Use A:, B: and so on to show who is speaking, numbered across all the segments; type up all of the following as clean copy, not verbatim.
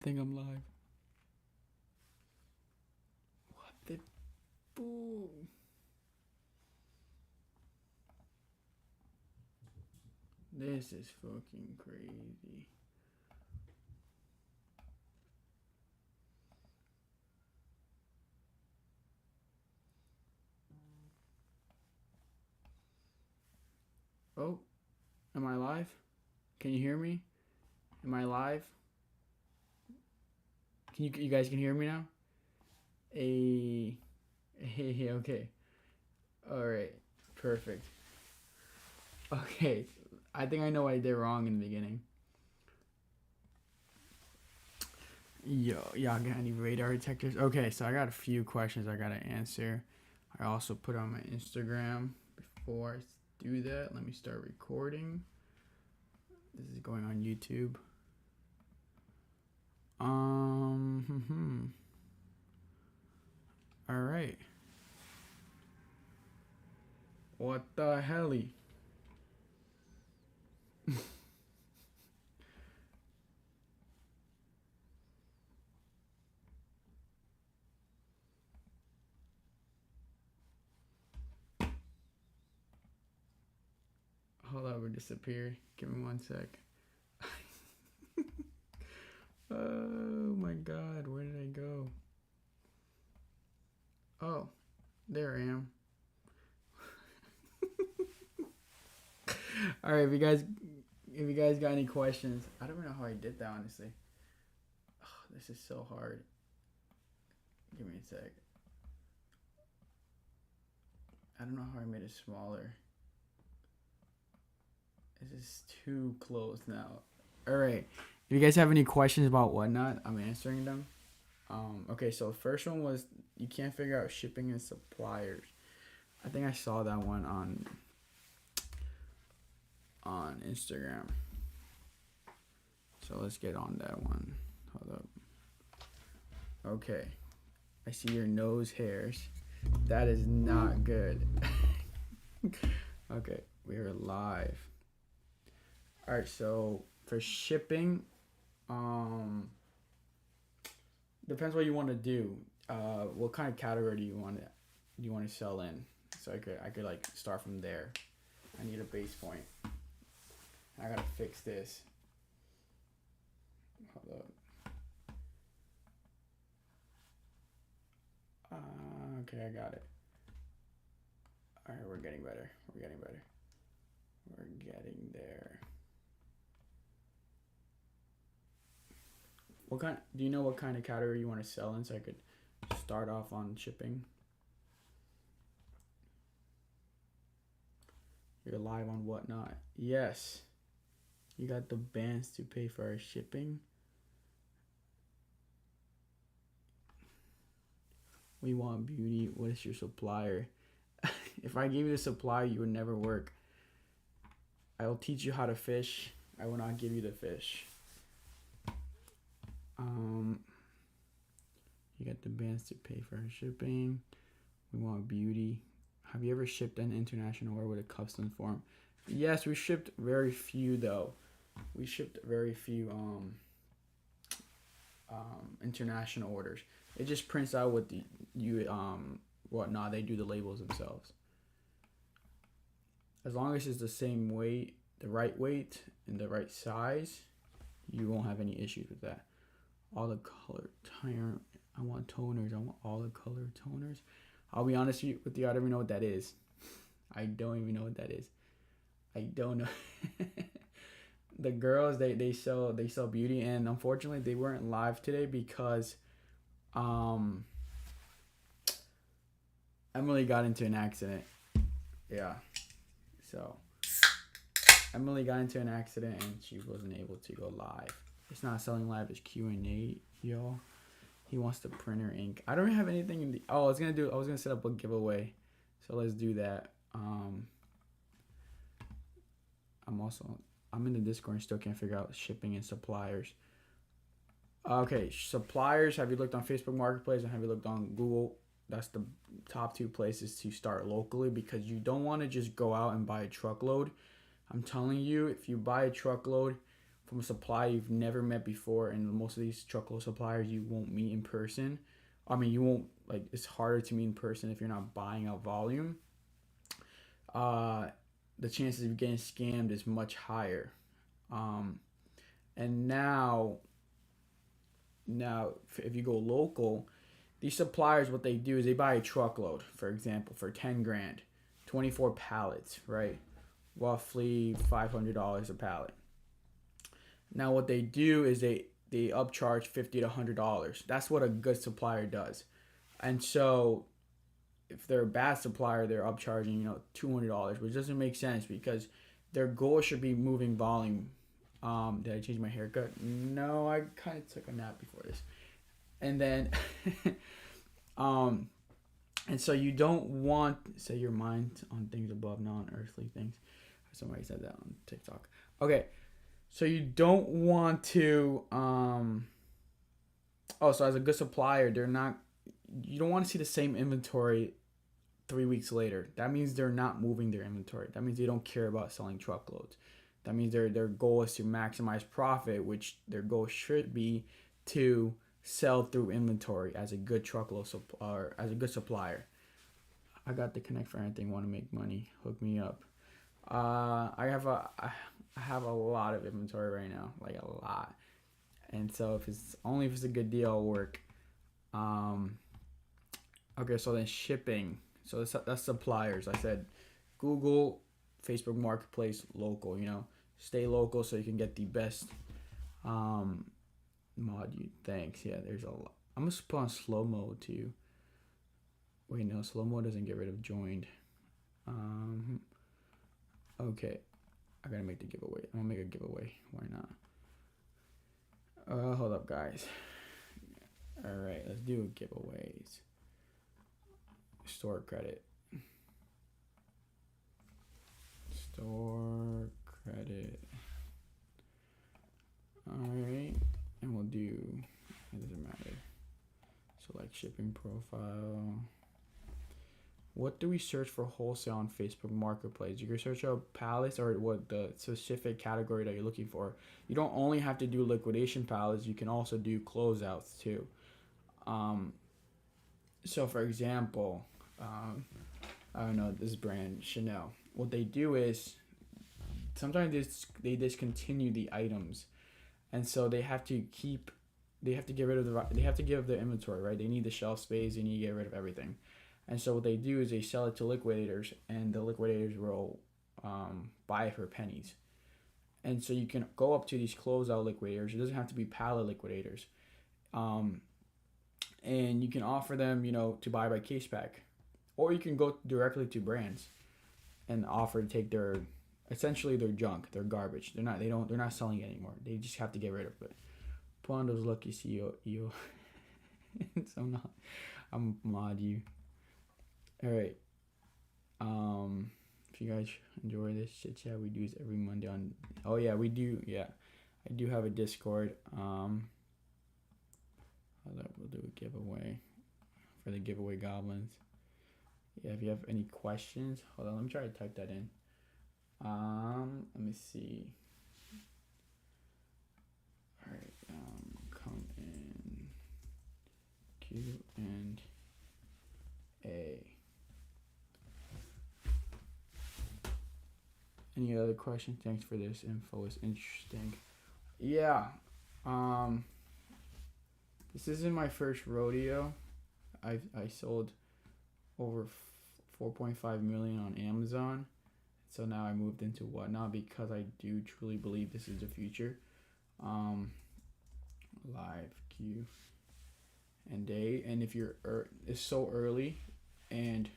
A: I think I'm live. What the boo? This is fucking crazy. Oh, am I live? Can you hear me? Am I live? Can you guys can hear me now? Hey, okay. All right. Perfect. Okay. I think I know what I did wrong in the beginning. Yo, y'all got any radar detectors? Okay, so I got a few questions I gotta answer. I also put on my Instagram. Before I do that, let me start recording. This is going on YouTube. All right. What the helly? Hold up, it disappeared. Give me 1 sec. Oh my god, where did I go? Oh, there I am. All right, if you guys got any questions, I don't know how I did that honestly. Oh, this is so hard. Give me a sec. I don't know how I made it smaller. This is too close now. All right. If you guys have any questions about whatnot, I'm answering them. Okay, so the first one was you can't figure out shipping and suppliers. I think I saw that one on Instagram. So let's get on that one. Hold up. Okay. I see your nose hairs. That is not good. Okay, we are live. All right, so for shipping, depends what you want to do. What kind of category do you want to sell in? So I could like start from there. I need a base point. I gotta fix this. Hold up. Okay, I got it. All right, we're getting better. We're getting better. We're getting there. What kind? Do you know what kind of category you want to sell in, so I could start off on shipping? You're live on whatnot. Yes. You got the bands to pay for our shipping. We want beauty. What is your supplier? If I gave you the supplier, you would never work. I will teach you how to fish. I will not give you the fish. You got the bands to pay for our shipping. We want beauty. Have you ever shipped an international order with a customs form? Yes, we shipped very few though. We shipped very few international orders. It just prints out what whatnot. They do the labels themselves. As long as it's the same weight, the right weight, and the right size, you won't have any issues with that. All the color tire. I want toners. I want all the color toners. I'll be honest with you. I don't even know what that is. I don't even know what that is. I don't know. The girls they sell beauty, and unfortunately they weren't live today because Emily got into an accident. Yeah. So Emily got into an accident and she wasn't able to go live. It's not selling live. It's Q&A, y'all. He wants the printer ink. I don't have anything in the. Oh, I was gonna set up a giveaway, so let's do that. I'm in the Discord and still can't figure out shipping and suppliers. Okay, suppliers. Have you looked on Facebook Marketplace and have you looked on Google? That's the top two places to start locally because you don't want to just go out and buy a truckload. I'm telling you, if you buy a truckload from a supplier you've never met before, and most of these truckload suppliers you won't meet in person. I mean, you won't, like, it's harder to meet in person if you're not buying out volume. The chances of getting scammed is much higher. Um, and now, if you go local, these suppliers, what they do is they buy a truckload, for example, for 10 grand, 24 pallets, right? Roughly $500 a pallet. Now, what they do is they upcharge $50 to $100. That's what a good supplier does. And so, if they're a bad supplier, they're upcharging, $200, which doesn't make sense because their goal should be moving volume. Did I change my haircut? No, I kind of took a nap before this. And then, and so you don't want say your mind on things above non-earthly things. Somebody said that on TikTok. Okay, so you don't want to. So as a good supplier, you don't want to see the same inventory 3 weeks later. That means they're not moving their inventory. That means they don't care about selling truckloads. That means their goal is to maximize profit, which their goal should be to sell through inventory as a good as a good supplier. I got the Connect for Anything. Want to make money? Hook me up. I have a lot of inventory right now, like a lot. And so if it's a good deal, it'll work. Okay, so then shipping. So that's suppliers. I said Google, Facebook Marketplace, local. Stay local so you can get the best mod. Thanks. Yeah, there's a lot. I'm gonna put on slow mode too. Wait, no, slow mode doesn't get rid of joined. Okay, I gotta make the giveaway. I'm gonna make a giveaway. Why not? Hold up, guys. All right, let's do giveaways. Store credit. Store credit. Alright, and we'll do, it doesn't matter. Select shipping profile. What do we search for wholesale on Facebook Marketplace? You can search up pallets or what the specific category that you're looking for. You don't only have to do liquidation pallets, you can also do closeouts too. So for example, I don't know, this brand, Chanel. What they do is sometimes they discontinue the items, and so they have to give the inventory, right? They need the shelf space, they need to get rid of everything. And so what they do is they sell it to liquidators, and the liquidators will buy it for pennies. And so you can go up to these closeout liquidators. It doesn't have to be pallet liquidators. And you can offer them, to buy by case pack. Or you can go directly to brands and offer to take their junk, their garbage. They're not selling it anymore. They just have to get rid of it. Put on those lucky CEO. So I'm mod you. All right. If you guys enjoy this chit chat, we do this every Monday on. Oh yeah, we do. Yeah, I do have a Discord. We'll do a giveaway for the giveaway goblins. Yeah, if you have any questions, hold on. Let me try to type that in. Let me see. All right. Come in. Q&A. Any other questions? Thanks for this info. It's interesting. Yeah. This isn't my first rodeo. I sold over 4.5 million on Amazon. So now I moved into Whatnot because I do truly believe this is the future. Live Q and day, and if you're it's so early, and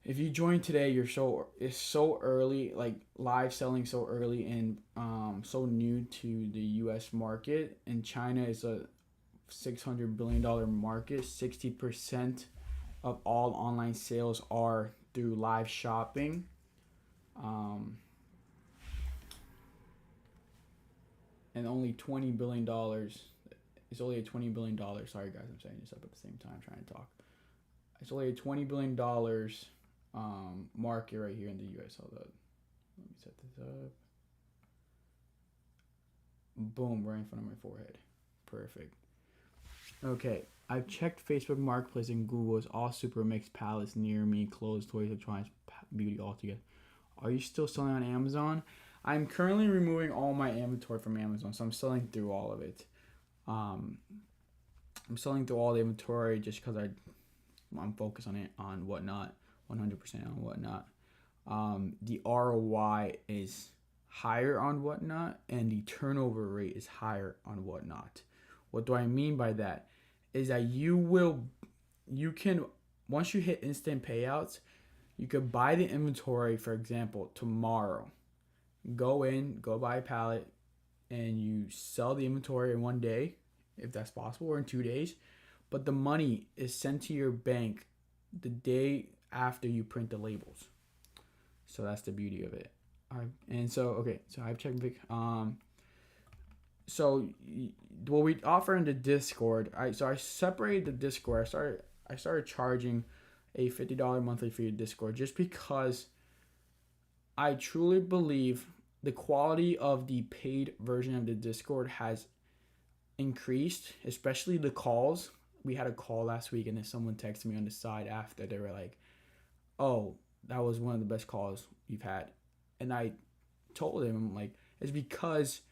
A: if you join today, it's so early, like live selling so early, and so new to the U.S. market, and China is a $600 billion market. 60% of all online sales are through live shopping. And only $20 billion. It's only a $20 billion. Sorry guys, I'm setting this up at the same time trying to talk. It's only a $20 billion market right here in the U.S. Hold up. Let me set this up. Boom, right in front of my forehead. Perfect. Okay, I've checked Facebook Marketplace and Google's all super mixed palettes near me, clothes, toys, electronics, beauty all together. Are you still selling on Amazon? I'm currently removing all my inventory from Amazon, so I'm selling through all of it. I'm selling through all the inventory just because I'm focused on it, on Whatnot, 100% on Whatnot. The ROI is higher on Whatnot, and the turnover rate is higher on Whatnot. What do I mean by that? Is that you can, once you hit instant payouts, you could buy the inventory, for example, tomorrow. Go buy a pallet, and you sell the inventory in one day, if that's possible, or in 2 days. But the money is sent to your bank the day after you print the labels. So that's the beauty of it. So I've checked Vic. So what we offer in the Discord, I separated the Discord. I started charging a $50 monthly fee to Discord just because I truly believe the quality of the paid version of the Discord has increased, especially the calls. We had a call last week, and then someone texted me on the side after. They were like, "Oh, that was one of the best calls you've had," and I told him, like, it's because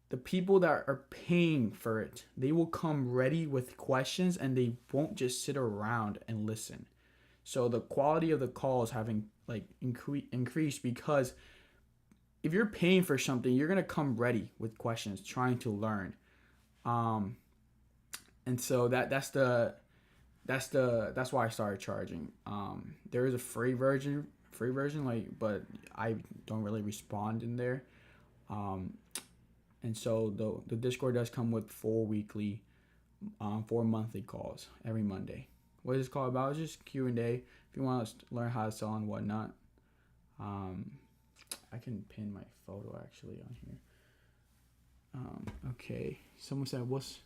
A: the people that are paying for it, they will come ready with questions, and they won't just sit around and listen. So the quality of the calls having like increased, because if you're paying for something, you're gonna come ready with questions, trying to learn. And so that's why I started charging. There is a free version, like, but I don't really respond in there. And so the Discord does come with 4 monthly calls every Monday. What is this call about? It's just Q&A. If you want to learn how to sell and whatnot, I can pin my photo actually on here. Okay. Someone said, "What's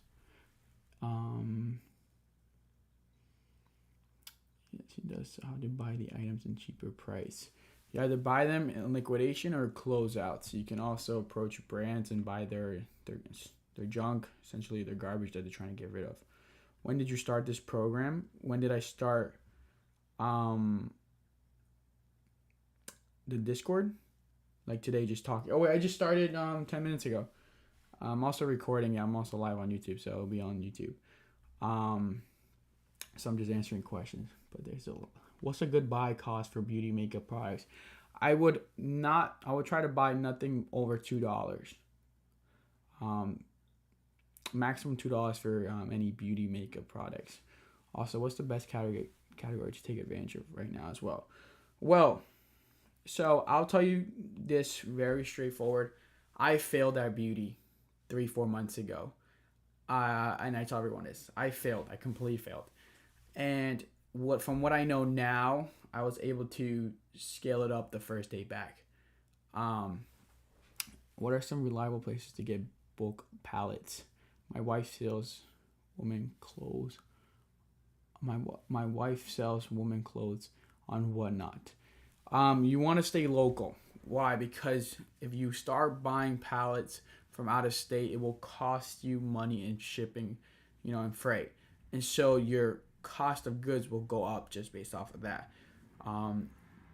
A: she does how to buy the items in cheaper price. You either buy them in liquidation or closeouts. You can also approach brands and buy their junk, essentially their garbage that they're trying to get rid of." When did you start this program? When did I start the Discord? Like today, just talking. Oh wait, I just started 10 minutes ago. I'm also recording. Yeah, I'm also live on YouTube, so it'll be on YouTube. So I'm just answering questions. But what's a good buy cost for beauty makeup products? I would try to buy nothing over $2. Maximum $2 for any beauty makeup products. Also, what's the best category to take advantage of right now as well? Well, so I'll tell you this very straightforward. I failed at beauty 3-4 months ago. And I tell everyone this. I failed. I completely failed. And from what I know now, I was able to scale it up the first day back. What are some reliable places to get bulk pallets? My wife sells women clothes. My wife sells women clothes on Whatnot. You want to stay local. Why? Because if you start buying pallets from out of state, it will cost you money in shipping, and freight. And so your cost of goods will go up just based off of that.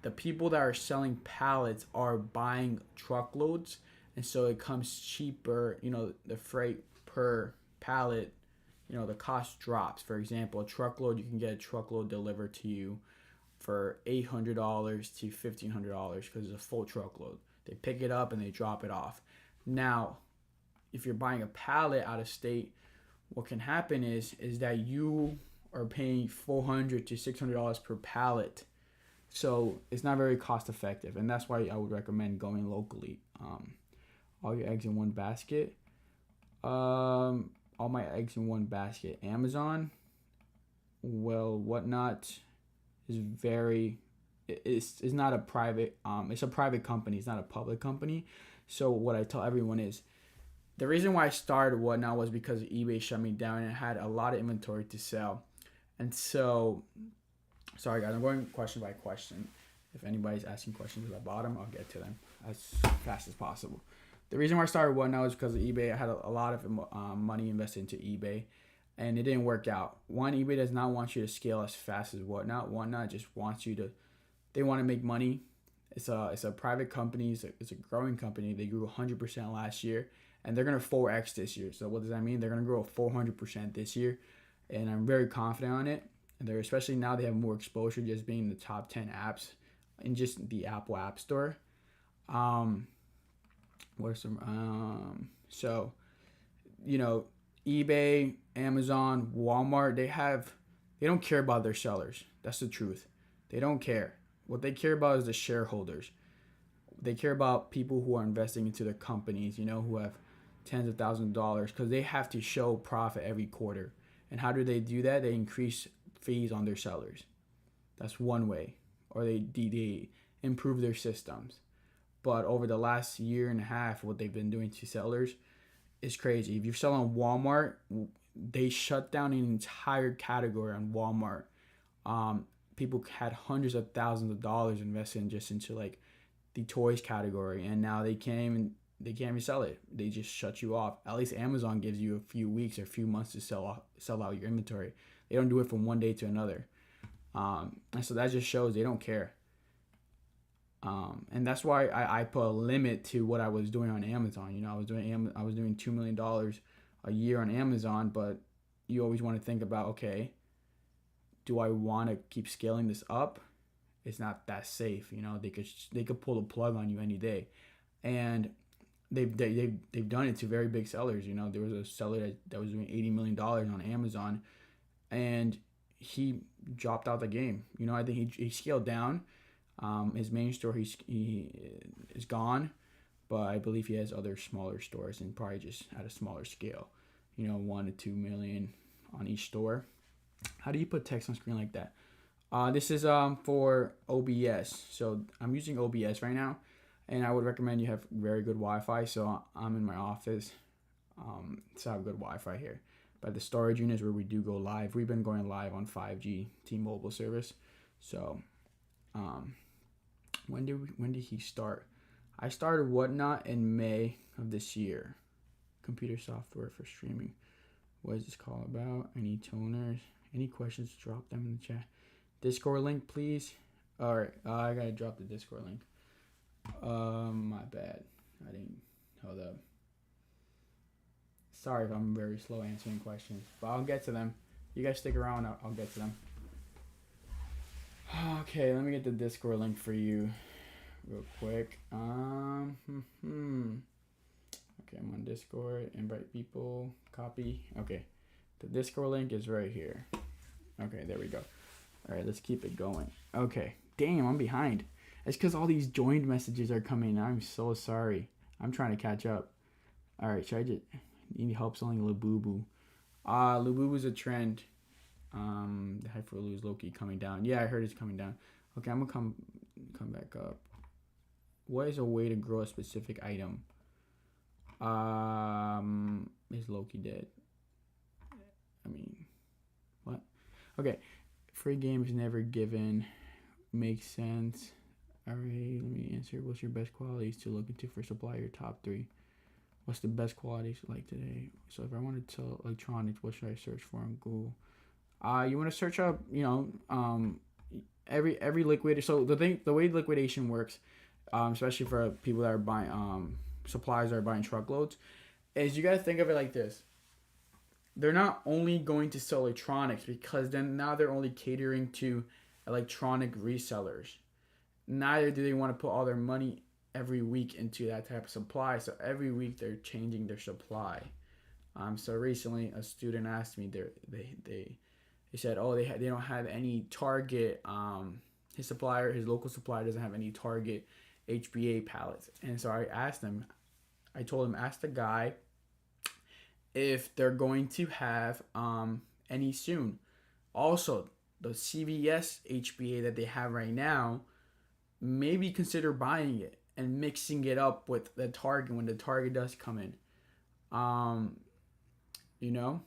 A: The people that are selling pallets are buying truckloads, and so it comes cheaper. The freight per pallet, the cost drops. For example, a truckload, you can get a truckload delivered to you for $800 to $1,500 because it's a full truckload. They pick it up and they drop it off. Now, if you're buying a pallet out of state, what can happen is that you are paying $400 to $600 per pallet. So it's not very cost effective, and that's why I would recommend going locally. All your eggs in one basket. All my eggs in one basket. Amazon, well, Whatnot is it's not a private, it's a private company. It's not a public company. So what I tell everyone is, the reason why I started Whatnot was because eBay shut me down and it had a lot of inventory to sell. And so, sorry guys, I'm going question by question. If anybody's asking questions at the bottom, I'll get to them as fast as possible. The reason why I started Whatnot is because of eBay. I had a lot of money invested into eBay, and it didn't work out. One, eBay does not want you to scale as fast as Whatnot. Whatnot just wants you to. They want to make money. It's a private company. It's a growing company. They grew 100% last year, and they're gonna 4x this year. So what does that mean? They're gonna grow 400% this year, and I'm very confident on it. And they're especially now they have more exposure, just being the top 10 apps in just the Apple App Store. What are some? So, you know, eBay, Amazon, Walmart, they don't care about their sellers. That's the truth. They don't care. What they care about is the shareholders. They care about people who are investing into their companies, who have tens of thousands of dollars, because they have to show profit every quarter. And how do they do that? They increase fees on their sellers. That's one way. Or they improve their systems. But over the last year and a half, what they've been doing to sellers is crazy. If you're selling Walmart, they shut down an entire category on Walmart. People had hundreds of thousands of dollars invested into like the toys category, and now they can't even sell it. They just shut you off. At least Amazon gives you a few weeks or a few months to sell out your inventory. They don't do it from one day to another. And so that just shows they don't care. And that's why I put a limit to what I was doing on Amazon. I was doing $2 million a year on Amazon, but you always want to think about, okay, do I want to keep scaling this up? It's not that safe. They could pull the plug on you any day, and they've done it to very big sellers. There was a seller that was doing $80 million on Amazon, and he dropped out the game. I think he scaled down. His main store he is gone, but I believe he has other smaller stores and probably just at a smaller scale. 1 to 2 million on each store. How do you put text on screen like that? This is for OBS. So I'm using OBS right now, and I would recommend you have very good Wi-Fi. So I'm in my office. So I have good Wi-Fi here. But the storage unit is where we do go live. We've been going live on 5G T-Mobile service. So when did he start? I started Whatnot in May of this year. Computer software for streaming. What is this call about? I need toners. Any questions? Drop them in the chat. Discord link, please. All right, I gotta drop the Discord link. My bad. I didn't. Hold up. Sorry if I'm very slow answering questions, but I'll get to them. You guys stick around. I'll get to them. Okay, let me get the Discord link for you real quick. Okay, I'm on Discord. Invite people. Copy. Okay, the Discord link is right here. Okay, there we go. All right, let's keep it going. Okay, damn, I'm behind. It's because all these joined messages are coming. I'm so sorry. I'm trying to catch up. All right, should I just need help selling Labubu? Labubu's a trend. The hype for Lou is low-key coming down. Yeah, I heard it's coming down. Okay, I'm gonna come back up. What is a way to grow a specific item? Is Loki dead? I mean, what? Okay, free games never given. Makes sense. Alright, let me answer. What's your best qualities to look into for supply? Your top 3. What's the best qualities like today? So if I want to sell electronics, what should I search for on Google? You want to search up, every liquidator. So the way liquidation works, especially for people that are buying suppliers that are buying truckloads, is you got to think of it like this. They're not only going to sell electronics, because then now they're only catering to electronic resellers. Neither do they want to put all their money every week into that type of supply. So every week they're changing their supply. So recently a student asked me, they said, oh, they don't have any Target. His local supplier doesn't have any Target HBA pallets. And so I told him, ask the guy if they're going to have any soon. Also, the CVS HBA that they have right now, maybe consider buying it and mixing it up with the Target when the Target does come in. Can you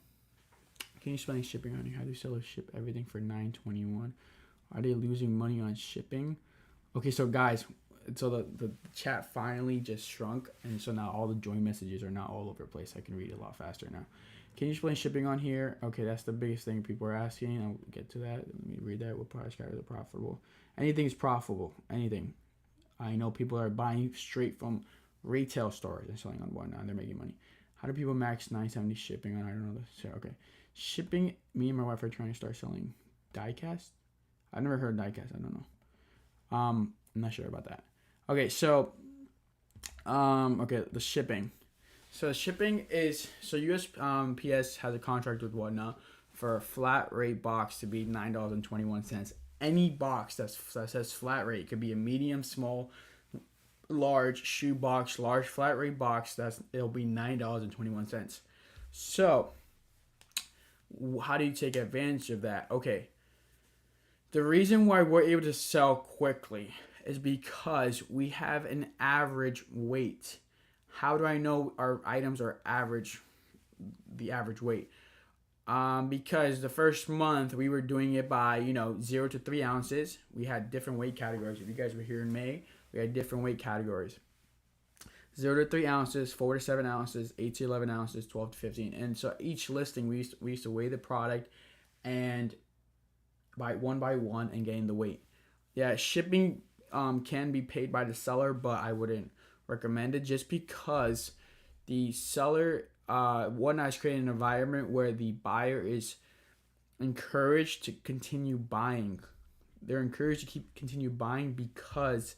A: explain shipping on here? How do sellers ship everything for $9.21? Are they losing money on shipping? Okay, so guys, so the chat finally just shrunk, and so now all the join messages are now all over the place. I can read it a lot faster now. Can you explain shipping on here? Okay, that's the biggest thing people are asking. I'll get to that. Let me read that. What price categories are profitable? Anything is profitable. Anything. I know people are buying straight from retail stores and selling on Whatnot. They're making money. How do people max 970 shipping on? I don't know this. Okay, shipping. Me and my wife are trying to start selling diecast. I've never heard of diecast. I don't know. I'm not sure about that. Okay, so okay, the shipping. So shipping is USPS has a contract with Whatnot for a flat rate box to be $9.21. Any box that says flat rate, it could be a medium, small, large shoe box, large flat rate box. It'll be $9.21. So how do you take advantage of that? Okay, the reason why we're able to sell quickly is because we have an average weight. How do I know our items are the average weight? Because the first month we were doing it by 0 to 3 ounces. We had different weight categories. If you guys were here in May, we had different weight categories: 0 to 3 ounces, 4 to 7 ounces, 8 to 11 ounces, 12 to 15. And so each listing we used to weigh the product and by one and gain the weight. Yeah, shipping can be paid by the seller, but I wouldn't recommend it, just because the seller Whatnot is creating an environment where the buyer is encouraged to continue buying. They're encouraged to continue buying because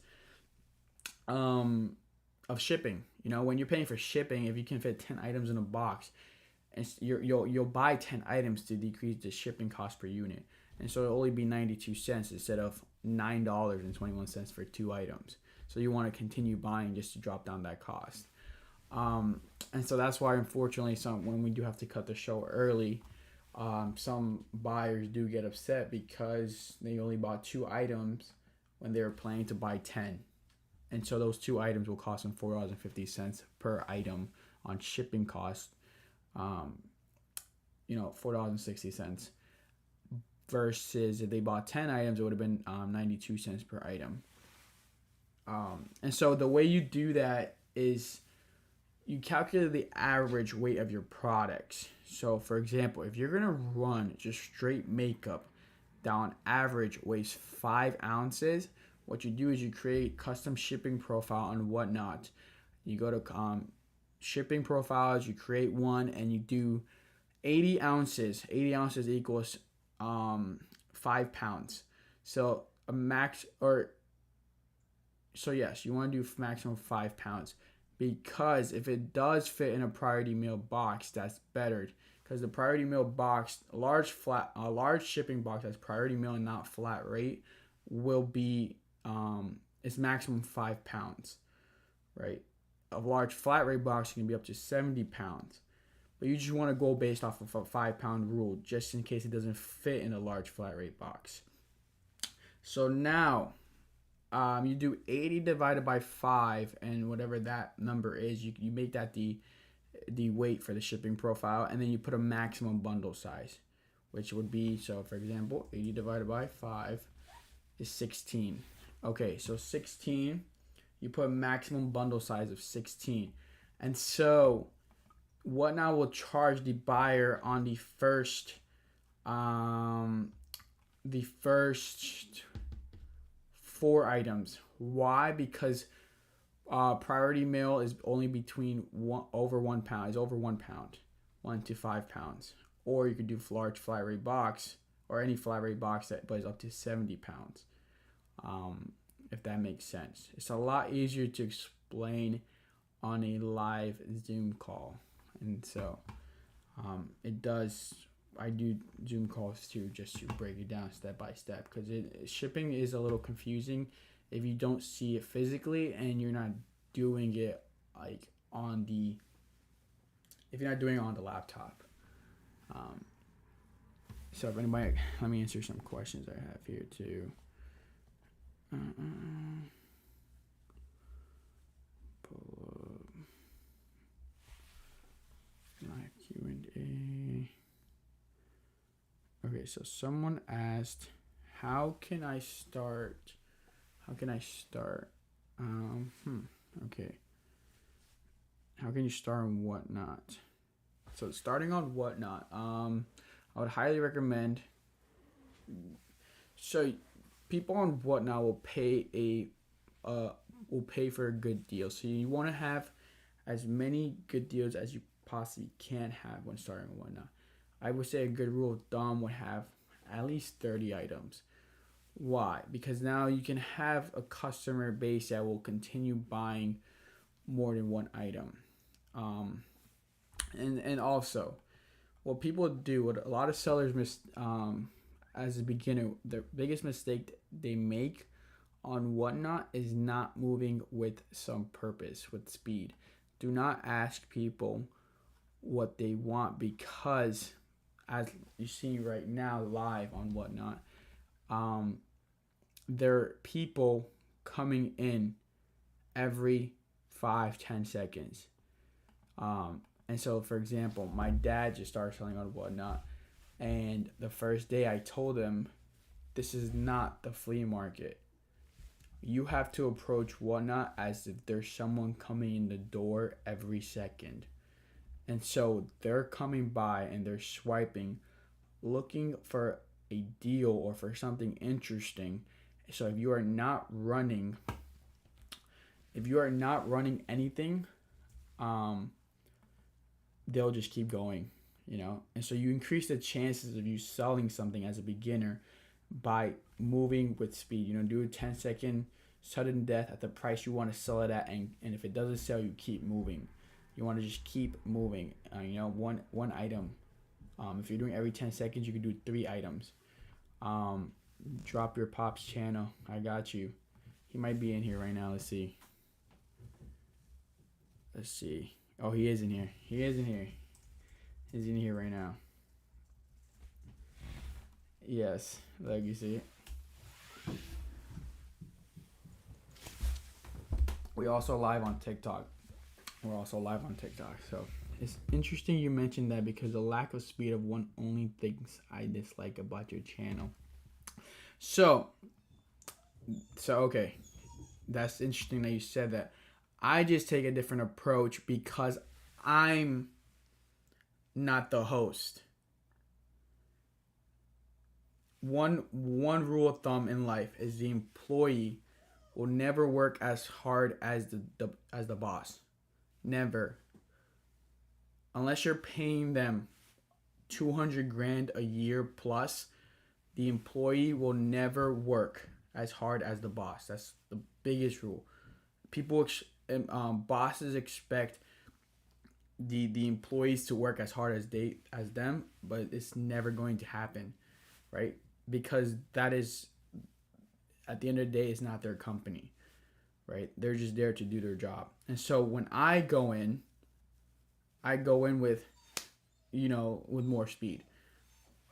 A: of shipping. When you're paying for shipping, if you can fit 10 items in a box, and you'll buy 10 items to decrease the shipping cost per unit. And so it'll only be 92 cents instead of $9.21 for 2 items. So you want to continue buying just to drop down that cost. And so that's why, unfortunately, when we do have to cut the show early, some buyers do get upset because they only bought 2 items when they were planning to buy 10. And so those 2 items will cost them $4.50 per item on shipping cost. $4.60. Versus if they bought 10 items, it would have been 92 cents per item. And so the way you do that is you calculate the average weight of your products. So for example, if you're going to run just straight makeup that on average weighs 5 ounces, what you do is you create custom shipping profile on Whatnot. You go to shipping profiles, you create one, and you do 80 ounces. 80 ounces equals 5 pounds. So a max, yes, you want to do maximum 5 pounds, because if it does fit in a priority mail box, that's better, because the priority mail box, a large shipping box that's priority mail and not flat rate, will be it's maximum 5 pounds, right? A large flat rate box can be up to 70 pounds. But you just want to go based off of a 5 pound rule, just in case it doesn't fit in a large flat rate box. So now you do 80 divided by 5, and whatever that number is, you make that the weight for the shipping profile, and then you put a maximum bundle size, which would be, so for example, 80 divided by 5 is 16. Okay, so 16, you put a maximum bundle size of 16. And so Whatnot will charge the buyer on the first 4 items. Why? Because priority mail is only between over 1 pound. It's over 1 pound, 1 to 5 pounds. Or you could do large flat rate box, or any flat rate box that is up to 70 pounds. If that makes sense. It's a lot easier to explain on a live Zoom call. And so it does, I do Zoom calls too, just to break it down step by step, because shipping is a little confusing if you don't see it physically and you're not doing it if you're not doing it on the laptop. So if anybody, let me answer some questions I have here too. Pull up my Q&A. Okay, so someone asked, how can I start Okay. How can you start on Whatnot? So starting on Whatnot, I would highly recommend. So people on Whatnot will pay for a good deal. So you want to have as many good deals as you possibly can have when starting on Whatnot. I would say a good rule of thumb would have at least 30 items. Why? Because now you can have a customer base that will continue buying more than one item. Um, and also, what people do, what a lot of sellers as a beginner, the biggest mistake they make on Whatnot is not moving with some purpose, with speed. Do not ask people what they want, because as you see right now live on Whatnot, um, there are people coming in every 5-10 seconds. And so, for example, my dad just started selling on Whatnot, and the first day I told him, this is not the flea market. You have to approach Whatnot as if there's someone coming in the door every second. And so they're coming by and they're swiping, looking for a deal or for something interesting. So if you are not running anything, they'll just keep going. And so you increase the chances of you selling something as a beginner by moving with speed. Do a 10-second sudden death at the price you want to sell it at, and if it doesn't sell, you keep moving. You want to just keep moving. One item. If you're doing every 10 seconds, you can do 3 items. Drop your Pops channel. I got you. He might be in here right now. Let's see. Oh, he is in here. He's in here right now. Yes, like you see. We're also live on TikTok. So it's interesting you mentioned that, because the lack of speed of one only things I dislike about your channel. So okay, that's interesting that you said that. I just take a different approach because I'm not the host. One rule of thumb in life is the employee will never work as hard as the boss. Never. Unless you're paying them $200,000 a year plus, the employee will never work as hard as the boss. That's the biggest rule. Bosses expect the employees to work as hard as them, but it's never going to happen, right? Because that is, at the end of the day, it's not their company, right? They're just there to do their job. And so when I go in with, with more speed.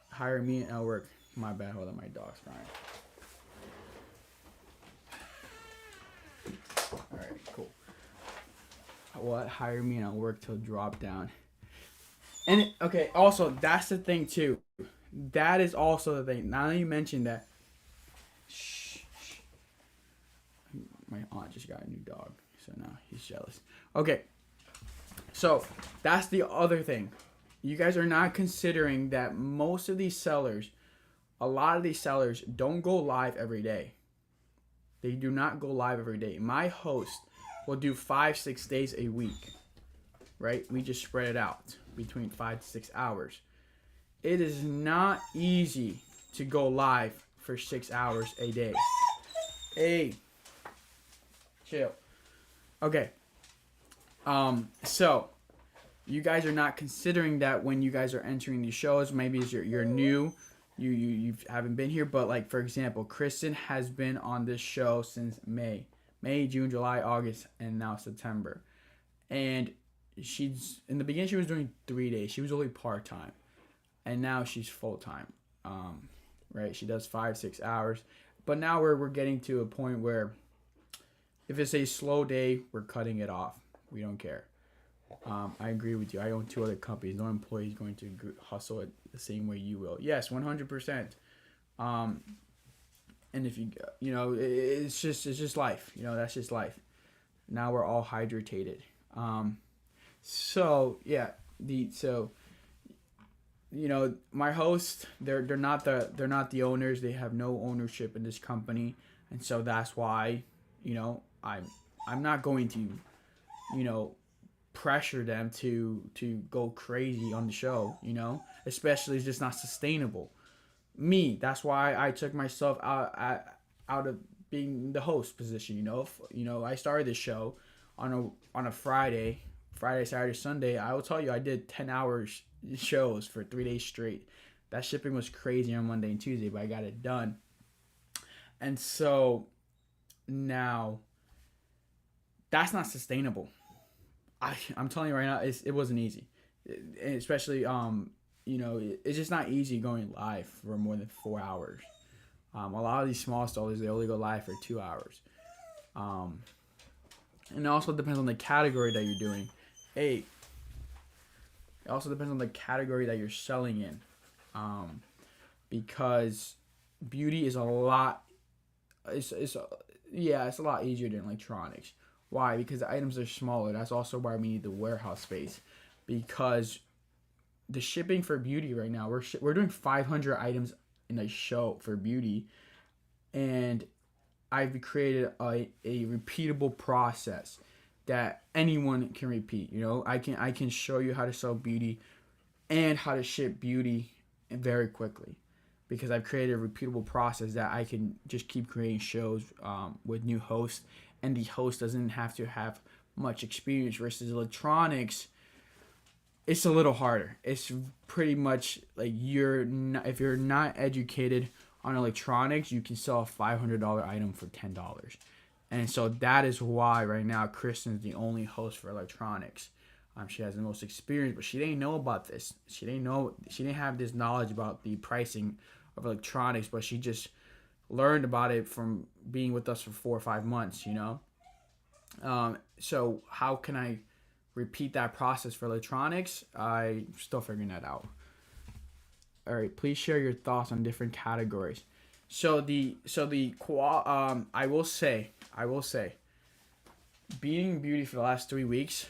A: Hire me and I'll work. My bad, hold on, my dog's crying. All right, cool. What? Hire me and I'll work till drop down. And okay, also that's the thing too. That is also the thing. Now that you mentioned that, shh. My aunt just got a new dog, so now he's jealous. Okay, so that's the other thing. You guys are not considering that most of these sellers, a lot of these sellers don't go live every day. They do not go live every day. My host will do 5-6 days a week, right? We just spread it out between 5 to 6 hours. It is not easy to go live for 6 hours a day. Hey, chill. Okay. So you guys are not considering that when you guys are entering these shows. Maybe you're new, you haven't been here, but like for example, Kristen has been on this show since May, June, July, August, and now September. And she's in the beginning she was doing 3 days. She was only part-time, and now she's full-time. Right? She does 5-6 hours, but now we're getting to a point where if it's a slow day, we're cutting it off. We don't care. I agree with you. I own 2 other companies. No employee is going to hustle it the same way you will. Yes, 100%. And if it's just life. That's just life. Now we're all hydrated. So yeah, my host, they're not the owners. They have no ownership in this company, and so that's why, I'm not going to, you know pressure them to go crazy on the show. Especially it's just not sustainable. That's why I took myself out of being the host position. I started this show on a Friday, Saturday, Sunday. I will tell you, I did 10 hours shows for 3 days straight. That shipping was crazy on Monday and Tuesday, but I got it done. And so now that's not sustainable. I'm telling you right now, it wasn't easy. And especially it's just not easy going live for more than 4 hours. A lot of these small stores, they only go live for 2 hours. And it also depends on the category that you're doing. It also depends on the category that you're selling in. Because beauty is a lot. It's a lot easier than electronics. Why? Because the items are smaller. That's also why we need the warehouse space. Because the shipping for beauty right now, we're doing 500 items in a show for beauty, and I've created a repeatable process that anyone can repeat. I can show you how to sell beauty and how to ship beauty very quickly, because I've created a repeatable process that I can just keep creating shows with new hosts, and the host doesn't have to have much experience. Versus electronics, it's a little harder. It's pretty much like if you're not educated on electronics, you can sell a $500 item for $10. And so that is why right now Kristen's the only host for electronics. She has the most experience, but she didn't know about this. She didn't have this knowledge about the pricing of electronics, but she just learned about it from being with us for 4 or 5 months, So how can I repeat that process for electronics? I'm still figuring that out. All right, please share your thoughts on different categories. I will say, being beauty for the last 3 weeks,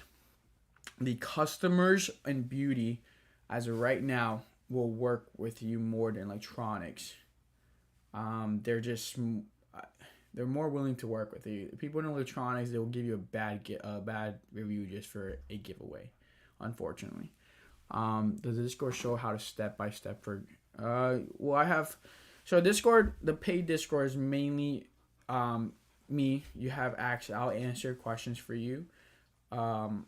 A: the customers in beauty as of right now will work with you more than electronics. They're more willing to work with you. People in electronics, they will give you a bad review just for a giveaway, unfortunately. Does the Discord show how to step by step for? Discord, the paid Discord is mainly me. You have access. I'll answer questions for you. On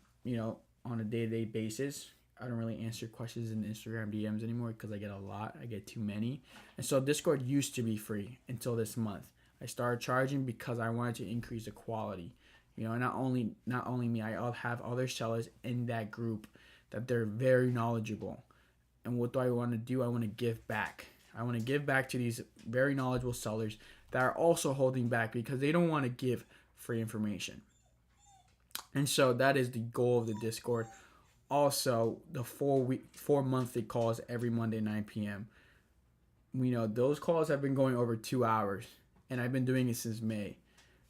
A: a day-to-day basis. I don't really answer questions in Instagram DMs anymore because I get a lot. I get too many. And so Discord used to be free until this month. I started charging because I wanted to increase the quality. Not only me, I have other sellers in that group that they're very knowledgeable. And what do I want to do? I want to give back. I want to give back to these very knowledgeable sellers that are also holding back because they don't want to give free information. And so that is the goal of the Discord. Also, the 4 monthly calls every Monday 9 p.m. Those calls have been going over 2 hours, and I've been doing it since May.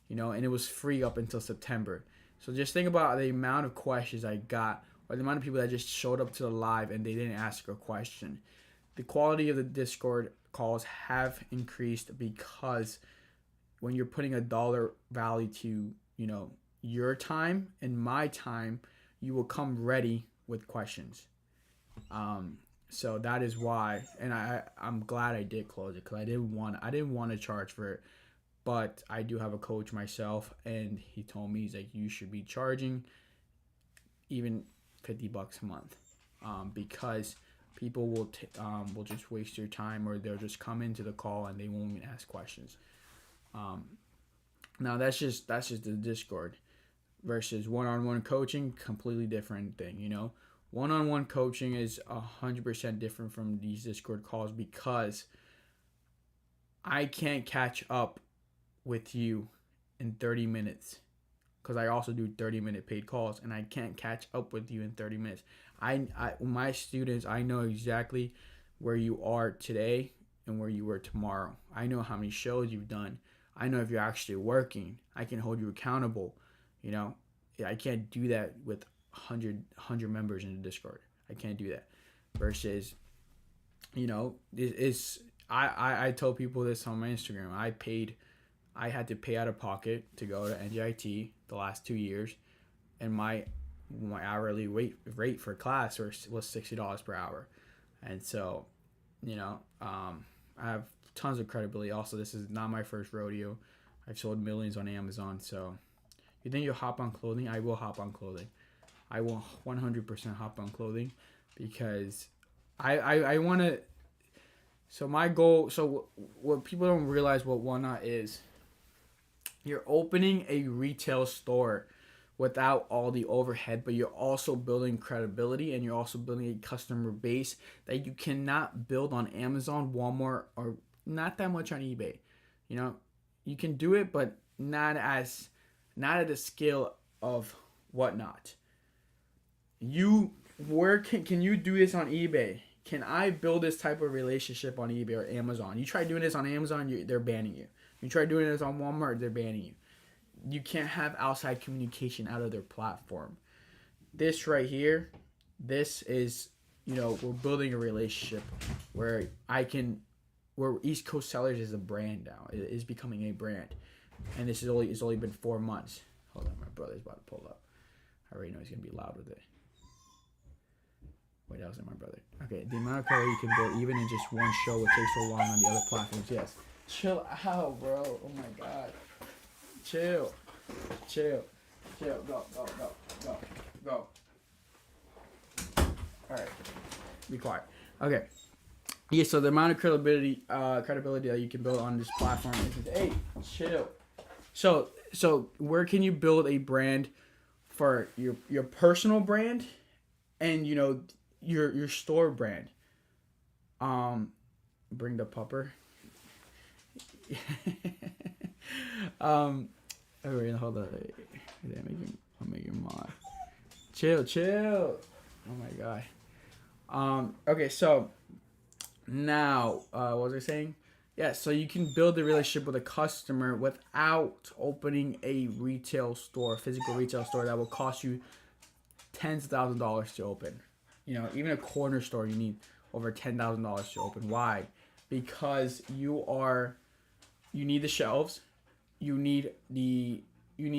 A: And it was free up until September. So just think about the amount of questions I got, or the amount of people that just showed up to the live and they didn't ask a question. The quality of the Discord calls have increased because when you're putting a dollar value to, your time and my time, you will come ready with questions. So that is why, and I'm glad I did close it because I didn't want to charge for it, but I do have a coach myself, and he told me, he's like, you should be charging even $50 a month, because people will just waste your time, or they'll just come into the call and they won't even ask questions. Now that's just the Discord. Versus one-on-one coaching, completely different thing. One-on-one coaching is 100% different from these Discord calls because I can't catch up with you in 30 minutes because I also do 30-minute paid calls, and I can't catch up with you in 30 minutes. My students, I know exactly where you are today and where you were tomorrow. I know how many shows you've done. I know if you're actually working. I can hold you accountable. You know, I can't do that with 100 members in the Discord. I can't do that. Versus, you know, it's I told people this on my Instagram. I had to pay out of pocket to go to NJIT the last 2 years, and my hourly rate for class was $60 per hour, and so, you know, I have tons of credibility. Also, this is not my first rodeo. I've sold millions on Amazon. So, you think you'll hop on clothing? I will hop on clothing. I will 100% hop on clothing because I want to. So my goal. So what people don't realize what Whatnot is. You're opening a retail store without all the overhead, but you're also building credibility and you're also building a customer base that you cannot build on Amazon, Walmart, or not that much on eBay. You know, you can do it, but not at the scale of Whatnot. Where can you do this on eBay? Can I build this type of relationship on eBay or Amazon? You try doing this on Amazon, they're banning you. You try doing this on Walmart, they're banning you. You can't have outside communication out of their platform. This right here, this is, you know, we're building a relationship where East Coast Sellers is a brand now. It is becoming a brand. And it's only been 4 months. Hold on, my brother's about to pull up. I already know he's going to be loud with it. Wait, that wasn't my brother. Okay, the amount of color you can build even in just one show would take so long on the other platforms. Yes. Chill out, bro. Oh my god. Chill. Go. Alright. Be quiet. Okay. Yeah, so the amount of credibility that you can build on this platform is, hey, chill. So where can you build a brand for your personal brand and, you know, your store brand? Bring the pupper. Wait, hold on. I'll make your mod. Chill. Oh my god. Okay, so now, what was I saying? Yeah, so you can build a relationship with a customer without opening a retail store, physical retail store that will cost you tens of thousands of dollars to open. You know, even a corner store, you need over $10,000 to open. Why? Because you need the shelves, you need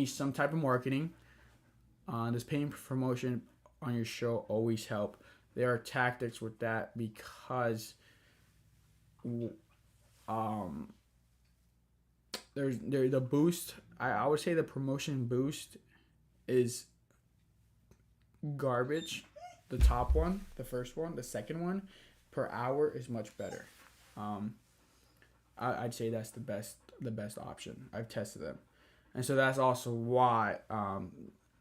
A: some type of marketing. This paying promotion on your show always help. There are tactics with that because there's the boost. I would say the promotion boost is garbage. The top one, the first one, the second one per hour is much better. I'd say that's the best option. I've tested them, and so that's also why.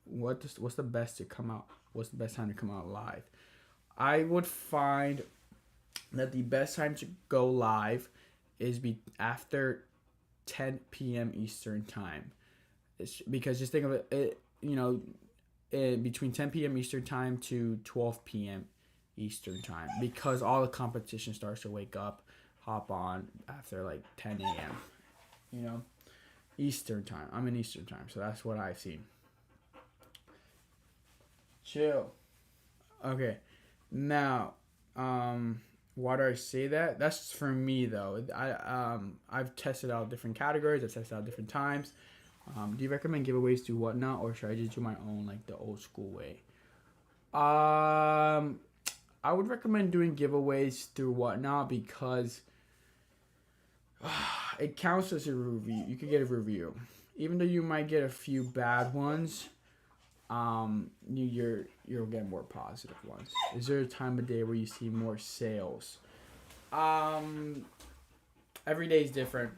A: What's the best to come out? What's the best time to come out live? I would find that the best time to go live is after 10 p.m. Eastern time. It's because just think of it, you know, between 10 p.m. Eastern time to 12 p.m. Eastern time, because all the competition starts to wake up, hop on after like 10 a.m. You know, Eastern time. I'm in Eastern time, so that's what I've seen. Chill. Okay, now, why do I say that? That's for me though. I've tested out different categories. I've tested out different times. Do you recommend giveaways to Whatnot, or should I just do my own, like the old school way? I would recommend doing giveaways through Whatnot because it counts as a review. You could get a review, even though you might get a few bad ones. You'll get more positive ones. Is there a time of day where you see more sales? Every day is different.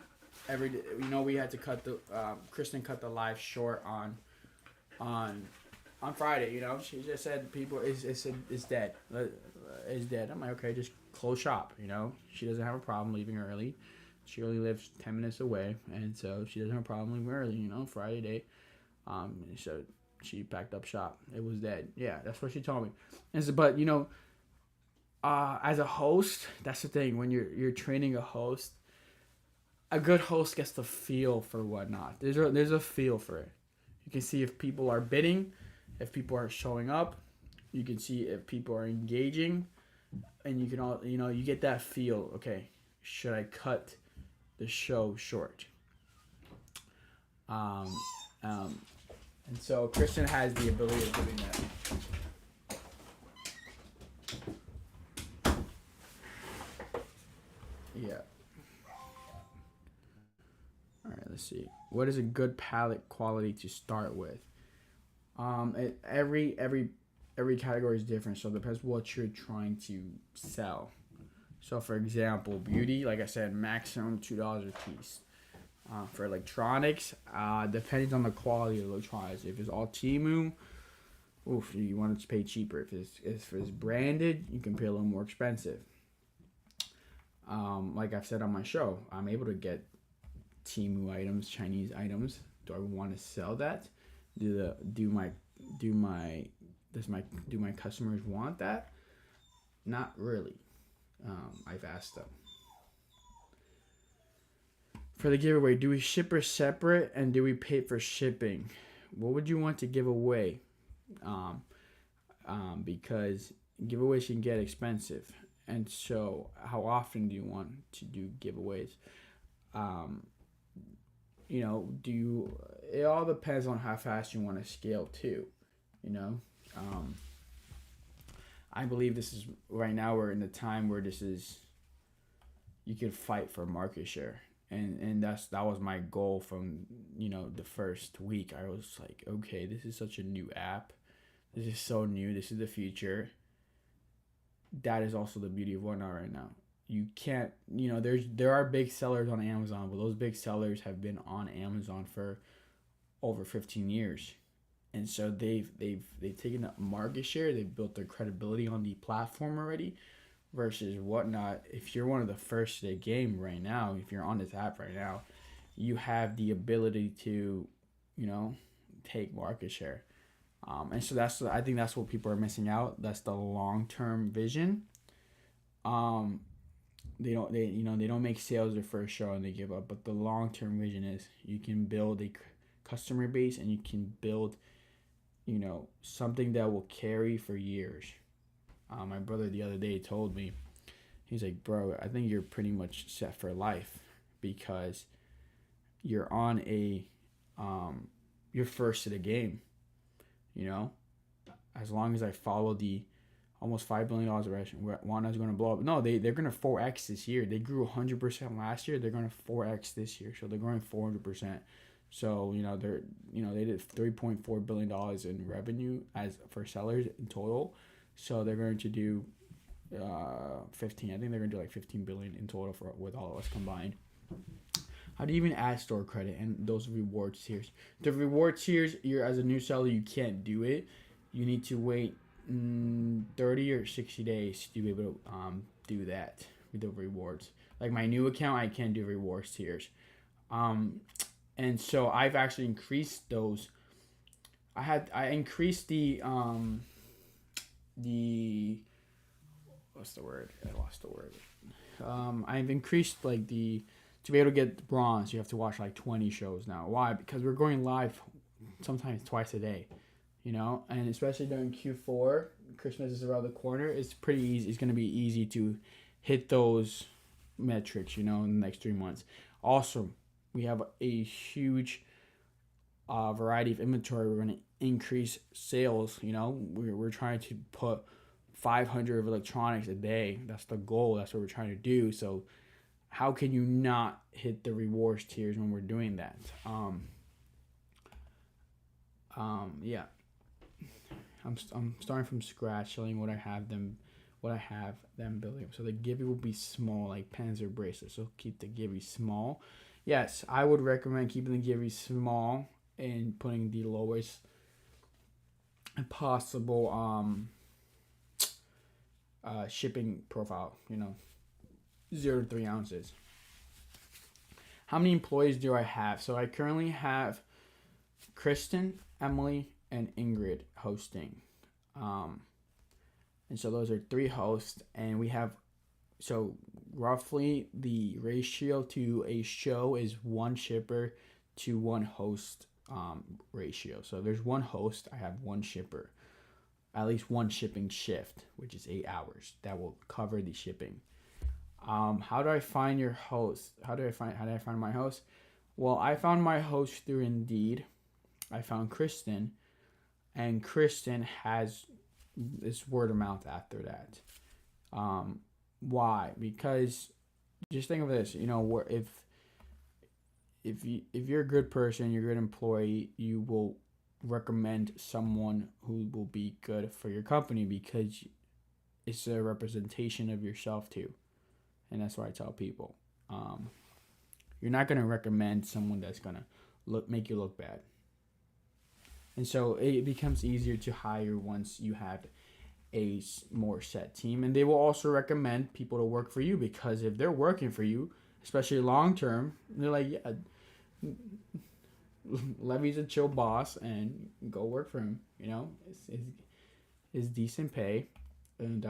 A: Every day, you know, we had to cut Kristen cut the live short on Friday. You know, she just said it's dead. It's dead. I'm like, okay, just close shop. You know, she doesn't have a problem leaving early. She only lives 10 minutes away, and so she doesn't have a problem leaving early. You know, Friday day. So she packed up shop. It was dead. Yeah, that's what she told me. And so, but you know, As a host, that's the thing. When you're training a host, a good host gets the feel for whatnot. There's a feel for it. You can see if people are bidding, if people are showing up. You can see if people are engaging, and you can all you get that feel. Okay, should I cut the show short? Um, um, and so Christian has the ability of doing that. Yeah. All right. Let's see. What is a good palette quality to start with? Every category is different, so it depends what you're trying to sell. So, for example, beauty, like I said, maximum $2 a piece. For electronics, depends on the quality of the electronics. If it's all Temu, oof, you want to pay cheaper. If it's branded, you can pay a little more expensive. Like I've said on my show, I'm able to get Temu items, Chinese items. Do I want to sell that? Do my customers want that? Not really. I've asked them. For the giveaway, do we ship her separate and do we pay for shipping? What would you want to give away? Because giveaways can get expensive. And so, how often do you want to do giveaways? It all depends on how fast you want to scale too. I believe this is right now we're in the time where you can fight for market share. And that was my goal from the first week. I was like, okay, this is such a new app. This is so new. This is the future. That is also the beauty of Whatnot right now. You can't, there are big sellers on Amazon, but those big sellers have been on Amazon for over 15 years. And so they've taken up market share. They've built their credibility on the platform already. Versus Whatnot, if you're one of the first to the game right now, if you're on this app right now, you have the ability to, take market share. And so I think that's what people are missing out. That's the long-term vision. They don't make sales their first show and they give up. But the long-term vision is you can build a customer base and you can build, something that will carry for years. My brother the other day told me, he's like, bro, I think you're pretty much set for life because you're on you're first to the game, as long as I follow the almost $5 billion direction, Wana's going to blow up. No, they're going to 4X this year. They grew 100% last year. They're going to 4X this year. So they're growing 400%. So, they did $3.4 billion in revenue for sellers in total. So they're going to do 15. I think they're going to do like 15 billion in total with all of us combined. How do you even add store credit and those reward tiers? The reward tiers, as a new seller, you can't do it. You need to wait 30 or 60 days to be able to do that with the rewards. Like my new account, I can't do rewards tiers. And so I've actually increased those. I increased the what's the word? I lost the word. I've increased to be able to get bronze, you have to watch like 20 shows now. Why? Because we're going live sometimes twice a day, and especially during Q4, Christmas is around the corner. It's pretty easy. It's going to be easy to hit those metrics, in the next 3 months. Also, we have a huge variety of inventory. We're going to increase sales. We're trying to put 500 of electronics a day. That's the goal. That's what we're trying to do. So how can you not hit the rewards tiers when we're doing that? Yeah. I'm starting from scratch, showing what I have them building. So the giveaway will be small, like pens or bracelets. So keep the giveaway small. Yes, I would recommend keeping the giveaway small and putting the lowest possible shipping profile, 0 to 3 ounces. How many employees do I have? So I currently have Kristen, Emily, and Ingrid hosting. And so those are 3 hosts, and we have, so roughly the ratio to a show is 1 shipper to 1 host ratio. So if there's 1 host, I have 1 shipper, at least 1 shipping shift, which is 8 hours. That will cover the shipping. How do I find your host? How did I find my host? Well, I found my host through Indeed. I found Kristen, and Kristen has this word of mouth after that. Why? Because just think of this. If you're a good person, you're a good employee, you will recommend someone who will be good for your company because it's a representation of yourself too. And that's what I tell people. You're not gonna recommend someone that's gonna make you look bad. And so it becomes easier to hire once you have a more set team. And they will also recommend people to work for you because if they're working for you, especially long term, they're like, yeah, Levy's a chill boss and go work for him. It's decent pay. And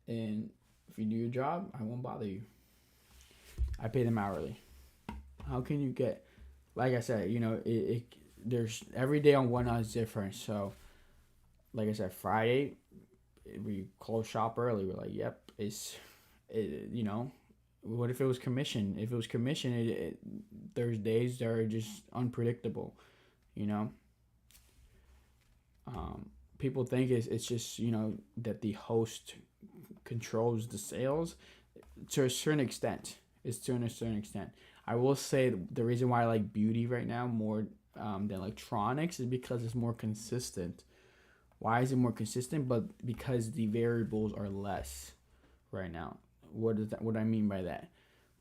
A: if you do your job, I won't bother you. I pay them hourly. How can you get, like I said, there's every day on Whatnot is different. So, like I said, Friday, we close shop early. We're like, yep, what if it was commission? If it was commission, there's days that are just unpredictable, People think it's just, that the host controls the sales to a certain extent. It's to a certain extent. I will say the reason why I like beauty right now more than electronics is because it's more consistent. Why is it more consistent? But because the variables are less right now. What I mean by that?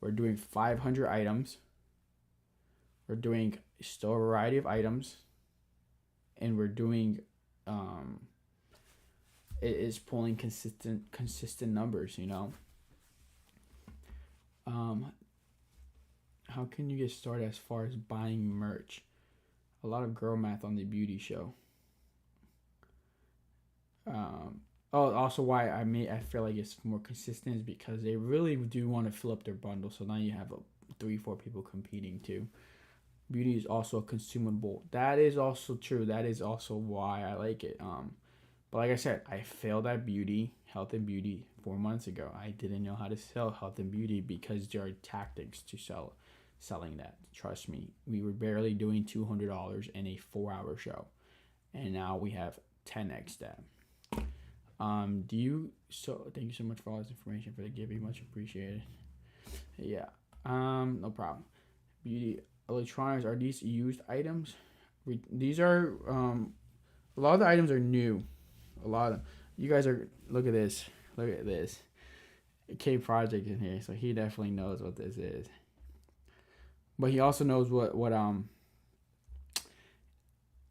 A: We're doing 500 items. We're doing still a variety of items. And we're doing it is pulling consistent numbers, How can you get started as far as buying merch? A lot of girl math on the beauty show. Also why I feel like it's more consistent is because they really do want to fill up their bundle. So now you have 3-4 people competing too. Beauty is also a consumable. That is also true. That is also why I like it. But like I said, I failed at health and beauty 4 months ago. I didn't know how to sell health and beauty because there are tactics to selling that. Trust me, we were barely doing $200 in a 4-hour show, and now we have 10x that. Thank you so much for all this information for the giving, much appreciated. Yeah, no problem. Beauty electronics, are these used items? These are a lot of the items are new. A lot of them. You guys are look at this. K Project in here, so he definitely knows what this is. But he also knows what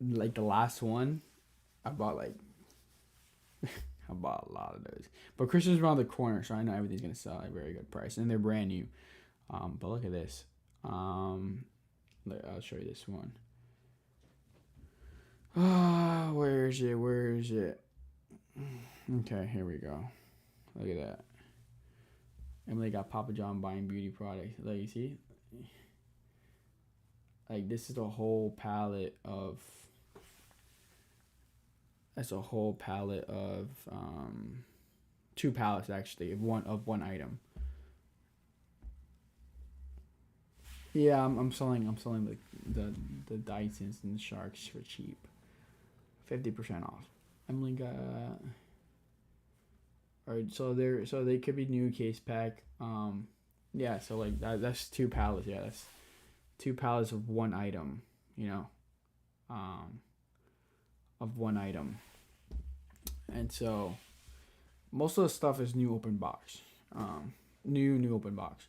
A: like the last one I bought I bought a lot of those. But Christmas around the corner, so I know everything's gonna sell at a very good price, and they're brand new. But look at this. I'll show you this one. Where is it? Okay, here we go. Look at that. Emily got Papa John buying beauty products. Like, you see? Like, this is a whole palette of... That's a whole palette of... 2 palettes, actually, of one item. Yeah, I'm selling the Dysons and the Sharks for cheap. 50% off. Emily got... Alright, so they could be new case pack. Yeah, so like that's 2 pallets. Yeah, that's 2 pallets of one item. Of one item. And so most of the stuff is new open box. New open box.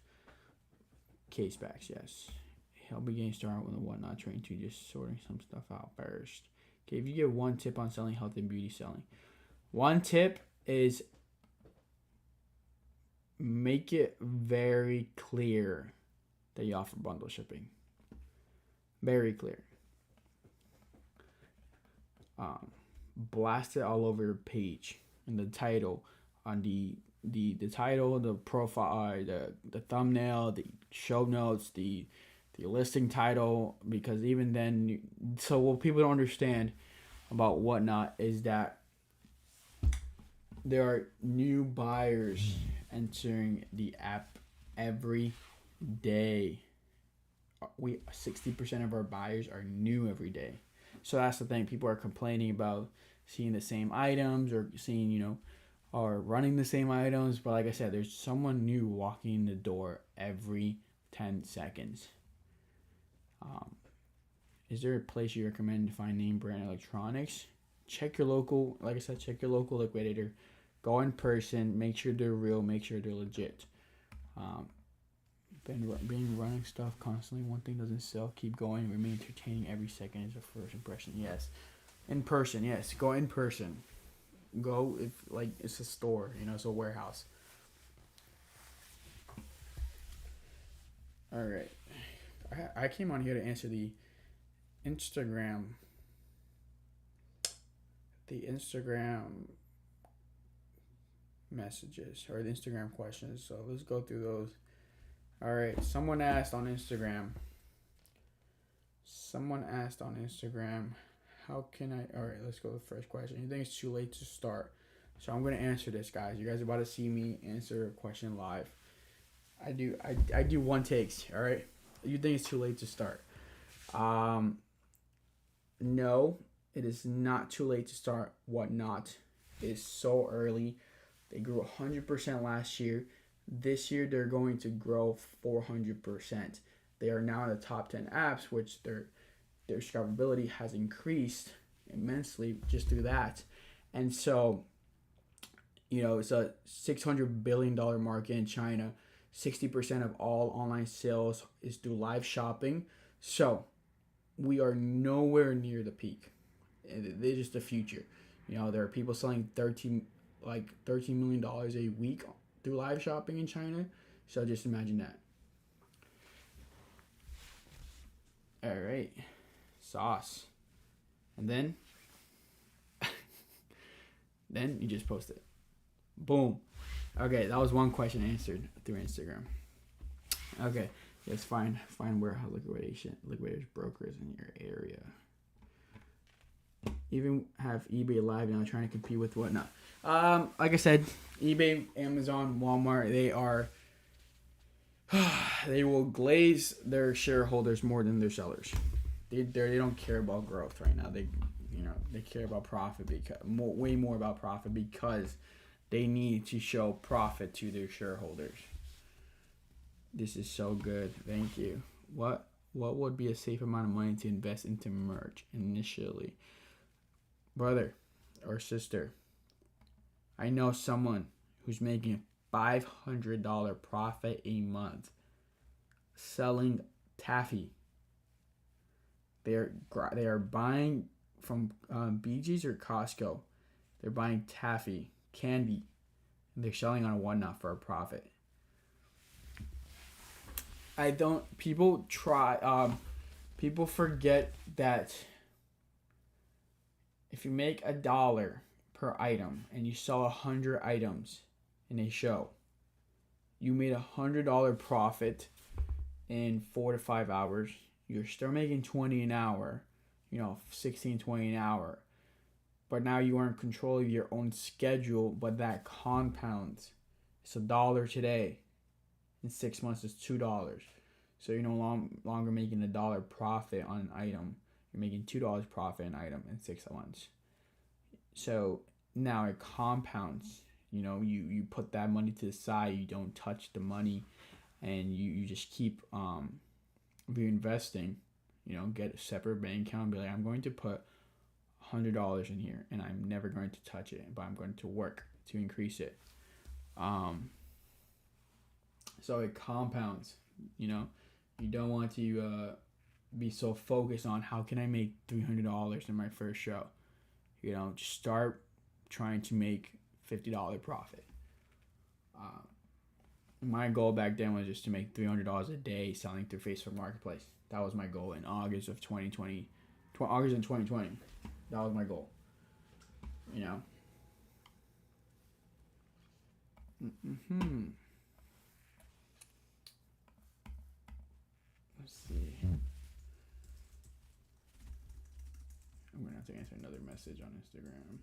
A: Case packs, yes. He'll be getting started with the Whatnot train to just sorting some stuff out first. Okay, if you get one tip on selling health and beauty selling. One tip is make it very clear that you offer bundle shipping. Very clear. blast it all over your page, and the title, on the title, the profile, the thumbnail, the show notes, the listing title. Because even then, so what people don't understand about Whatnot is that there are new buyers entering the app every day. 60% of our buyers are new every day. So that's the thing. People are complaining about seeing the same items, or seeing, or running the same items. But like I said, there's someone new walking in the door every 10 seconds. Is there a place you recommend to find name brand electronics? Check your local, like I said, check your local liquidator. Go in person, make sure they're real, make sure they're legit. Being running stuff constantly, one thing doesn't sell, keep going, remain entertaining, every second is a first impression. Yes. In person, yes. Go in person. Go if like it's a store, it's a warehouse. All right. I came on here to answer the Instagram messages, or the Instagram questions. So let's go through those. All right. Someone asked on Instagram, how can I... All right, let's go to the first question. You think it's too late to start? So I'm going to answer this, guys. You guys are about to see me answer a question live. I do one takes, all right? You think it's too late to start? No, it is not too late to start Whatnot. It is so early. They grew 100% last year. This year, they're going to grow 400%. They are now in the top 10 apps, which their discoverability has increased immensely just through that. And so, it's a $600 billion market in China. 60% of all online sales is through live shopping. So we are nowhere near the peak. They're just the future. There are people selling $13 million a week through live shopping in China. So just imagine that. All right. Sauce. And then you just post it. Boom. Okay, that was one question answered through Instagram. Okay, yes, find warehouse liquidators, brokers in your area. Even have eBay Live now, trying to compete with Whatnot. Like I said, eBay, Amazon, Walmart, they will glaze their shareholders more than their sellers. They don't care about growth right now. They care about profit, way more about profit, because they need to show profit to their shareholders. This is so good. Thank you. What would be a safe amount of money to invest into merch initially? Brother or sister, I know someone who's making $500 profit a month selling taffy. They are buying from BJ's or Costco. They're buying taffy, candy, and they're selling on Whatnot for a profit. People forget that if you make $1 per item and you sell 100 items in a show, you made $100 profit in 4 to 5 hours. You're still making $20 an hour, $16, $20 an hour. But now you are in control of your own schedule, but that compounds. It's $1 today. In 6 months, it's $2. So you're no longer making $1 profit on an item. You're making $2 profit on an item in 6 months. So now it compounds. You put that money to the side. You don't touch the money, and you just keep reinvesting. Get a separate bank account and be like, I'm going to put $100 in here, and I'm never going to touch it, but I'm going to work to increase it. So it compounds. You don't want to be so focused on how can I make $300 in my first show. Just start trying to make $50 profit. My goal back then was just to make $300 a day selling through Facebook Marketplace. That was my goal in August of 2020. August of 2020. That was my goal. you know. Mm-hmm. Let's see. I'm gonna have to answer another message on Instagram.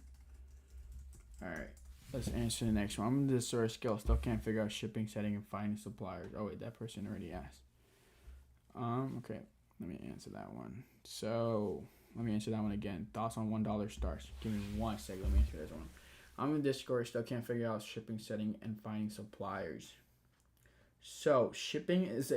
A: All right. Let's answer the next one. I'm in the source skill. Still can't figure out shipping, setting, and finding suppliers. Oh wait, that person already asked. Okay. Let me answer that one. So let me answer that one again. Thoughts on $1 starts. Give me 1 second. Let me answer this one. I'm in Discord. Still can't figure out shipping, setting, and finding suppliers. So shipping is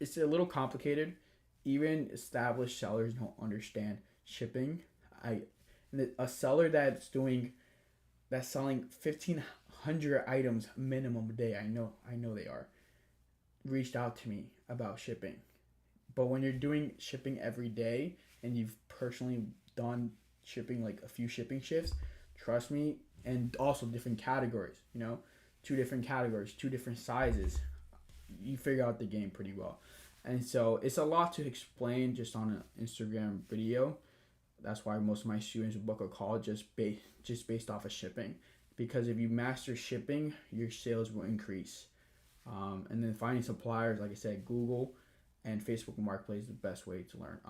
A: it's a little complicated. Even established sellers don't understand shipping. A seller that's selling 1,500 items minimum a day. I know they are. Reached out to me about shipping, but when you're doing shipping every day and you've personally done shipping like a few shipping shifts, trust me, and also different categories. 2 different categories, 2 different sizes. You figure out the game pretty well. And so it's a lot to explain just on an Instagram video. That's why most of my students book a call just based off of shipping. Because if you master shipping, your sales will increase. And then finding suppliers, like I said, Google and Facebook Marketplace is the best way to learn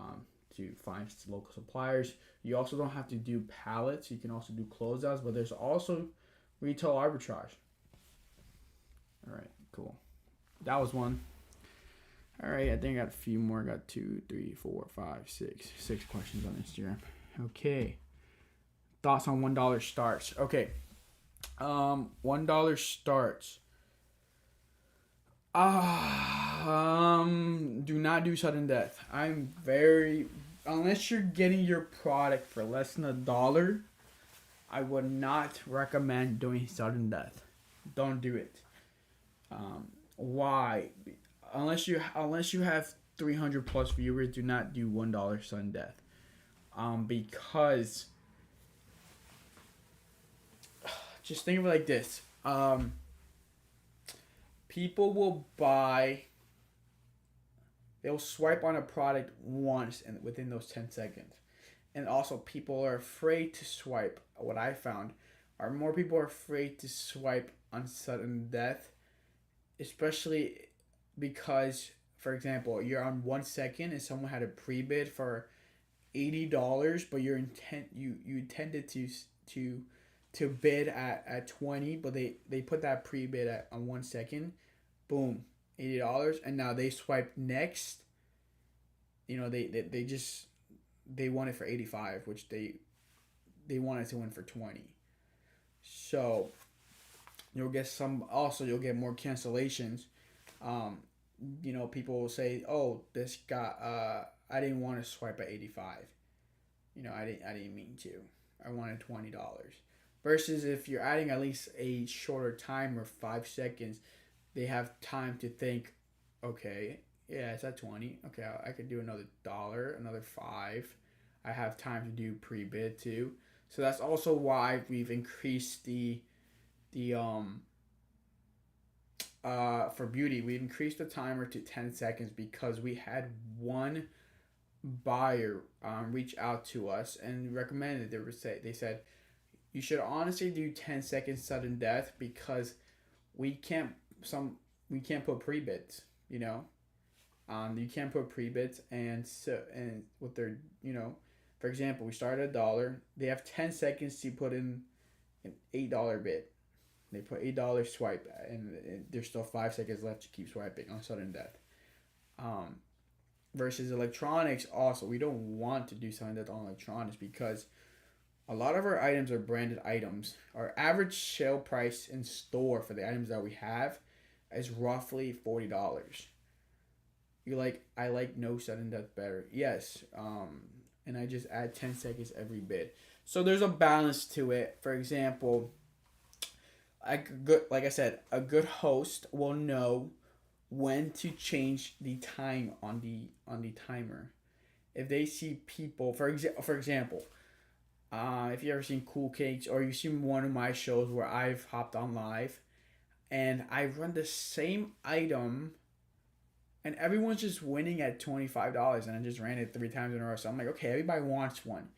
A: to find local suppliers. You also don't have to do pallets. You can also do closeouts, but there's also retail arbitrage. All right, cool. That was one. All right, I think I got a few more. I got 2, 3, 4, 5, 6 questions on Instagram. Okay. Thoughts on $1 starts. Okay. $1 starts. Do not do sudden death. Unless you're getting your product for less than $1, I would not recommend doing sudden death. Don't do it. Why? Unless you have 300 plus viewers, do not do $1 sudden death. Because just think of it like this. People will they'll swipe on a product once and within those 10 seconds. And also people are afraid to swipe. What I found are more people are afraid to swipe on sudden death, especially because, for example, you're on 1 second and someone had a pre-bid for $80, but you intended to bid at 20, but they put that pre-bid on 1 second. Boom, $80, and now they swipe next. They won it for 85, which they wanted to win for 20. So you'll get more cancellations. People will say, "Oh, this guy, I didn't want to swipe at 85. I didn't mean to. I wanted $20." Versus if you're adding at least a shorter time or 5 seconds, they have time to think, okay, yeah, it's at 20. Okay, I could do another $1, another $5. I have time to do pre-bid too. So that's also why we've increased for beauty, we increased the timer to 10 seconds because we had one buyer reach out to us and recommended. They said you should honestly do 10 seconds sudden death because we can't put pre-bids. You can't put pre-bids, and what they're for example, we start at $1. They have 10 seconds to put in an $8 bid. They put $8 swipe, and there's still 5 seconds left to keep swiping on sudden death. Versus electronics, also, we don't want to do sudden death on electronics because a lot of our items are branded items. Our average sale price in store for the items that we have is roughly $40. You're like, I like no sudden death better. Yes, and I just add 10 seconds every bid. So there's a balance to it. For example, like I said, a good host will know when to change the time on the timer. If they see people, for example, if you ever seen Cool Cakes or you've seen one of my shows where I've hopped on live and I run the same item and everyone's just winning at $25 and I just ran it 3 times in a row. So I'm like, okay, everybody wants one.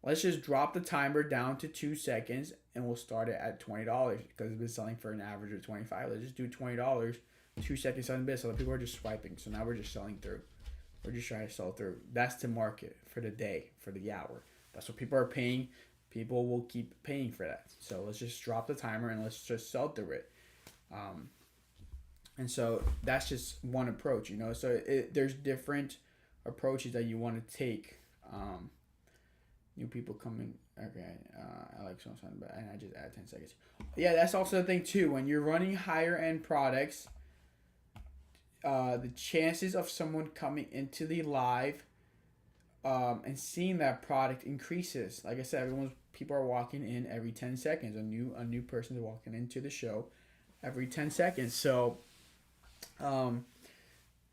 A: let's just drop the timer down to 2 seconds and we'll start it at $20 because it's been selling for an average of 25. Let's just do $20, 2 seconds selling bid. So the people are just swiping. So now we're just selling through. We're just trying to sell through. That's the market for the day, for the hour. That's what people are paying. People will keep paying for that. So let's just drop the timer and let's just sell through it. And so that's just one approach, you know. So there's different approaches that you want to take. New people come in. Okay, Alex wants something, but and I just add 10 seconds. Yeah, that's also the thing too. When you're running higher end products, the chances of someone coming into the live and seeing that product increases. Like I said, people are walking in every 10 seconds. A new person is walking into the show every 10 seconds. So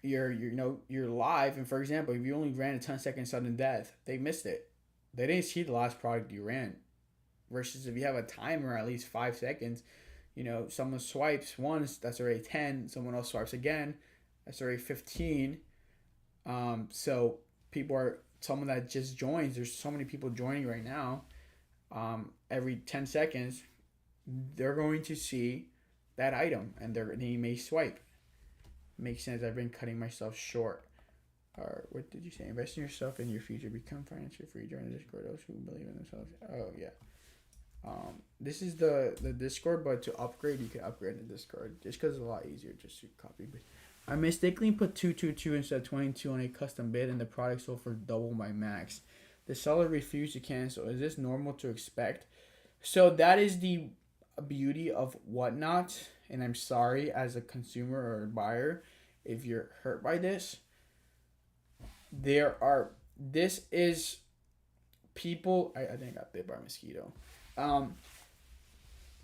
A: you're live, and for example, if you only ran a 10-second sudden death, they missed it. They didn't see the last product you ran. Versus if you have a timer at least 5 seconds, you know, someone swipes once, that's already 10. Someone else swipes again, that's already 15. So someone that just joins, there's so many people joining right now. Every 10 seconds, they're going to see that item and they may swipe. Makes sense. I've been cutting myself short. Or what did you say? Invest in yourself and your future. Become financially free. Join the Discord. Those who believe in themselves. Oh yeah. This is the Discord, but to upgrade, you can upgrade the Discord just because it's a lot easier just to copy. I mistakenly put 222 instead of 22 on a custom bid, and the product sold for double my max. The seller refused to cancel. Is this normal to expect? So that is the beauty of Whatnot, and I'm sorry as a consumer or a buyer if you're hurt by this. This is people. I think I got bit by a mosquito.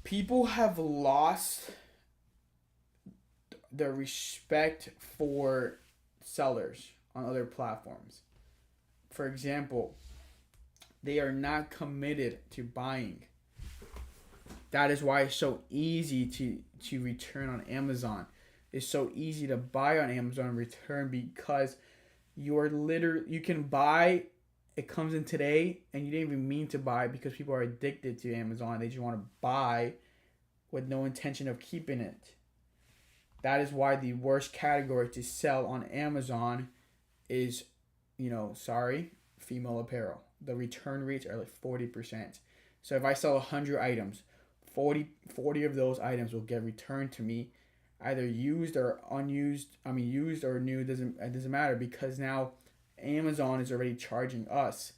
A: People have lost the respect for sellers on other platforms. For example, they are not committed to buying. That is why it's so easy to return on Amazon. It's so easy to buy on Amazon and return because you can buy, it comes in today and you didn't even mean to buy because people are addicted to Amazon. They just want to buy with no intention of keeping it. That is why the worst category to sell on Amazon is, female apparel. The return rates are like 40%. So if I sell 100 items, 40 of those items will get returned to me, either used or unused. Used or new, it doesn't matter because now Amazon is already charging us.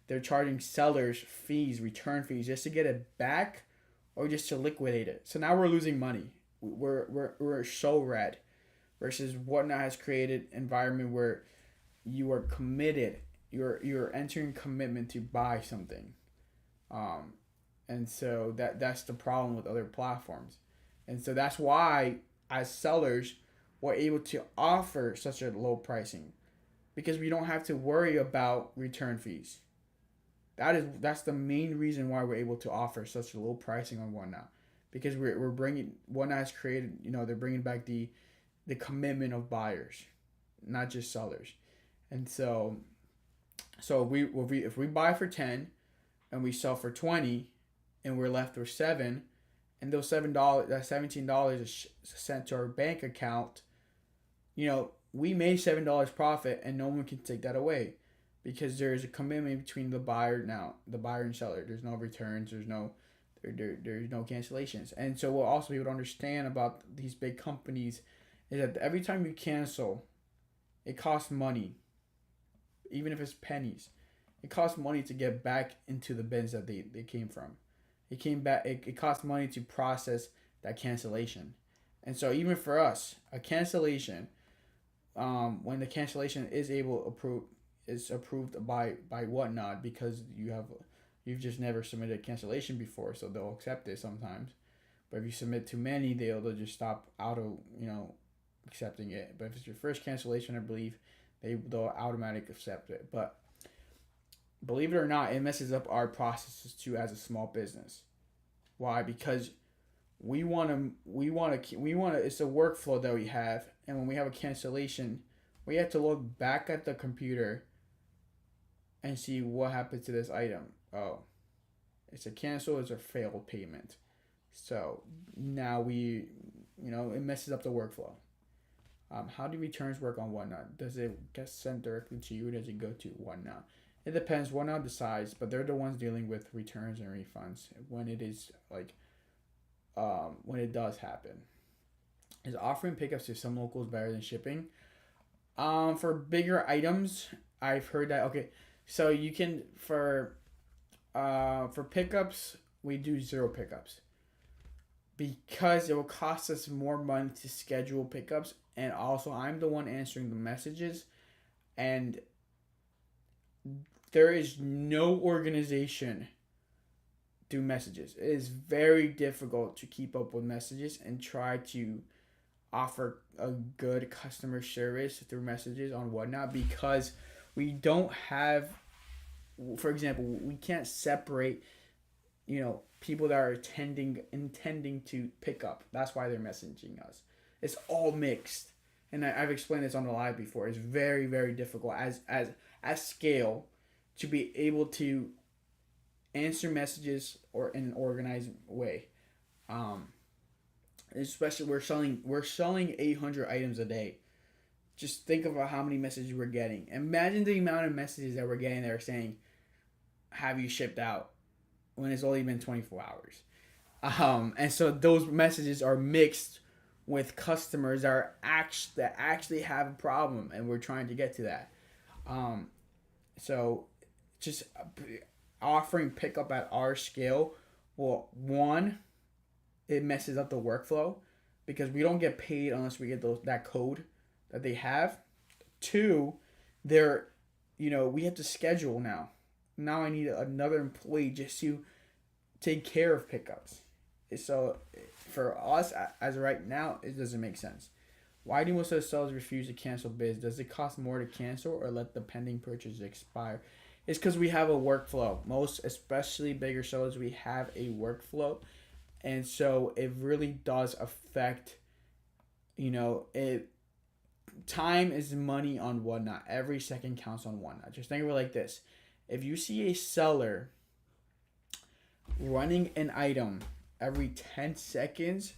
A: They're charging sellers fees, return fees, just to get it back or just to liquidate it. So now we're losing money. We're so red. Versus Whatnot has created an environment where you are committed. You're entering commitment to buy something. And so that's the problem with other platforms. And so that's why as sellers we're able to offer such a low pricing, because we don't have to worry about return fees. That's the main reason why we're able to offer such a low pricing on Whatnot, because we're bringing Whatnot has created, they're bringing back the commitment of buyers, not just sellers. And so if we buy for 10 and we sell for 20 and we're left with 7, and those $7, that $17 is sent to our bank account, we made $7 profit and no one can take that away, because there's a commitment between the buyer and seller. There's no returns, there's no cancellations. And so what also people don't understand about these big companies is that every time you cancel, it costs money. Even if it's pennies, it costs money to get back into the bins that they came from. It came back. It costs money to process that cancellation. And so even for us, a cancellation, when the cancellation is approved by Whatnot, because you've just never submitted a cancellation before, so they'll accept it sometimes. But if you submit too many, they'll just stop accepting it. But if it's your first cancellation, I believe they'll automatically accept it. But believe it or not, it messes up our processes too as a small business. Why? Because we want to. It's a workflow that we have, and when we have a cancellation, we have to look back at the computer and see what happened to this item. oh, it's a cancel, it's a failed payment. So now it messes up the workflow. How do returns work on Whatnot? Does it get sent directly to you or does it go to Whatnot? It depends. Whatnot decides, but they're the ones dealing with returns and refunds when it is when it does happen. Is offering pickups to some locals better than shipping? For bigger items, I've heard that. Okay, so you can for pickups we do zero pickups because it will cost us more money to schedule pickups, and also I'm the one answering the messages, and there is no organization through messages. It is very difficult to keep up with messages and try to offer a good customer service through messages on Whatnot because we don't have, for example, we can't separate, people that are intending to pick up. That's why they're messaging us. It's all mixed, and I've explained this on the live before. It's very, very difficult as scale to be able to answer messages or in an organized way. Especially we're selling 800 items a day. Just think about how many messages we're getting. Imagine the amount of messages that we're getting that are saying, "Have you shipped out?" when it's only been 24 hours. And so those messages are mixed with customers that actually have a problem, and we're trying to get to that. So just offering pickup at our scale, well, one, it messes up the workflow because we don't get paid unless we get that code that they have. Two, we have to schedule now. Now I need another employee just to take care of pickups. So for us, as right now, it doesn't make sense. Why do most of the sellers refuse to cancel bids? Does it cost more to cancel or let the pending purchase expire? It's because we have a workflow. Most, especially bigger sellers, we have a workflow. And so it really does affect, time is money on Whatnot. Every second counts on Whatnot. Just think of it like this. If you see a seller running an item every 10 seconds,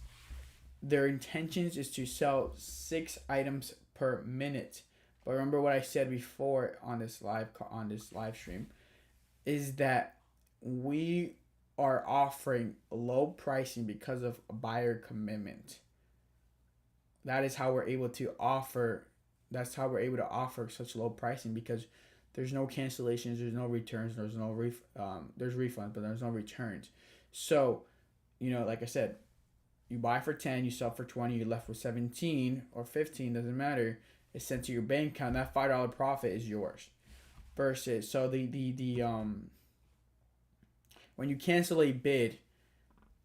A: their intentions is to sell 6 items per minute. But remember what I said before on this live stream is that we are offering low pricing because of a buyer commitment. That is how we're able to offer. That's how we're able to offer such low pricing because there's no cancellations, there's no returns, there's refunds, but there's no returns. So, like I said, you buy for 10, you sell for 20, you're left with 17 or 15, doesn't matter. It's sent to your bank account. That $5 profit is yours. Versus, so when you cancel a bid,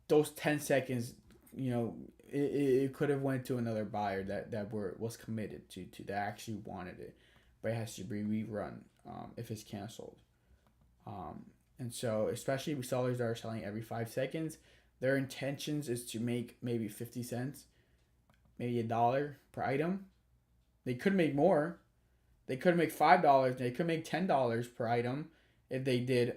A: those 10 seconds, it could have went to another buyer that was committed to that actually wanted it, but it has to be rerun if it's canceled. And so, especially with sellers that are selling every 5 seconds, their intentions is to make maybe 50 cents, maybe $1 per item. They could make more. They could make $5. They could make $10 per item if they did.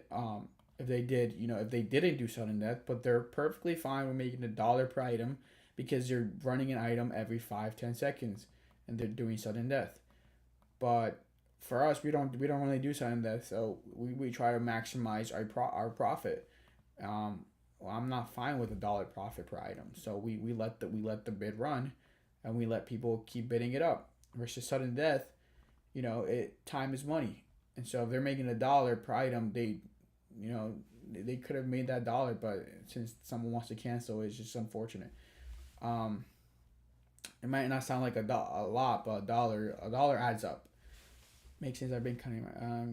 A: If they didn't do sudden death, but they're perfectly fine with making $1 per item because you're running an item every 5-10 seconds, and they're doing sudden death. But for us, we don't really do sudden death, so we try to maximize our profit. I'm not fine with $1 profit per item, so we let the bid run, and we let people keep bidding it up. Versus sudden death, time is money, and so if they're making $1 per item, they could have made that $1, but since someone wants to cancel, it's just unfortunate. It might not sound like a lot, but a dollar adds up. Makes sense. I've been cutting my I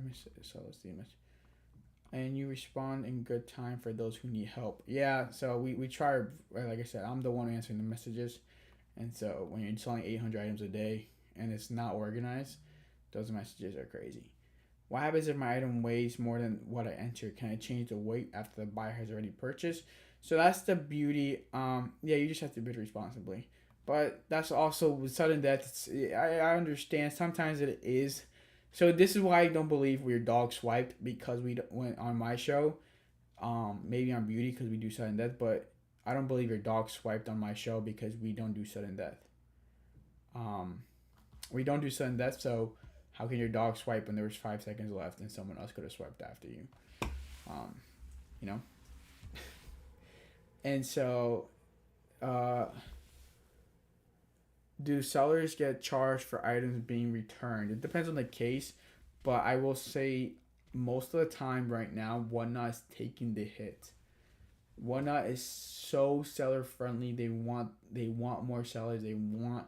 A: miss it, so let's see much. And you respond in good time for those who need help. Yeah, so we try. Like I said, I'm the one answering the messages, and so when you're selling 800 items a day and it's not organized, those messages are crazy. What happens if my item weighs more than what I entered? Can I change the weight after the buyer has already purchased? So that's the beauty. You just have to bid responsibly. But that's also with sudden death. I understand sometimes it is So this is why I don't believe we're dog swiped, because we went on my show, maybe on beauty because we do sudden death, but I don't believe you're dog swiped on my show because we don't do sudden death. Um, we don't do sudden death, so how can your dog swipe when there was 5 seconds left and someone else could have swiped after you? Um, you know. And so, uh, do sellers get charged for items being returned? It depends on the case, but I will say most of the time right now, Whatnot is taking the hit. Whatnot is so seller friendly. They want more sellers. They want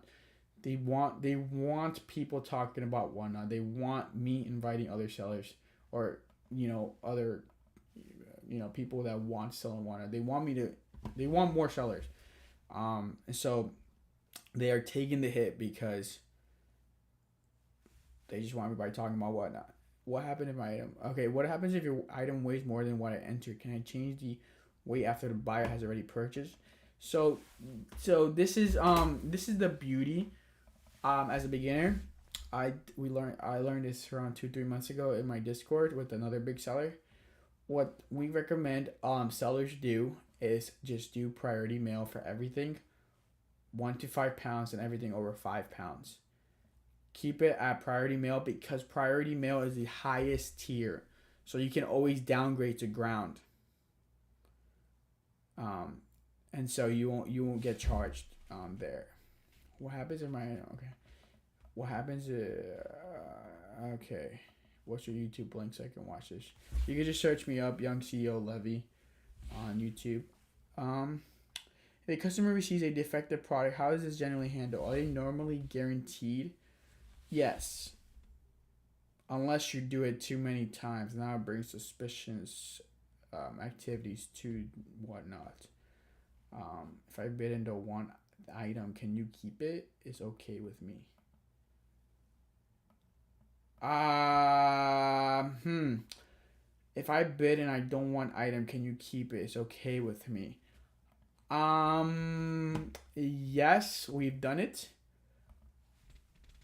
A: people talking about Whatnot. They want me inviting other sellers, or other people that want to sell on Whatnot. They want more sellers. And so they are taking the hit because they just want everybody talking about Whatnot. What happened if my item? Okay, what happens if your item weighs more than what I entered? Can I change the weight after the buyer has already purchased? So this is the beauty. As a beginner, I learned this around 2-3 months ago in my Discord with another big seller. What we recommend sellers do is just do priority mail for everything 1 to 5 pounds, and everything over 5 pounds. Keep it at priority mail because priority mail is the highest tier, so you can always downgrade to ground. And so you won't get charged there. What happens if my okay? What happens? Okay. What's your YouTube link so I can watch this? You can just search me up, Young CEO Levy, on YouTube. If a customer receives a defective product, how is this generally handled? Are they normally guaranteed? Yes. Unless you do it too many times. Now it brings suspicious activities to Whatnot. If I bid into one item, can you keep it? It's okay with me. If I bid and I don't want item, can you keep it? It's okay with me. Yes, we've done it.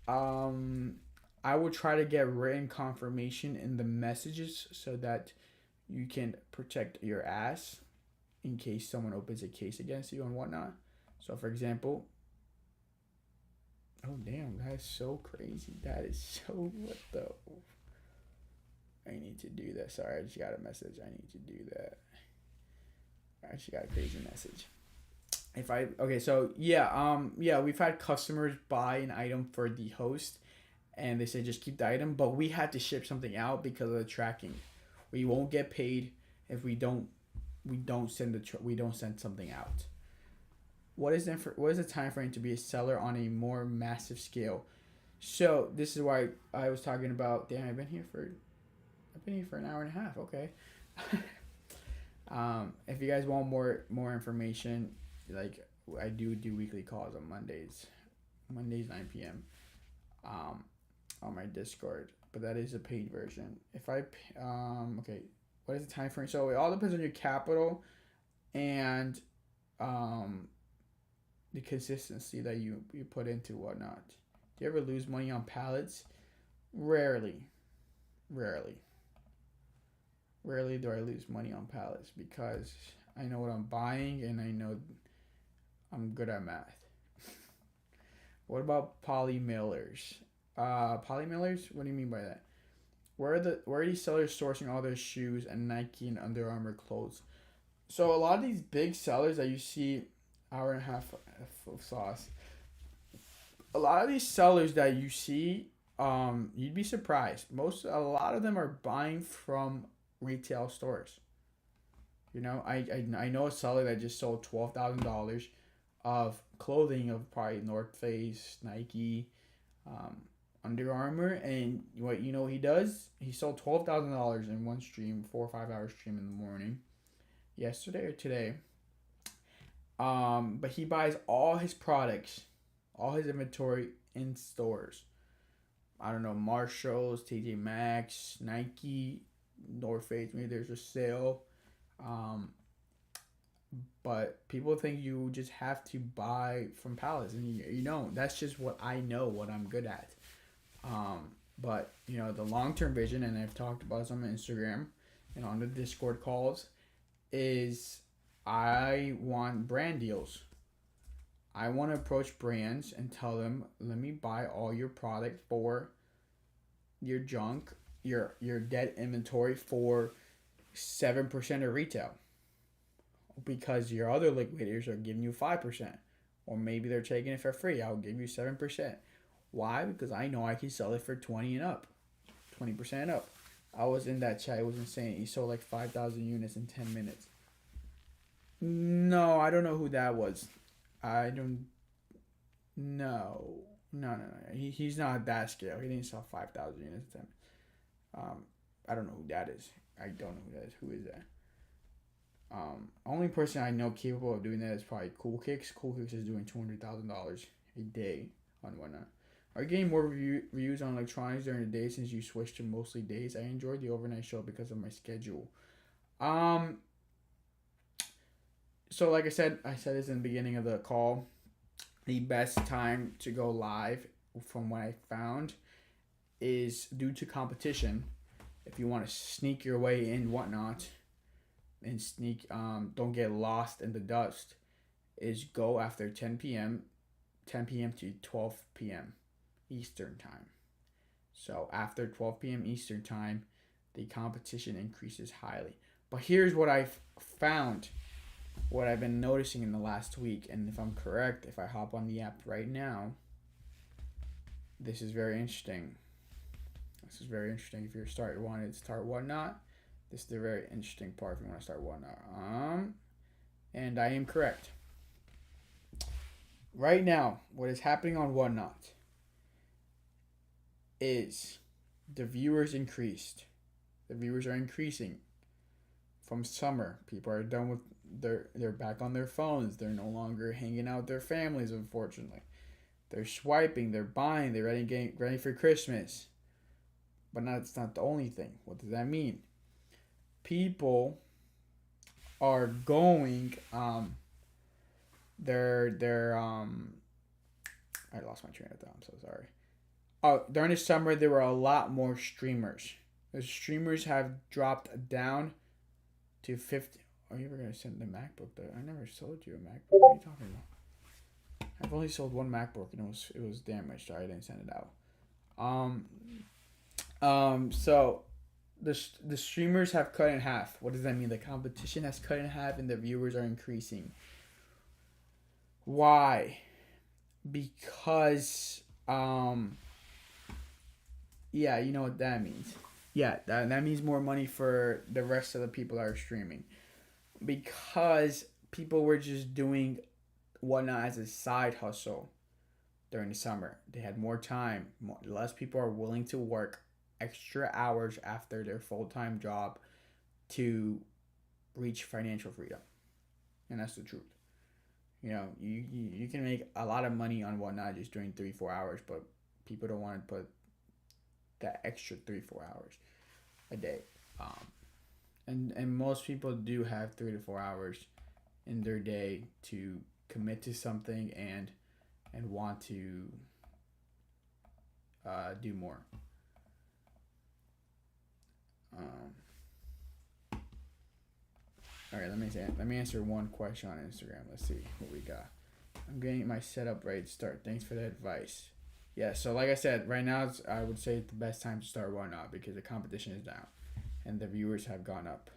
A: I will try to get written confirmation in the messages so that you can protect your ass in case someone opens a case against you and whatnot. So, for example, oh damn, that is so crazy. That is so what the. I need to do that. Sorry, I just got a message. I need to do that. I actually got a crazy message. We've had customers buy an item for the host, and they say just keep the item, but we had to ship something out because of the tracking. We won't get paid if we don't send something out. What is the time frame to be a seller on a more massive scale? So this is why I was talking about. Damn, I've been here for an hour and a half. Okay. If you guys want more information, like I do weekly calls on Mondays 9 p.m. On my Discord, but that is a paid version. If I okay, what is the time frame? So it all depends on your capital and the consistency that you put into Whatnot. Do you ever lose money on pallets? Rarely do I lose money on pallets because I know what I'm buying and I know I'm good at math. What about poly mailers? Poly mailers? What do you mean by that? Where are these sellers sourcing all their shoes and Nike and Under Armour clothes? So a lot of these big sellers that you see, hour and a half of sauce. A lot of these sellers that you see, you'd be surprised. A lot of them are buying from retail stores. I know a seller that just sold $12,000 of clothing of probably North Face, Nike, Under Armour, and what he does? He sold $12,000 in one stream, 4 or 5 hour stream in the morning, yesterday or today. But he buys all his products, all his inventory in stores. I don't know, Marshalls, TJ Maxx, Nike, North Face. Maybe there's a sale. But people think you just have to buy from pallets, and you don't. That's just what I know, what I'm good at. But you know, the long-term vision, and I've talked about this on my Instagram and on the Discord calls, is I want brand deals. I want to approach brands and tell them, let me buy all your product for your junk, your dead inventory for 7% of retail, because your other liquidators are giving you 5%, or maybe they're taking it for free. I'll give you 7%. Why? Because I know I can sell it for 20 and up, 20% up. I was in that chat. It was insane. He sold like 5,000 units in 10 minutes. No, I don't know who that was. I don't. No, no. He's not that scale. He didn't sell 5,000 units in 10 minutes. I don't know who that is. I don't know who that is. Who is that? Only person I know capable of doing that is probably Cool Kicks. Cool Kicks is doing $200,000 a day on Whatnot. Are you getting more reviews on electronics during the day since you switched to mostly days? I enjoyed the overnight show because of my schedule. So like I said this in the beginning of the call. The best time to go live, from what I found, is due to competition. If you want to sneak your way in, Whatnot, and sneak, don't get lost in the dust, is go after 10 p.m. to 12 p.m. Eastern time. So after 12 p.m. Eastern time, the competition increases highly. But here's what I've found, what I've been noticing in the last week, and if I'm correct, if I hop on the app right now, this is very interesting. This is very interesting. If you're wanting to start Whatnot, this is the very interesting part if you want to start Whatnot. And I am correct. Right now, what is happening on Whatnot is the viewers increased. The viewers are increasing from summer. People are done with they're back on their phones. They're no longer hanging out with their families, unfortunately. They're swiping, they're buying, they're getting ready for Christmas. But that's not the only thing. What does that mean? People are going they're I lost my train of thought. I'm so sorry. Oh, during the summer there were a lot more streamers. The streamers have dropped down to 50. Are you ever gonna send the MacBook there? I never sold you a MacBook. What are you talking about? I've only sold one MacBook and it was damaged, so I didn't send it out. So the streamers have cut in half. What does that mean? The competition has cut in half and the viewers are increasing. Why? Because yeah, you know what that means. Yeah, that means more money for the rest of the people that are streaming. Because people were just doing Whatnot as a side hustle during the summer. They had more time. Less people are willing to work extra hours after their full-time job to reach financial freedom. And that's the truth. You know, you can make a lot of money on Whatnot just doing 3-4 hours, but people don't want to put that extra 3-4 hours a day. And most people do have 3 to 4 hours in their day to commit to something and want to do more. All right, let me answer one question on Instagram. Let's see what we got. I'm getting my setup ready to start. Thanks for the advice. Yeah, so like I said, right now I would say it's the best time to start Whatnot because the competition is down, and the viewers have gone up.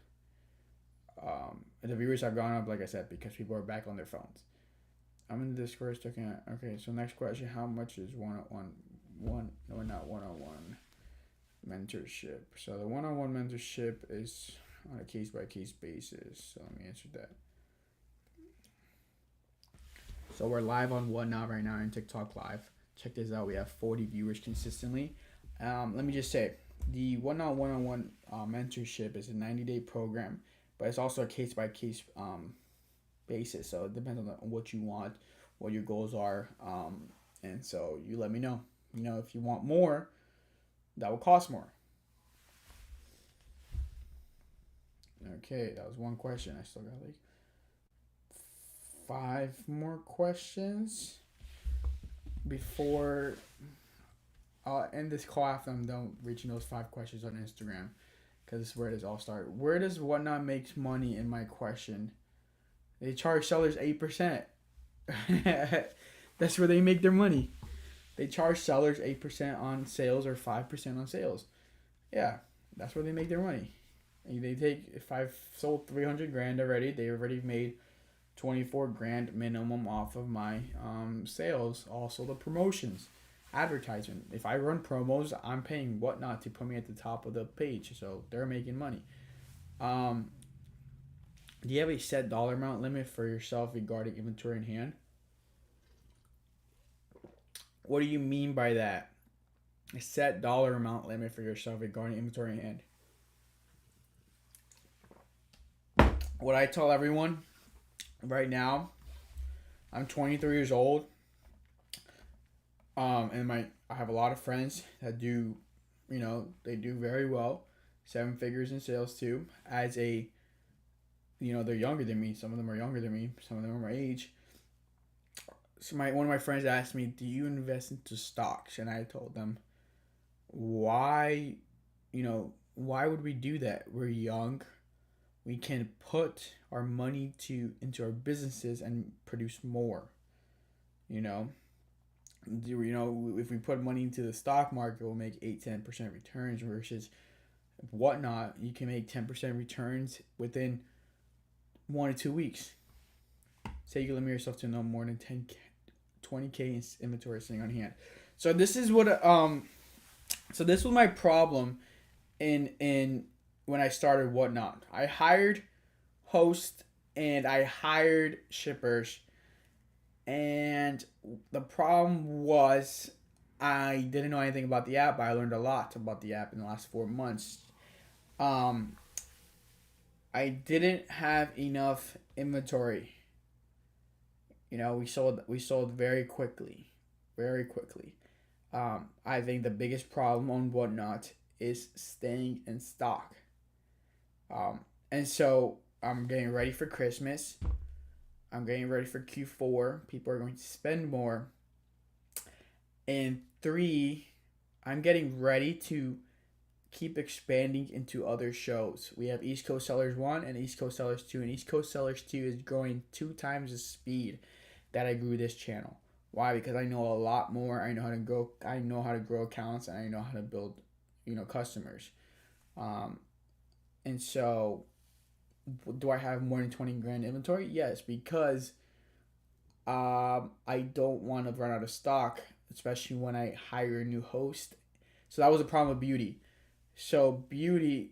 A: The viewers have gone up, like I said, because people are back on their phones. I'm in the Discord looking at. Okay, so next question: how much is one-on-one mentorship? So the one-on-one mentorship is on a case-by-case basis. So let me answer that. So we're live on Whatnot right now in TikTok Live. Check this out. We have 40 viewers consistently. Let me just say, the Whatnot one-on-one mentorship is a 90-day program, but it's also a case-by-case basis. So it depends on what you want, what your goals are, and so you let me know. You know, if you want more, that will cost more. Okay, that was one question. I still got like 5 more questions before I'll end this call after I'm done reaching those 5 questions on Instagram, because this is where this all started. Where does Whatnot makes money? In my question, they charge sellers 8%. That's where they make their money. They charge sellers 8% on sales or 5% on sales. Yeah, that's where they make their money. And they take, if I've sold 300 grand already, they already made 24 grand minimum off of my sales. Also the promotions, advertisement. If I run promos, I'm paying Whatnot to put me at the top of the page, so they're making money. Do you have a set dollar amount limit for yourself regarding inventory in hand? What do you mean by that? A set dollar amount limit for yourself regarding inventory in hand. What I tell everyone right now, I'm 23 years old. And I have a lot of friends that do, they do very well, 7 figures in sales too. As a, they're younger than me. Some of them are younger than me. Some of them are my age. So one of my friends asked me, "Do you invest into stocks?" And I told them, "Why, why would we do that? We're young. We can put our money into our businesses and produce more. You know, if we put money into the stock market, we'll make 8-10% returns versus Whatnot. You can make 10% returns within 1 to 2 weeks. Say you limit yourself to no more than 20K in inventory sitting on hand. So this is what so this was my problem in when I started Whatnot. I hired hosts and I hired shippers, and the problem was I didn't know anything about the app, but I learned a lot about the app in the last 4 months. I didn't have enough inventory. We sold very quickly. I think the biggest problem on Whatnot is staying in stock. And so I'm getting ready for Christmas. I'm getting ready for Q4. People are going to spend more. And 3, I'm getting ready to keep expanding into other shows. We have East Coast Sellers 1 and East Coast Sellers 2. And East Coast Sellers 2 is growing 2 times the speed that I grew this channel. Why? Because I know a lot more. I know how to grow accounts, and I know how to build, customers. And so do I have more than 20 grand inventory? Yes, because I don't want to run out of stock, especially when I hire a new host. So that was a problem with Beauty. So Beauty,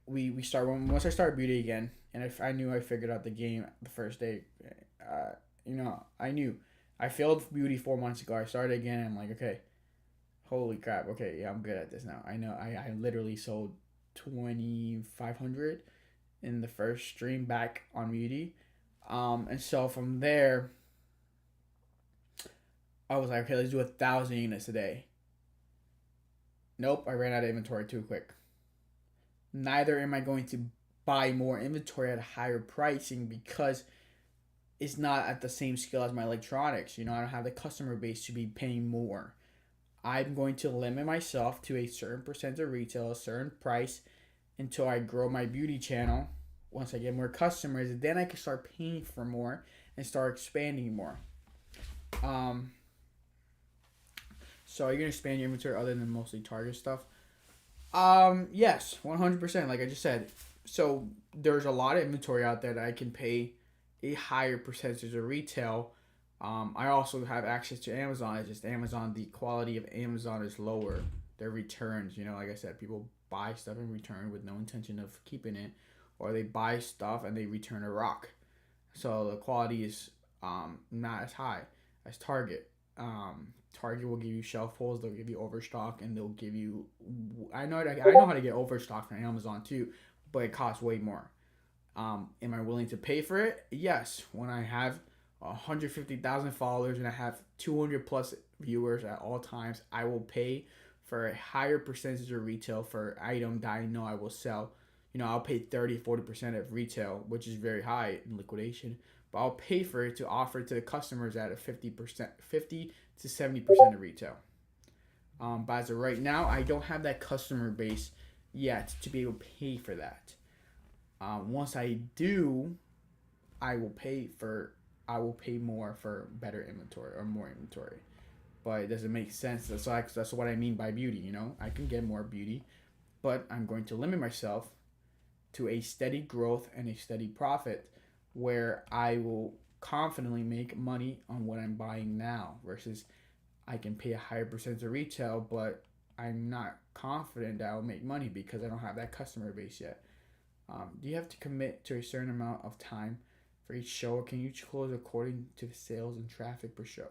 A: we start once I started Beauty again, and I knew I figured out the game the first day. I knew I failed Beauty 4 months ago. I started again. And I'm like, okay, holy crap. Okay, yeah, I'm good at this now. I know. I literally sold 2,500 in the first stream back on Beauty, and so from there, I was like, okay, let's do 1,000 units a day. Nope, I ran out of inventory too quick. Neither am I going to buy more inventory at a higher pricing because it's not at the same scale as my electronics. I don't have the customer base to be paying more. I'm going to limit myself to a certain percent of retail, a certain price, until I grow my Beauty channel. Once I get more customers, then I can start paying for more and start expanding more. So are you going to expand your inventory other than mostly Target stuff? Yes, 100%, like I just said. So there's a lot of inventory out there that I can pay a higher percentage of retail. I also have access to Amazon. It's just Amazon, the quality of Amazon is lower. Their returns, like I said, people buy stuff in return with no intention of keeping it, or they buy stuff and they return a rock. So the quality is not as high as Target. Target will give you shelf holds, they'll give you overstock, and they'll give you. I know how to get overstock from Amazon too, but it costs way more. Am I willing to pay for it? Yes. When I have 150,000 followers and I have 200 plus viewers at all times, I will pay for a higher percentage of retail for an item that I know I will sell. I'll pay 30-40% of retail, which is very high in liquidation. but I'll pay for it to offer to the customers at a 50%, 50 to 70% of retail. But as of right now, I don't have that customer base yet to be able to pay for that. Once I do, I will pay for I will pay more for better inventory or more inventory. But it doesn't make sense. That's what I mean by beauty. I can get more beauty, but I'm going to limit myself to a steady growth and a steady profit, where I will confidently make money on what I'm buying now versus I can pay a higher percentage of retail, but I'm not confident that I'll make money because I don't have that customer base yet. Do you have to commit to a certain amount of time for each show, or can you close according to the sales and traffic per show?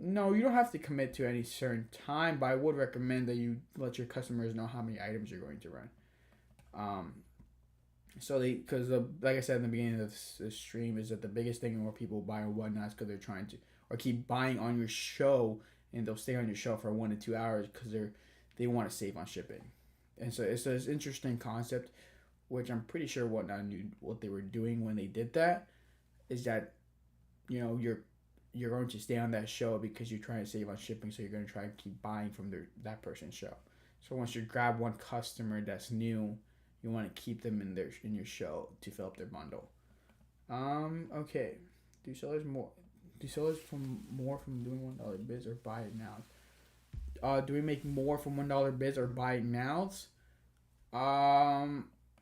A: No, you don't have to commit to any certain time, but I would recommend that you let your customers know how many items you're going to run. Um, because like I said in the beginning of this stream, is that the biggest thing where people buy and whatnot is because they're trying to, or keep buying on your show, and they'll stay on your show for 1 to 2 hours because they want to save on shipping. And so it's this interesting concept, which I'm pretty sure Whatnot knew what they were doing when they did that, is that you're going to stay on that show because you're trying to save on shipping, so you're going to try and keep buying from that person's show. So once you grab one customer that's new, you want to keep them in your show to fill up their bundle. Okay. Do sellers from doing $1 bids or buy it now? Do we make more from $1 bids or buy it nows?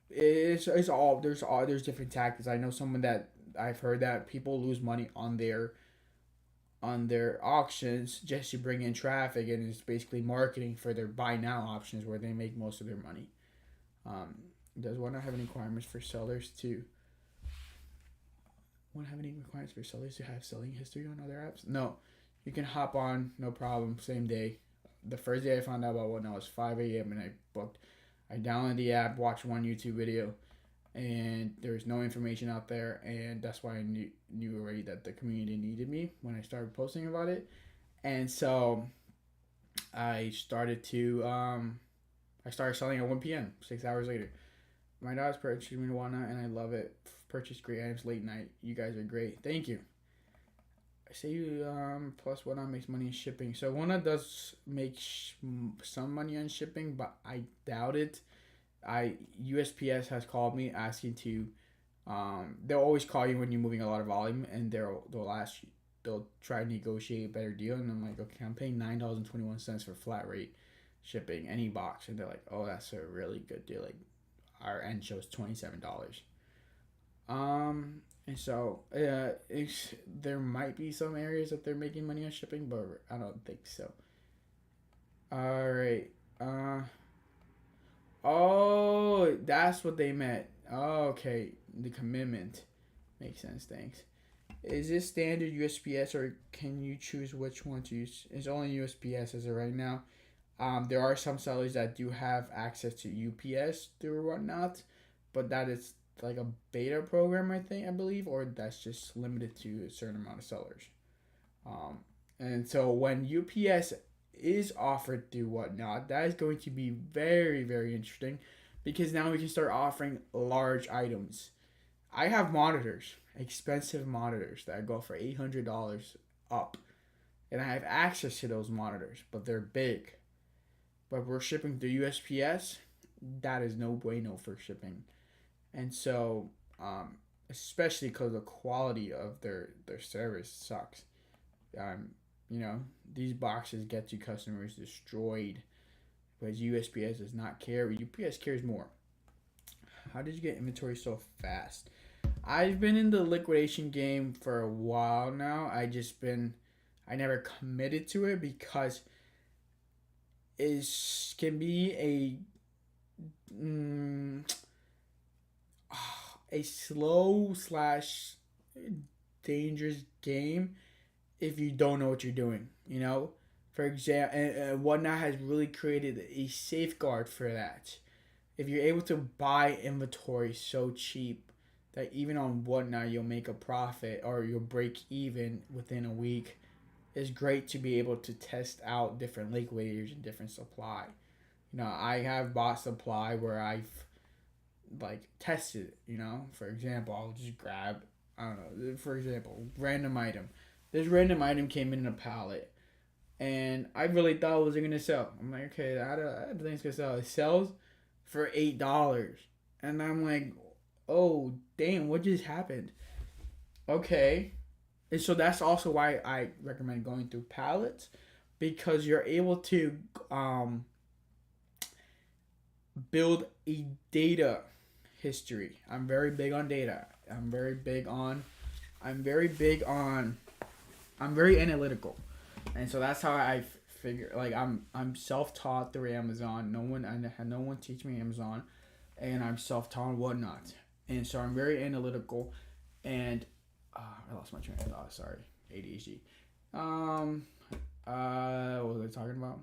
A: It's all there's different tactics. I know someone that I've heard that people lose money on their auctions just to bring in traffic, and it's basically marketing for their buy now options where they make most of their money. Does one not have any requirements for sellers to have selling history on other apps? No. You can hop on, no problem, same day. The first day I found out about Whatnot was 5 a.m. and I booked. I downloaded the app, watched one YouTube video, and there was no information out there, and that's why I knew already that the community needed me when I started posting about it. And so I started selling at 1 p.m., 6 hours later. My daughter's purchasing me Whatnot, and I love it. Purchased great items late night. You guys are great. Thank you. I say you plus Whatnot makes money in shipping. So Whatnot does make some money on shipping, but I doubt it. USPS has called me asking to. They'll always call you when you're moving a lot of volume, and they'll try to negotiate a better deal. And I'm like, okay, I'm paying $9.21 for flat rate shipping any box, and they're like, oh, that's a really good deal. Like our end shows $27. And so there might be some areas that they're making money on shipping, but I don't think so. All right. Oh, that's what they meant. Oh, okay. The commitment makes sense. Thanks. Is this standard USPS, or can you choose which one to use? It's only USPS as of right now. There are some sellers that do have access to UPS through Whatnot, but that is like a beta program, I believe, or that's just limited to a certain amount of sellers. And so when UPS is offered through Whatnot, that is going to be very, very interesting, because now we can start offering large items. I have monitors, expensive monitors that go for $800 up, and I have access to those monitors, but they're big. But we're shipping through USPS, that is no bueno for shipping. And so, especially because the quality of their service sucks. These boxes get to customers destroyed, because USPS does not care. UPS cares more. How did you get inventory so fast? I've been in the liquidation game for a while now. I never committed to it because it can be a slow / dangerous game if you don't know what you're doing. For example, and Whatnot has really created a safeguard for that. If you're able to buy inventory so cheap that even on Whatnot you'll make a profit or you'll break even within a week, it's great to be able to test out different liquidators and different supply. I have bought supply where I've tested it. For example, I'll just grab I don't know. For example, random item. This random item came in a pallet, and I really thought it was gonna sell. I'm like, okay, I don't think it's gonna sell. It sells for $8, and I'm like, oh damn, what just happened? Okay, and so that's also why I recommend going through pallets, because you're able to build a data history. I'm very big on data. I'm very big on I'm very analytical. And so that's how I figure, like, I'm self-taught through Amazon. I had no one teach me Amazon, and I'm self-taught and whatnot. And so I'm very analytical, and I lost my train of thought. Sorry, ADHD. What was I talking about?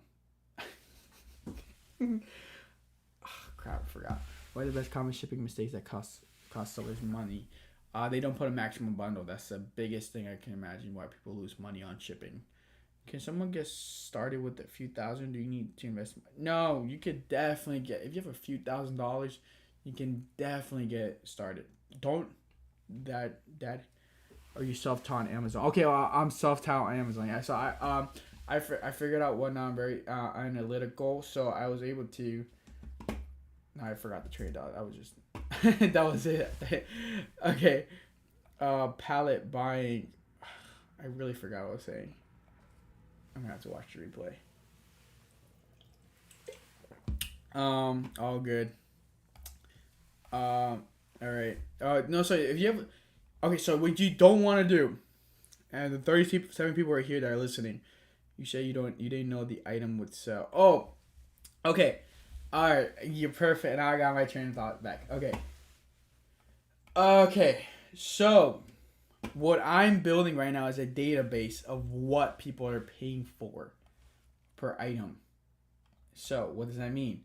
A: Crap, I forgot. What are the best common shipping mistakes that cost sellers money? They don't put a maximum bundle. That's the biggest thing I can imagine why people lose money on shipping. Can someone get started with a few thousand? Do you need to invest? No, you could definitely get, if you have a few $1,000s, you can definitely get started. Don't that are you self-taught on Amazon? Okay, well, I'm self-taught on Amazon. Yeah, so I figured out what now. I'm very analytical, so I was able to. No, I forgot the trade out. That was just that was it. Okay, pallet buying. I really forgot what I was saying. I'm gonna have to watch the replay. All good. All right. No, so if you have, okay, so what you don't want to do, and the 37 people are here that are listening, you say you didn't know the item would sell. Oh, okay. All right, you're perfect. Now I got my train of thought back. Okay. So, what I'm building right now is a database of what people are paying for per item. So, what does that mean?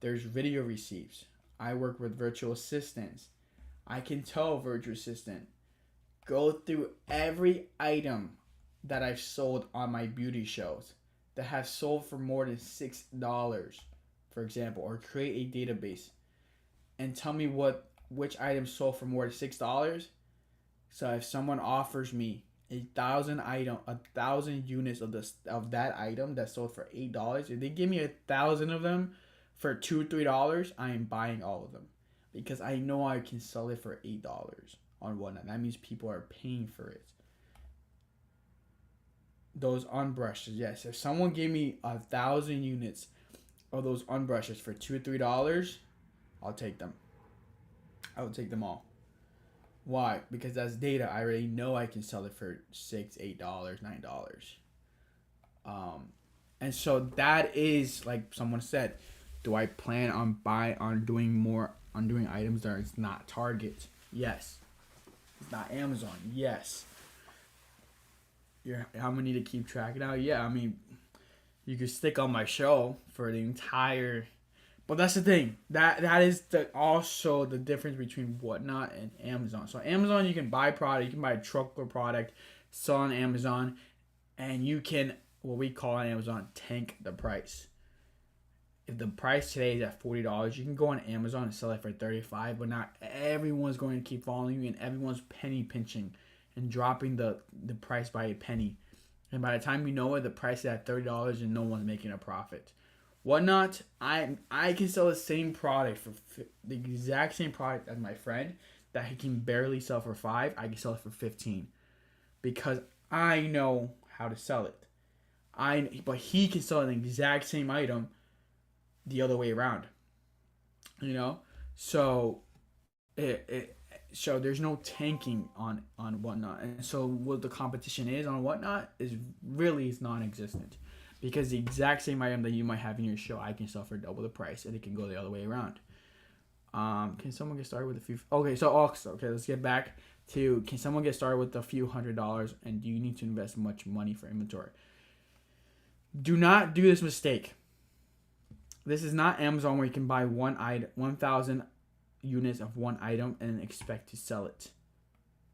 A: There's video receipts. I work with virtual assistants. I can tell a virtual assistant, go through every item that I've sold on my beauty shows that have sold for more than $6, for example, or create a database and tell me which items sold for more than $6. So if someone offers me 1,000 units of that item that sold for $8, if they give me 1,000 of them for $2-3, I am buying all of them because I know I can sell it for $8 on whatnot. That means people are paying for it. Those unbrushes, yes. If someone gave me 1,000 units of those unbrushes for $2-3, I'll take them. I would take them all. Why? Because that's data. I already know I can sell it for $6, $8, $9. And so that is, like someone said, do I plan on doing items that it's not Target? Yes. It's not Amazon. Yes. I'm gonna need to keep track now. Yeah, I mean, you could stick on my show for the entire. But that's the thing. That is also the difference between Whatnot and Amazon. So Amazon, you can buy product, you can buy a truckload product, sell on Amazon, and you can, what we call on Amazon, tank the price. If the price today is at $40, you can go on Amazon and sell it for $35, but not everyone's going to keep following you, and everyone's penny pinching and dropping the price by a penny. And by the time you know it, the price is at $30 and no one's making a profit. Whatnot, I can sell the same product for the exact same product as my friend that he can barely sell for $5. I can sell it for $15 because I know how to sell it. But he can sell the exact same item the other way around. You know, so so there's no tanking on Whatnot, and so what the competition is on Whatnot is non-existent. Because the exact same item that you might have in your show, I can sell for double the price, and it can go the other way around. Can someone get started with a few? Okay, let's get back to, can someone get started with a few $100s, and do you need to invest much money for inventory? Do not do this mistake. This is not Amazon where you can buy 1,000 units of one item and expect to sell it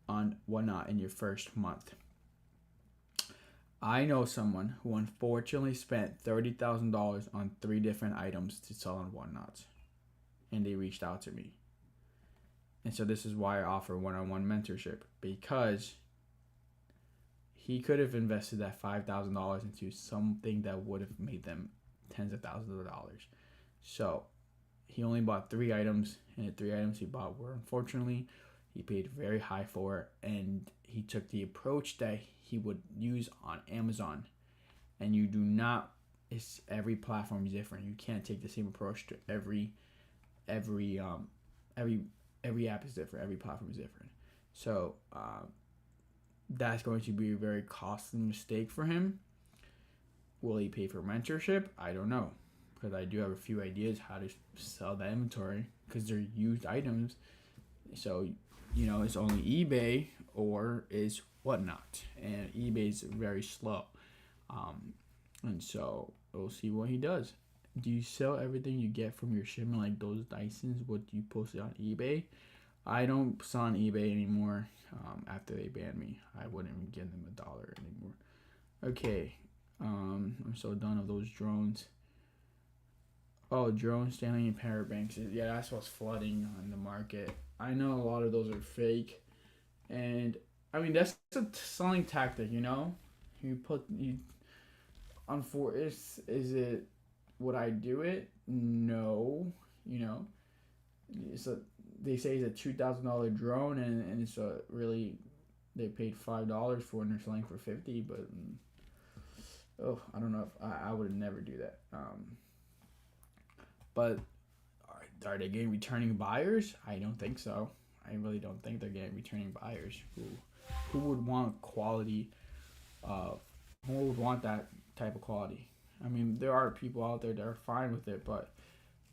A: on Whatnot in your first month. I know someone who unfortunately spent $30,000 on 3 different items to sell on Whatnot, and they reached out to me. And so this is why I offer one-on-one mentorship, because he could have invested that $5,000 into something that would have made them tens of thousands of dollars. So he only bought 3 items, and the 3 items he bought were, unfortunately, he paid very high for, and he took the approach that he would use on Amazon. And you do not, it's every platform is different. You can't take the same approach to every app is different. Every platform is different. So that's going to be a very costly mistake for him. Will he pay for mentorship? I don't know, because I do have a few ideas how to sell that inventory, because they're used items. So, it's only eBay or is Whatnot, and eBay is very slow. And so we'll see what he does. Do you sell everything you get from your shipment, like those Dysons? What you posted on eBay? I don't sell on eBay anymore. After they banned me, I wouldn't even give them $1 anymore. Okay, I'm so done of those drones. Oh, drones standing in power banks. Yeah, that's what's flooding on the market. I know a lot of those are fake, and I mean that's a selling tactic. Is it? Would I do it? No. They say it's a $2,000 drone, and it's a really, they paid $5 for it, and they're selling for $50. But I don't know if I would never do that. But are they getting returning buyers? I don't think so. I really don't think they're getting returning buyers. Who would want quality? Who would want that type of quality? I mean, there are people out there that are fine with it, but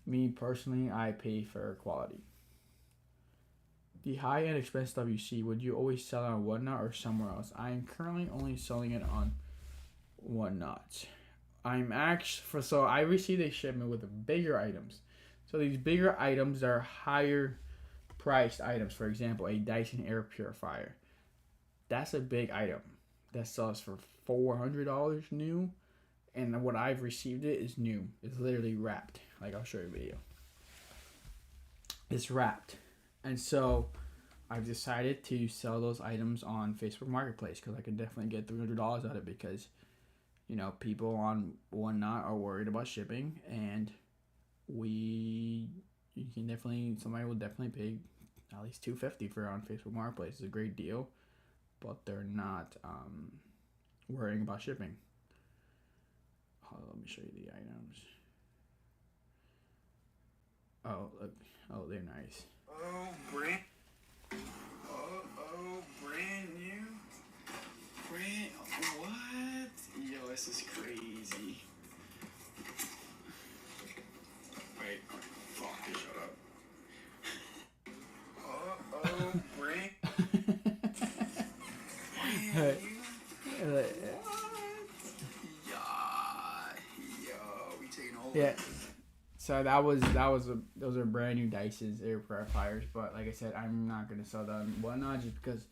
A: me personally, I pay for quality. The high-end expensive stuff you see, would you always sell it on Whatnot or somewhere else? I am currently only selling it on Whatnot. So I received a shipment with the bigger items. So these bigger items are higher priced items. For example, a Dyson air purifier. That's a big item that sells for $400 new. And what I've received it is new. It's literally wrapped. Like, I'll show you a video. It's wrapped. And so I've decided to sell those items on Facebook Marketplace, because I can definitely get $300 out of it, because people on Whatnot are worried about shipping, and somebody will definitely pay at least $250 for it on Facebook Marketplace. It's a great deal, but they're not worrying about shipping. Let me show you the items. Oh, look. Oh, they're nice. Brand new. What? Yo, this is crazy. Wait, fuck, shut up. Brand new. Yeah. So those are brand new Dyson's air purifiers, but like I said, I'm not gonna sell them on Whatnot, just because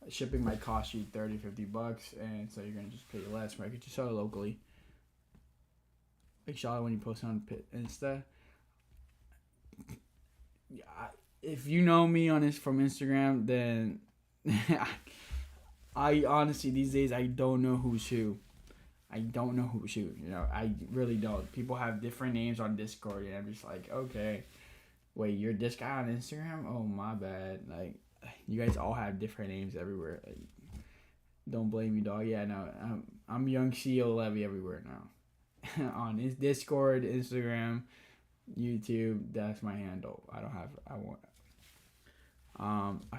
A: shipping might cost you $30-$50, and so you're gonna just pay less. Right? You just sell it locally. Like Charlotte, when you post on Insta. Yeah, if you know me from Instagram, then I honestly these days I don't know who's who. I really don't. People have different names on Discord, and I'm just like, okay, wait, you're this guy on Instagram? Oh, my bad. Like, you guys all have different names everywhere. Like, don't blame me, dog. Yeah, no, I'm Young CEO Levy everywhere now. On his Discord, Instagram, YouTube, that's my handle. I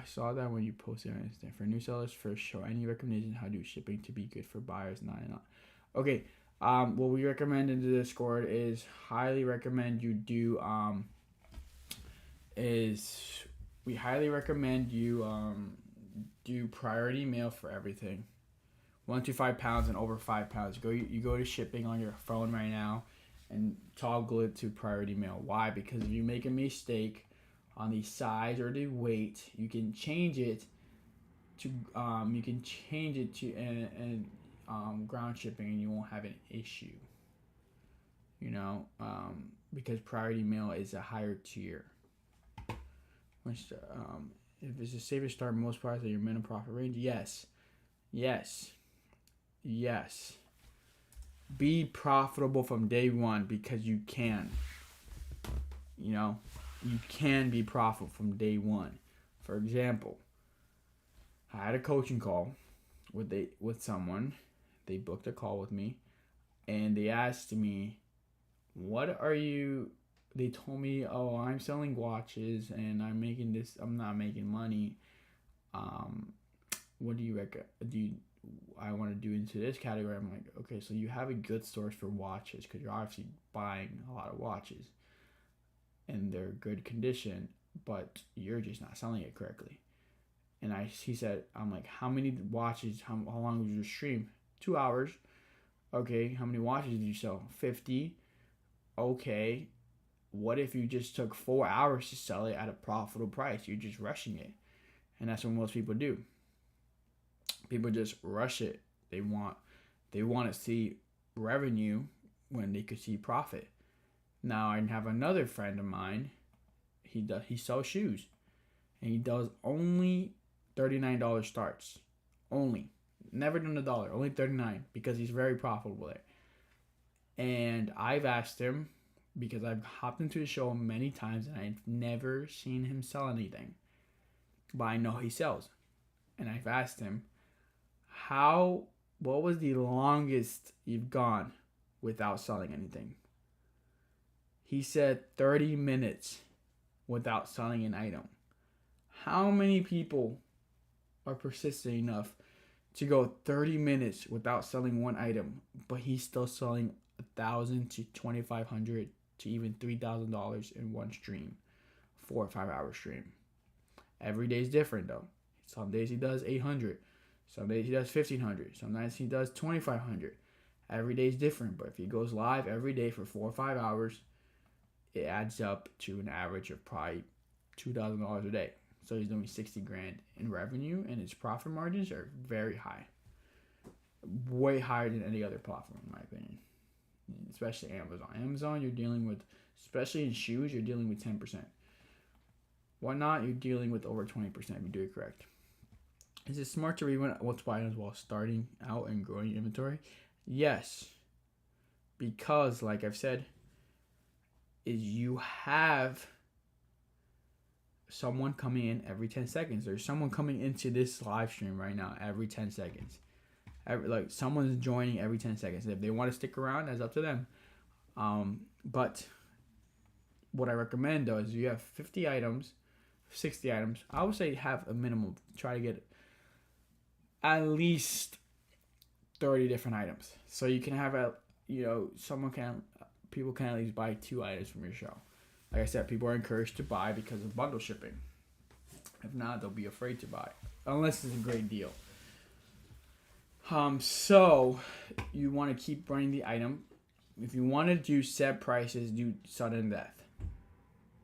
A: saw that when you posted on Instagram. For new sellers, first show any recommendation how to do shipping to be good for buyers, not. Okay, what we recommend in the Discord is highly recommend you do do priority mail for everything. 1 to 5 pounds and over 5 pounds. You go to shipping on your phone right now and toggle it to priority mail. Why? Because if you make a mistake on the size or the weight, you can change it to ground shipping, and you won't have an issue. Because priority mail is a higher tier. Which, if it's the safest start most price at your minimum profit range, yes, yes, yes. Be profitable from day one because you can. You know, you can be profitable from day one. For example, I had a coaching call with someone. They booked a call with me, and they asked me, "What are you?" They told me, "Oh, I'm selling watches, and I'm making this. I'm not making money. Um, what do you reckon? I want to do into this category?" I'm like, "Okay, so you have a good source for watches because you're obviously buying a lot of watches, and they're good condition, but you're just not selling it correctly." And he said, I'm like, "How many watches? How long was your stream? 2 hours. Okay, how many watches did you sell? 50. Okay, what if you just took 4 hours to sell it at a profitable price? You're just rushing it." And that's what most people do. People just rush it. They want to see revenue when they could see profit. Now I have another friend of mine. He sells shoes, and he does only $39 starts. Only. Never done $1. Only 39 because he's very profitable there. And I've asked him because I've hopped into his show many times and I've never seen him sell anything. But I know he sells. And I've asked him, what was the longest you've gone without selling anything? He said 30 minutes without selling an item. How many people are persistent enough to go 30 minutes without selling one item, but he's still selling $1,000 to $2,500 to even $3,000 in one stream, 4 or 5 hour stream? Every day is different though. Some days he does 800, some days he does 1,500, sometimes he does 2,500. Every day is different, but if he goes live every day for 4 or 5 hours, it adds up to an average of probably $2,000 a day. So he's doing 60 grand in revenue, and his profit margins are very high, way higher than any other platform, in my opinion. Especially Amazon. Amazon, you're dealing with, especially in shoes, you're dealing with 10%. Whatnot, you're dealing with over 20% if you do it correct. Is it smart to read multiple items while starting out and growing your inventory? Yes, because like I've said, is you have someone coming in every 10 seconds. There's someone coming into this live stream right now every 10 seconds. Someone's joining every 10 seconds. If they want to stick around, that's up to them. But what I recommend though is you have 50 items, 60 items. I would say have a minimum. Try to get at least 30 different items. So you can have people can at least buy 2 items from your show. Like I said, people are encouraged to buy because of bundle shipping. If not, they'll be afraid to buy, unless it's a great deal. So you want to keep running the item. If you want to do set prices, do sudden death.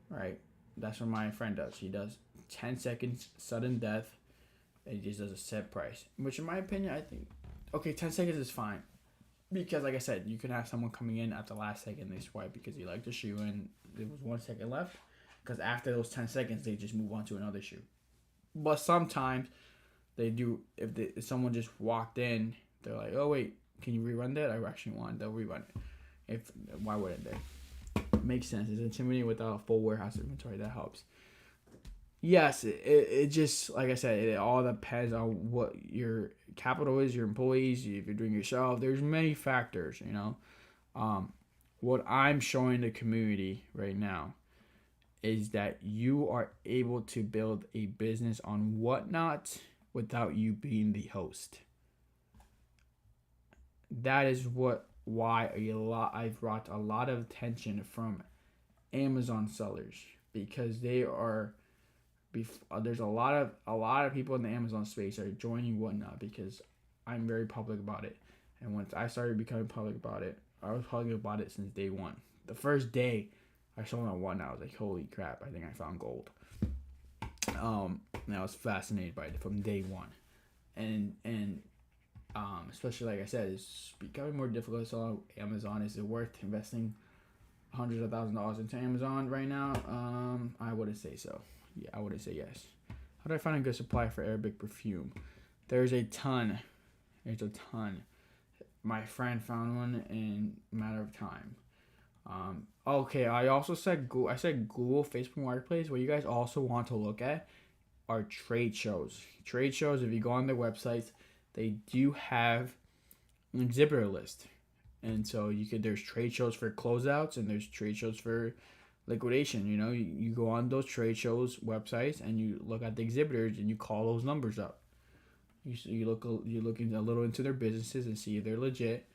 A: Right? That's what my friend does. He does 10 seconds sudden death, and he just does a set price. Which, in my opinion, I think 10 seconds is fine. Because, like I said, you can have someone coming in at the last second, they swipe because they like the shoe and there was 1 second left. Because after those 10 seconds, they just move on to another shoe. But sometimes they do, if someone just walked in, they're like, "Oh, wait, can you rerun that?" I actually want, they'll rerun it. Why wouldn't they? Makes sense. It's intimidating without a full warehouse inventory. That helps. Yes, it just, like I said, it all depends on what your capital is, your employees, if you're doing yourself. There's many factors, What I'm showing the community right now is that you are able to build a business on Whatnot without you being the host. That is why I've brought a lot of attention from Amazon sellers, because they are. There's a lot of people in the Amazon space are joining Whatnot because I'm very public about it. And once I started becoming public about it, I was public about it since day one. The first day I sold on Whatnot, I was like, "Holy crap! I think I found gold." And I was fascinated by it from day one, and especially like I said, it's becoming more difficult to sell on Amazon. Is it worth investing hundreds of $1,000s into Amazon right now? I wouldn't say so. Yeah, I wouldn't say yes. How do I find a good supply for Arabic perfume? There's a ton. There's a ton. My friend found one in a matter of time. Okay, I also said Google. I said Google, Facebook Marketplace. What you guys also want to look at are trade shows. Trade shows. If you go on their websites, they do have an exhibitor list, and so you could. There's trade shows for closeouts, and there's trade shows for liquidation. You go on those trade shows websites and you look at the exhibitors and you call those numbers up. You look a little into their businesses and see if they're legit.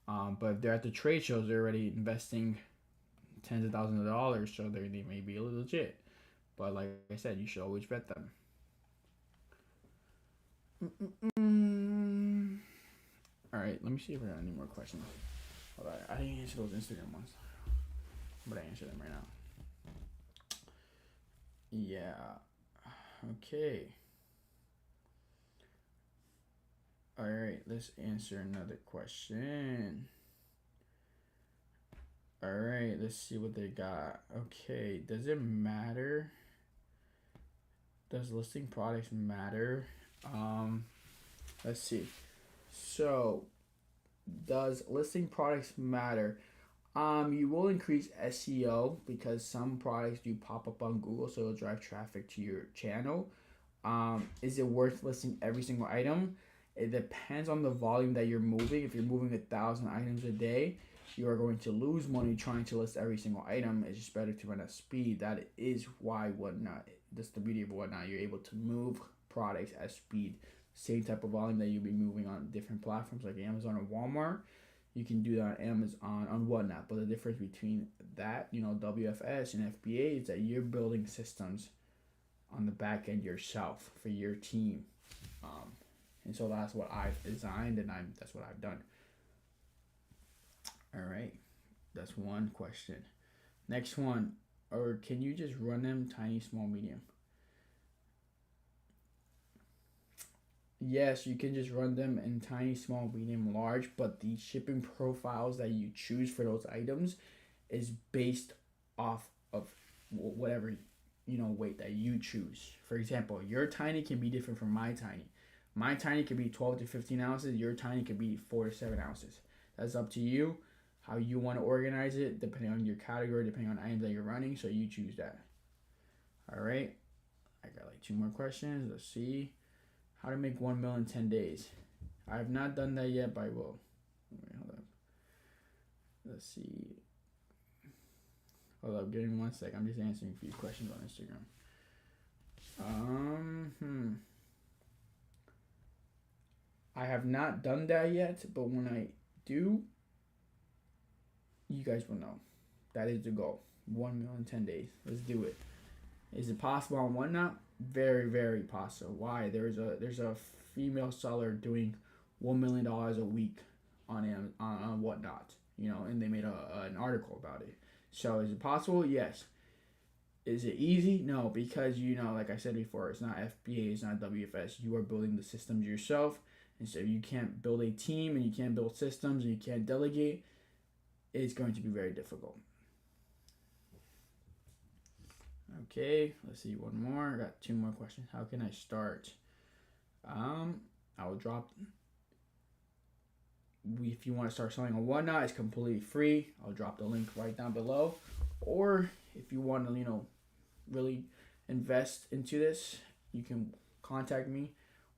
A: But if they're at the trade shows, they're already investing tens of thousands of dollars, so they may be legit. But like I said, you should always vet them. All right, let me see if I got any more questions. Hold on, I didn't answer those Instagram ones, but I answer them right now. Yeah. Okay. All right, let's answer another question. All right, let's see what they got. Okay, does it matter? Does listing products matter? Let's see. So, does listing products matter? You will increase SEO because some products do pop up on Google, so it'll drive traffic to your channel. Is it worth listing every single item? It depends on the volume that you're moving. If you're moving 1,000 items a day, you are going to lose money trying to list every single item. It's just better to run at speed. That is why Whatnot. That's the beauty of Whatnot. You're able to move products at speed. Same type of volume that you'll be moving on different platforms like Amazon or Walmart. You can do that on Amazon, on Whatnot. But the difference between that, WFS and FBA is that you're building systems on the back end yourself for your team. And so that's what I've designed, and that's what I've done. All right, that's one question. Next one, or can you just run them tiny, small, medium? Yes, you can just run them in tiny, small, medium, large, but the shipping profiles that you choose for those items is based off of whatever weight that you choose. For example, your tiny can be different from my tiny. My tiny could be 12 to 15 ounces. Your tiny could be 4 to 7 ounces. That's up to you, how you want to organize it, depending on your category, depending on items that you're running. So you choose that. All right. I got like 2 more questions. Let's see. How to make 1 mil in 10 days. I have not done that yet, but I will. Wait, hold up. Let's see. Hold up. Give me 1 sec. I'm just answering a few questions on Instagram. I have not done that yet, but when I do, you guys will know. That is the goal. 1 mil in 10 days. Let's do it. Is it possible on Whatnot? Very, very possible. Why? There's a female seller doing $1 million a week on Whatnot, and they made an article about it. So is it possible? Yes. Is it easy? No, because like I said before, it's not FBA, it's not WFS. You are building the systems yourself. And so you can't build a team and you can't build systems and you can't delegate. It's going to be very difficult. Okay, let's see one more. I got 2 more questions. How can I start? I will drop. If you want to start selling on Whatnot, it's completely free. I'll drop the link right down below. Or if you want to, really invest into this, you can contact me.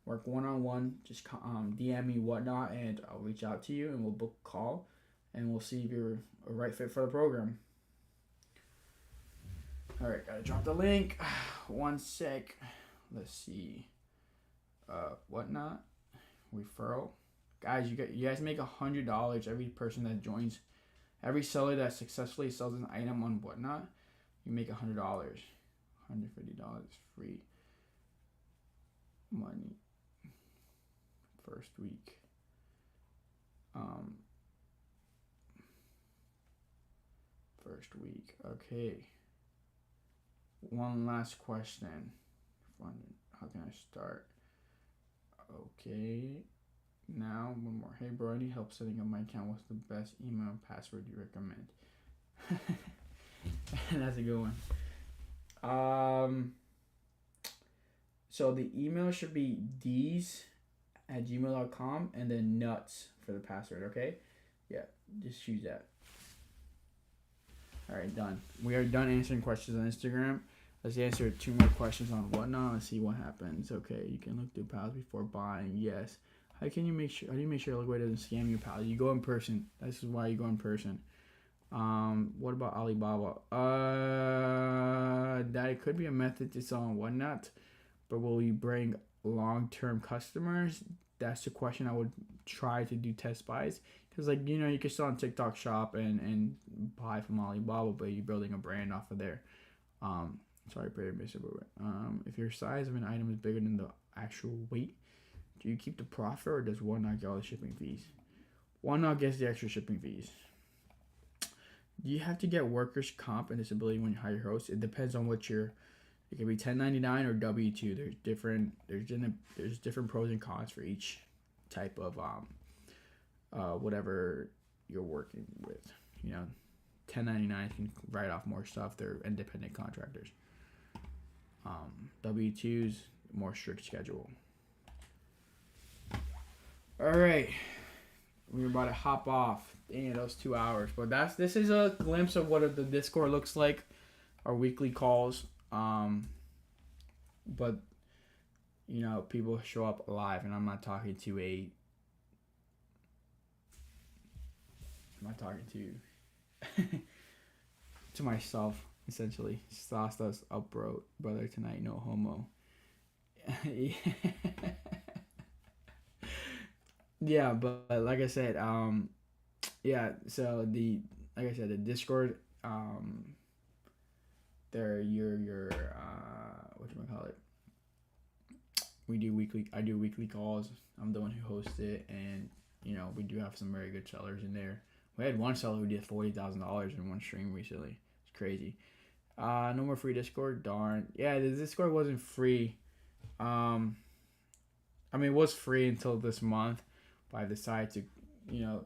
A: Work one-on-one, just DM me Whatnot, and I'll reach out to you, and we'll book a call, and we'll see if you're a right fit for the program. All right, gotta drop the link. 1 sec. Let's see. Whatnot referral, guys. You guys make $100 every person that joins. Every seller that successfully sells an item on Whatnot, you make $100. $150 free money. First week. First week. Okay. One last question. How can I start? Okay. Now, one more. Hey, bro, I need help setting up my account. What's the best email and password you recommend? That's a good one. So the email should be d's@gmail.com and then nuts for the password, okay? Yeah, just choose that. All right, done. We are done answering questions on Instagram. Let's answer 2 more questions on Whatnot. Let's see what happens. Okay, you can look through pals before buying. Yes. How do you make sure Lightweight doesn't scam you, pal? You go in person. This is why you go in person. What about Alibaba? That it could be a method to sell on Whatnot, but will you bring long-term customers? That's the question. I would try to do test buys because, like, you can sell on TikTok Shop and buy from Alibaba, but you're building a brand off of there. Sorry, pretty basic. If your size of an item is bigger than the actual weight, do you keep the profit or does Whatnot get all the shipping fees? Whatnot gets the extra shipping fees. You have to get workers' comp and disability when you hire hosts. It depends on what it can be 1099 or W2. There's different pros and cons for each type of whatever you're working with. 1099 can write off more stuff. They're independent contractors. W2's more strict schedule. All right, we're about to hop off. Dang, those 2 hours. But this is a glimpse of what the Discord looks like. Our weekly calls. But people show up live, and I'm not talking to to myself, essentially. Stasta's up, brother tonight, no homo. Yeah, but like I said, so the Discord, they're your whatchamacallit. I do weekly calls. I'm the one who hosts it, and we do have some very good sellers in there. We had one seller who did $40,000 in one stream recently. It's crazy. No more free Discord. Darn. Yeah, the Discord wasn't free. It was free until this month, but I decided to,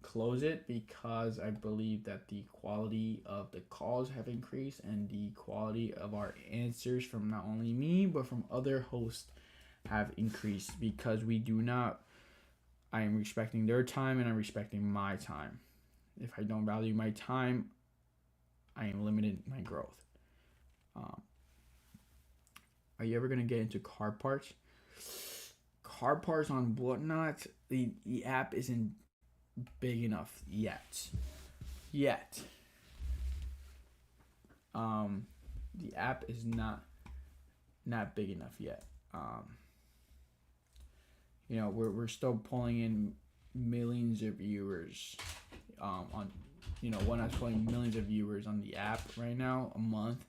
A: close it because I believe that the quality of the calls have increased and the quality of our answers from not only me but from other hosts have increased because I am respecting their time and I'm respecting my time. If I don't value my time, I am limiting my growth. Are you ever going to get into car parts? Car parts on Whatnot, the app isn't big enough yet. The app is not big enough yet. We're still pulling in millions of viewers on Whatnot's pulling millions of viewers on the app right now a month.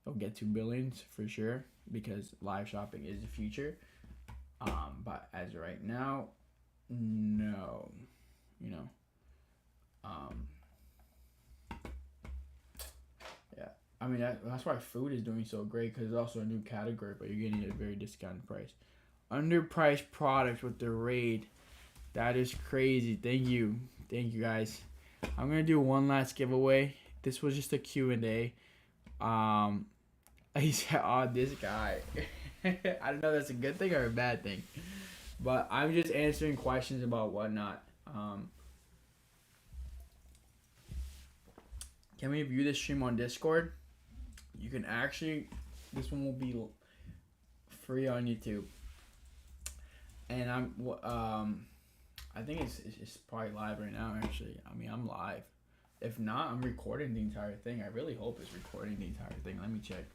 A: They'll get to billions for sure because live shopping is the future. But as of right now, no. Yeah. That's why food is doing so great because it's also a new category, but you're getting it at a very discounted price. Underpriced products with the raid. That is crazy. Thank you guys. I'm gonna do one last giveaway. This was just a Q&A. He said, "Oh, this guy." I don't know if that's a good thing or a bad thing, but I'm just answering questions about Whatnot. Can we view this stream on Discord? You can actually. This one will be free on YouTube, and I think it's probably live right now. Actually, I'm live. If not, I'm recording the entire thing. I really hope it's recording the entire thing. Let me check.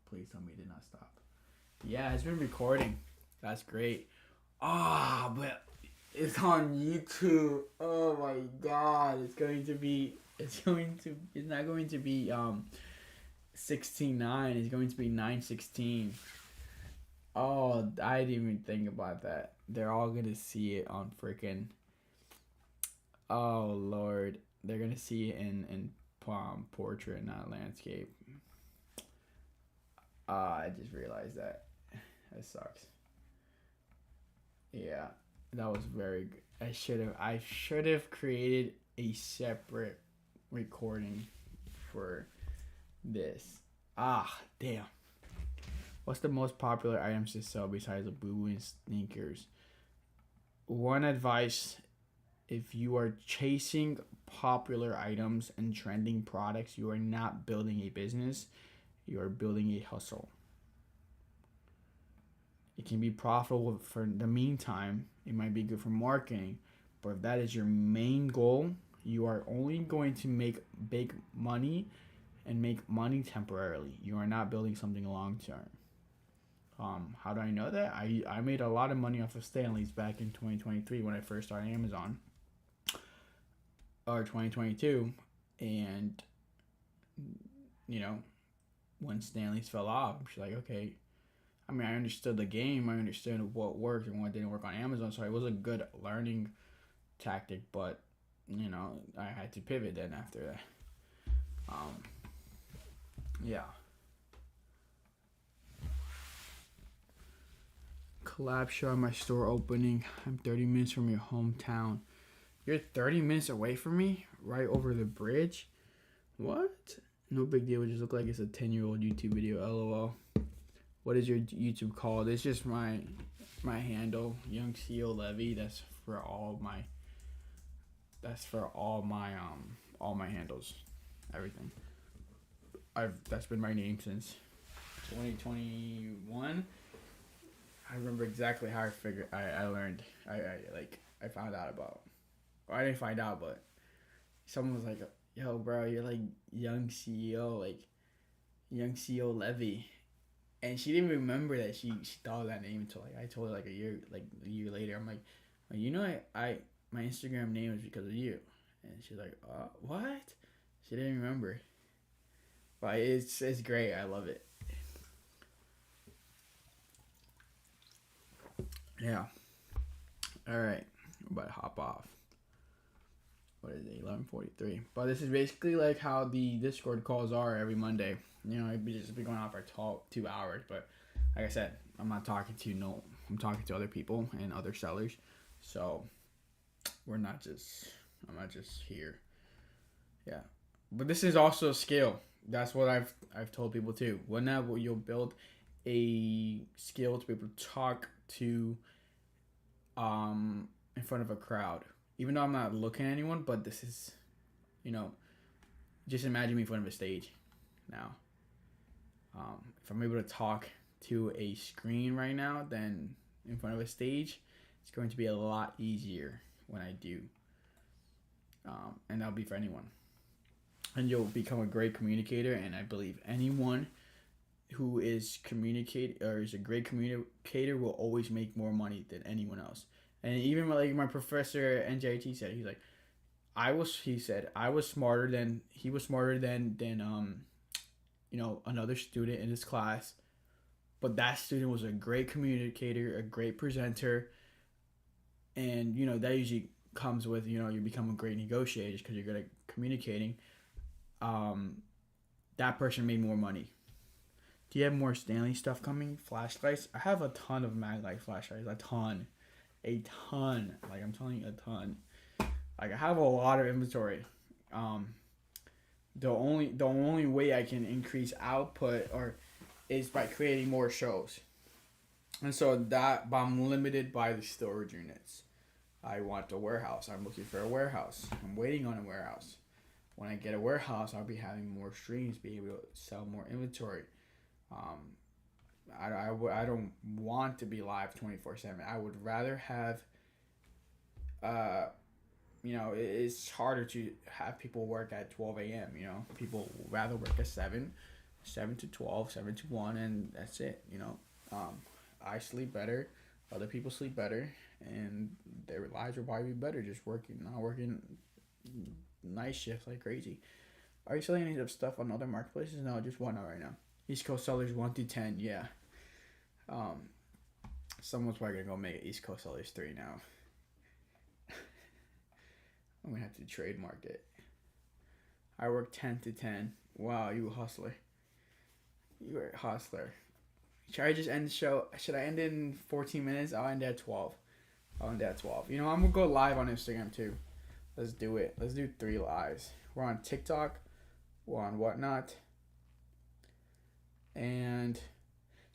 A: Please tell me it did not stop. Yeah, it's been recording. That's great. But it's on YouTube. Oh my god. It's not going to be 16:9. It's going to be 9:16. Oh, I didn't even think about that. They're all gonna see it on freaking. Oh Lord, they're gonna see it in portrait, not landscape. I just realized that. That sucks. Yeah, that was very good. I should have created a separate recording for this. Ah, damn. What's the most popular items to sell besides the boo and sneakers? One advice: if you are chasing popular items and trending products, you are not building a business. You are building a hustle. It can be profitable for the meantime. It might be good for marketing, but if that is your main goal, you are only going to make big money and make money temporarily. You are not building something long term. How do I know that? I made a lot of money off of Stanley's back in 2023 when I first started Amazon, or 2022, and you know when Stanley's fell off, she's like, okay. I mean, I understood the game. I understood what worked and what didn't work on Amazon, so it was a good learning tactic. But I had to pivot then after that. Um, yeah. Collab show at my store opening. I'm 30 minutes from your hometown. You're 30 minutes away from me? Right over the bridge? What? No big deal. It just look like it's a 10-year-old YouTube video. LOL. What is your YouTube called? It's just my handle, Young CEO Levy. That's for all my all my handles. Everything. That's been my name since 2021. I remember exactly how I learned. I found out about. Well, I didn't find out, but someone was like, "Yo, bro, you're like Young CEO, like Young CEO Levy," and she didn't remember that she thought of that name until I told her a year later. I'm like, I my Instagram name is because of you, and she's like, what? She didn't remember, but it's great. I love it. Yeah. All right. I'm about to hop off. What is it? 11:43. But this is basically like how the Discord calls are every Monday. It'd just be going on for 2 hours. But like I said, I'm talking to other people and other sellers. So I'm not just here. Yeah. But this is also a skill. That's what I've told people too. Whenever you'll build a skill to be able to talk to in front of a crowd. Even though I'm not looking at anyone, but this is, just imagine me in front of a stage now. If I'm able to talk to a screen right now, then in front of a stage, it's going to be a lot easier when I do. And that'll be for anyone. And you'll become a great communicator, and I believe anyone who is is a great communicator will always make more money than anyone else. And even like my professor at NJIT said, he said I was smarter than another student in his class, but that student was a great communicator, a great presenter, and that usually comes with you become a great negotiator because you're good at communicating. That person made more money. Do you have more Stanley stuff coming? Flashlights? I have a ton of Maglite flashlights. A ton. Like I'm telling you, a ton. Like I have a lot of inventory. The only way I can increase output is by creating more shows. And so but I'm limited by the storage units. I want a warehouse. I'm looking for a warehouse. I'm waiting on a warehouse. When I get a warehouse, I'll be having more streams, be able to sell more inventory. I don't want to be live 24/7. I would rather have, it's harder to have people work at 12 a.m. People rather work at 7 to 12, 7 to 1, and that's it. I sleep better, other people sleep better, and their lives will probably be better just not working night shifts like crazy. Are you selling any stuff on other marketplaces? No, just one right now. East Coast sellers 1 to 10, yeah. Someone's probably gonna go make East Coast sellers 3 now. I'm gonna have to trademark it. I work 10 to 10. Wow, you a hustler. You are a hustler. Should I just end the show? Should I end it in 14 minutes? I'll end it at 12. I'm gonna go live on Instagram too. Let's do it. Let's do 3 lives. We're on TikTok. We're on Whatnot.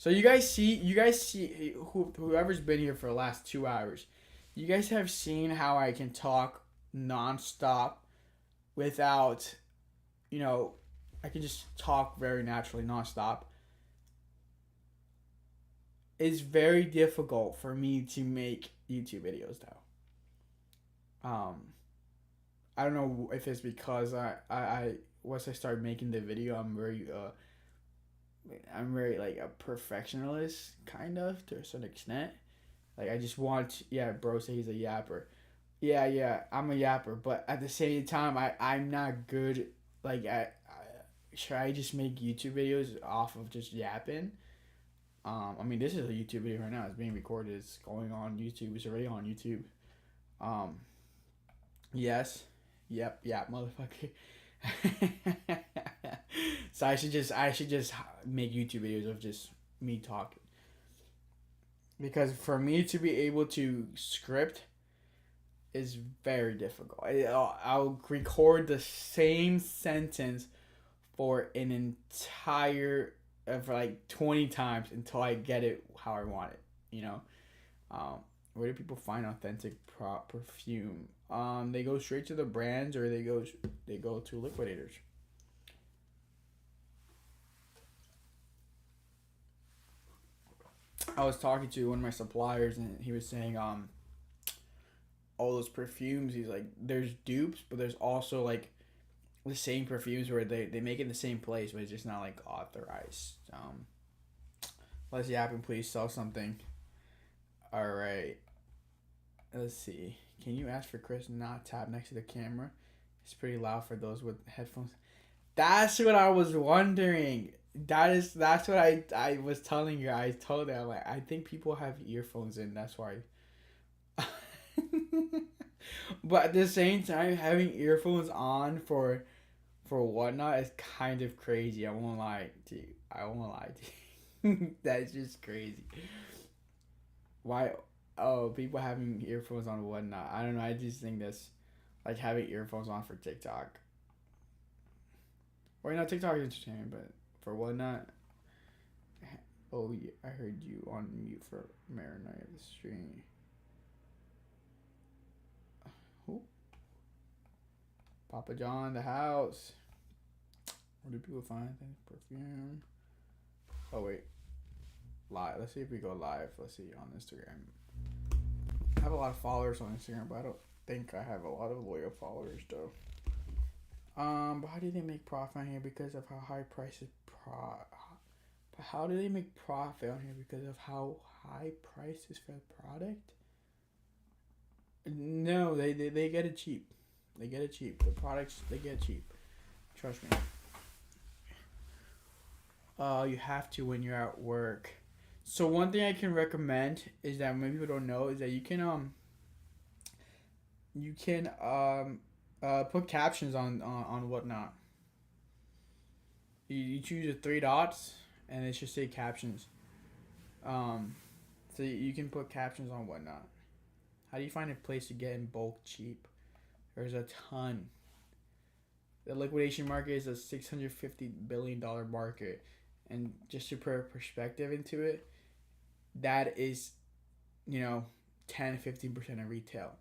A: So you guys see whoever's been here for the last 2 hours, you guys have seen how I can talk nonstop without, you know, I can just talk very naturally nonstop. It's very difficult for me to make YouTube videos though. I don't know if it's because I once I start making the video, I'm very like a perfectionist kind of to a certain extent. Like I just want, yeah, bro say he's a yapper. Yeah, I'm a yapper, but at the same time, I'm not good. Like should I just make YouTube videos off of just yapping? I mean, this is a YouTube video right now. It's being recorded. It's going on YouTube. It's already on YouTube. Um, yes, yep, motherfucker. So I should just make YouTube videos of just me talking, because for me to be able to script is very difficult. I'll record the same sentence for an entire for like 20 times until I get it how I want it. You know, where do people find authentic perfume? They go straight to the brands, or they go to liquidators. I was talking to one of my suppliers, and he was saying, all those perfumes. He's like, there's dupes, but there's also like the same perfumes where they make it in the same place, but it's just not like authorized. Let's yapping, please sell something. All right. Let's see. Can you ask for Chris not tap next to the camera? It's pretty loud for those with headphones. That's what I was wondering. That's what I was telling you. I told her, I'm like, I think people have earphones in. That's why. But at the same time, having earphones on for whatnot is kind of crazy. I won't lie to you. That's just crazy. Why? Oh, people having earphones on whatnot. I don't know. I just think that's like having earphones on for TikTok. Or not TikTok is entertainment, but for whatnot. Oh, yeah, I heard you on mute for Marinite of the stream. Who? Papa John, the house. Where do people find things? Perfume. Oh wait, live. Let's see if we go live. Let's see on Instagram. I have a lot of followers on Instagram, but I don't think I have a lot of loyal followers though. But how do they make profit on here? Because of how high prices But how do they make profit on here? Because of how high prices for the product? No, they get it cheap. They get it cheap. The products, they get cheap. Trust me. You have to when you're at work. So one thing I can recommend is that maybe people don't know is that you can put captions on whatnot. You choose the three dots and it should say captions. So you can put captions on whatnot. How do you find a place to get in bulk cheap? There's a ton. The liquidation market is a $650 billion market. And just to put perspective into it, that is, 10-15% of retail.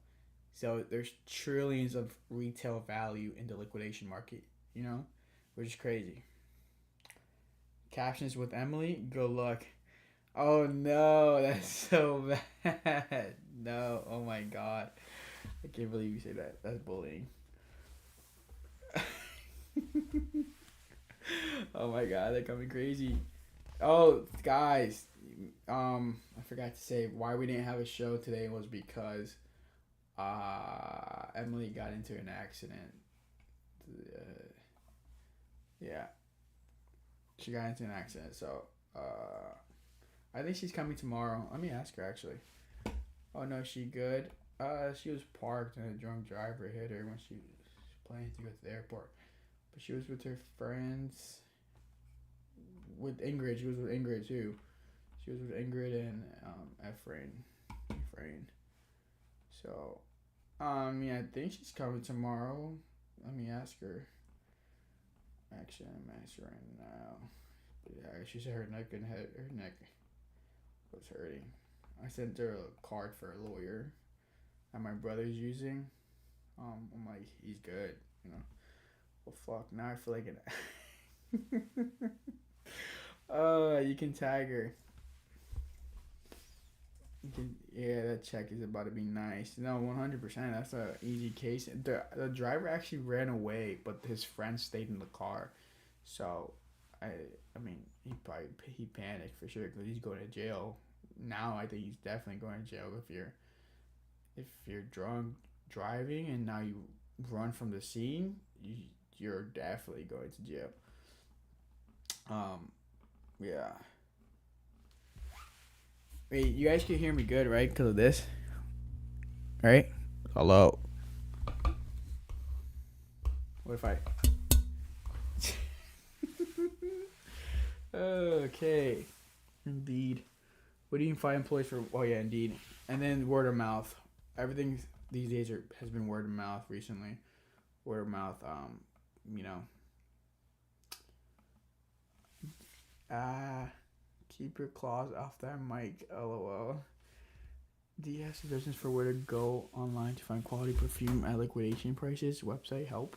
A: So there's trillions of retail value in the liquidation market, which is crazy. Captions with Emily, good luck. Oh no, that's so bad. No, oh my god. I can't believe you say that. That's bullying. Oh my god, they're coming crazy. Oh, guys, I forgot to say why we didn't have a show today was because Emily got into an accident. Yeah. She got into an accident, so I think she's coming tomorrow. Let me ask her actually. Oh no, she good? She was parked and a drunk driver hit her when she was planning to go to the airport. But she was with her friends. With Ingrid, she was with Ingrid too. She was with Ingrid and Efrain. So, I think she's coming tomorrow. Let me ask her. Actually, I'm asking right now. But yeah, She said her neck and head, her neck was hurting. I sent her a card for a lawyer that my brother's using. I'm like, he's good, you know. Well, fuck. Now I feel like an. You can tag her. You can, yeah, that check is about to be nice. No, 100%. That's a easy case. The driver actually ran away, but his friend stayed in the car. So, I mean, he panicked for sure because he's going to jail. Now I think he's definitely going to jail if you're drunk driving and now you run from the scene. You're definitely going to jail. Yeah. Wait, you guys can hear me good, right? Because of this, right? Hello. What if I? Okay. Indeed. What do you find employees for? Oh yeah, Indeed. And then word of mouth. Everything these days has been word of mouth recently. Word of mouth. You know. Keep your claws off that mic. LOL. Do you have suggestions for where to go online to find quality perfume at liquidation prices? Website help.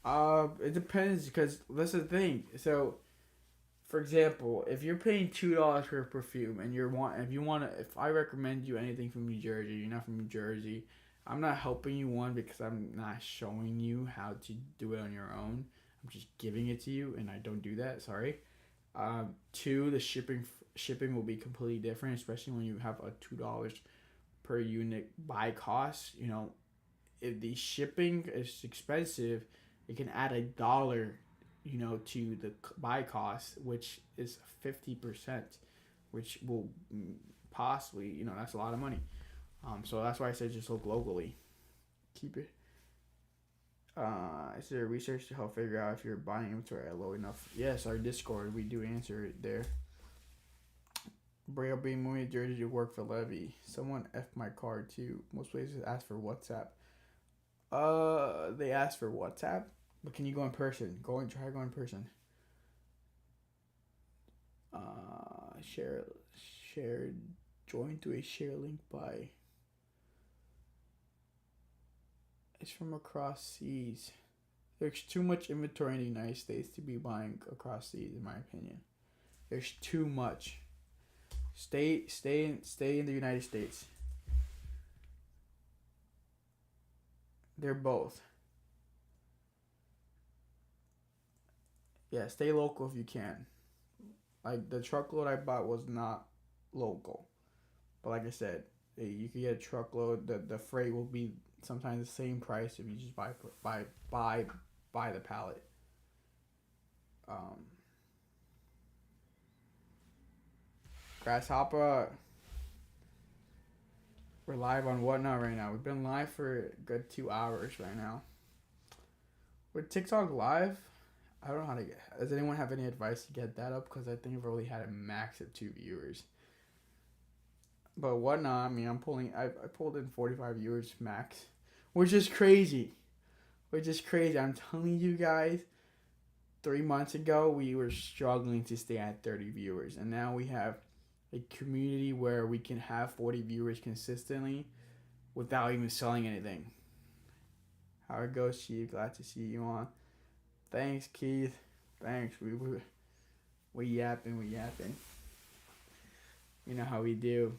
A: It depends because that's the thing. So, for example, if you're paying $2 for a perfume and if I recommend you anything from New Jersey, you're not from New Jersey. I'm not helping you because I'm not showing you how to do it on your own. I'm just giving it to you, and I don't do that. Sorry. Two, the shipping will be completely different, especially when you have a $2 per unit buy cost. You know, if the shipping is expensive, it can add $1, you know, to the buy cost, which is 50%, which will possibly, you know, that's a lot of money. So that's why I said just look locally. Keep it. Is there research to help figure out if you're buying inventory at low enough? Yes, our Discord, we do answer it there. Braille being moving to Jersey to work for Levy. Someone F my card too. Most places ask for WhatsApp. They ask for WhatsApp, but can you go in person? Try go in person. Share, join to a share link by. It's from across seas. There's too much inventory in the United States to be buying across seas, in my opinion. There's too much. Stay in the United States. They're both. Yeah, stay local if you can. Like the truckload I bought was not local, but like I said, you can get a truckload. The freight will be sometimes the same price if you just buy the pallet. Grasshopper. We're live on Whatnot right now. We've been live for a good 2 hours right now. With TikTok live, I don't know how to get. Does anyone have any advice to get that up? Because I think I've only had a max of 2 viewers. But Whatnot, I mean, I pulled in 45 viewers max, which is crazy. I'm telling you guys, 3 months ago we were struggling to stay at 30 viewers, and now we have a community where we can have 40 viewers consistently without even selling anything. How it goes, Chief? Glad to see you on. Thanks, Keith. Thanks. We yapping. You know how we do.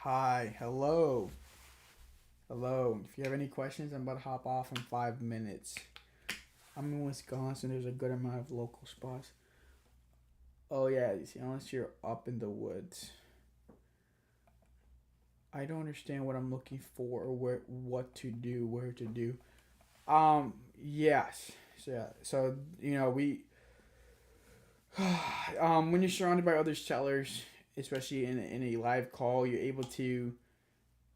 A: Hi. Hello. If you have any questions, I'm about to hop off in 5 minutes. I'm in Wisconsin. There's a good amount of local spots. Oh yeah, you see, unless you're up in the woods. I don't understand what I'm looking for or what to do, where to do. Yes. So you know, when you're surrounded by other sellers, especially in a live call, you're able to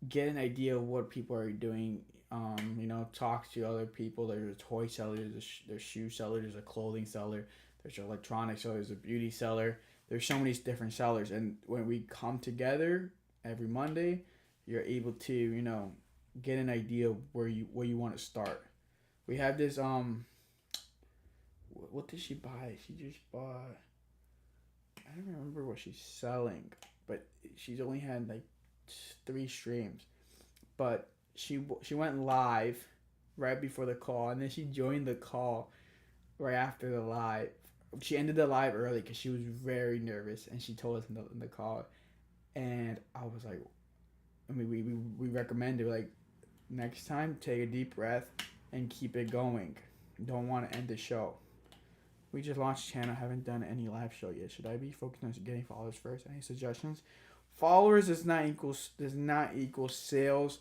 A: get an idea of what people are doing. You know, talk to other people. There's a toy seller, there's a shoe seller, there's a clothing seller, there's an electronics seller, there's a beauty seller. There's so many different sellers, and when we come together every Monday, you're able to, you know, get an idea of where you want to start. We have this what did she buy? She just bought. I don't remember what she's selling, but she's only had like 3 streams. But she went live right before the call, and then she joined the call right after the live. She ended the live early because she was very nervous, and she told us in the call. And I was like, I mean, we recommended like next time take a deep breath and keep it going. Don't want to end the show. We just launched the channel. Haven't done any live show yet. Should I be focused on getting followers first? Any suggestions? Followers does not equal sales.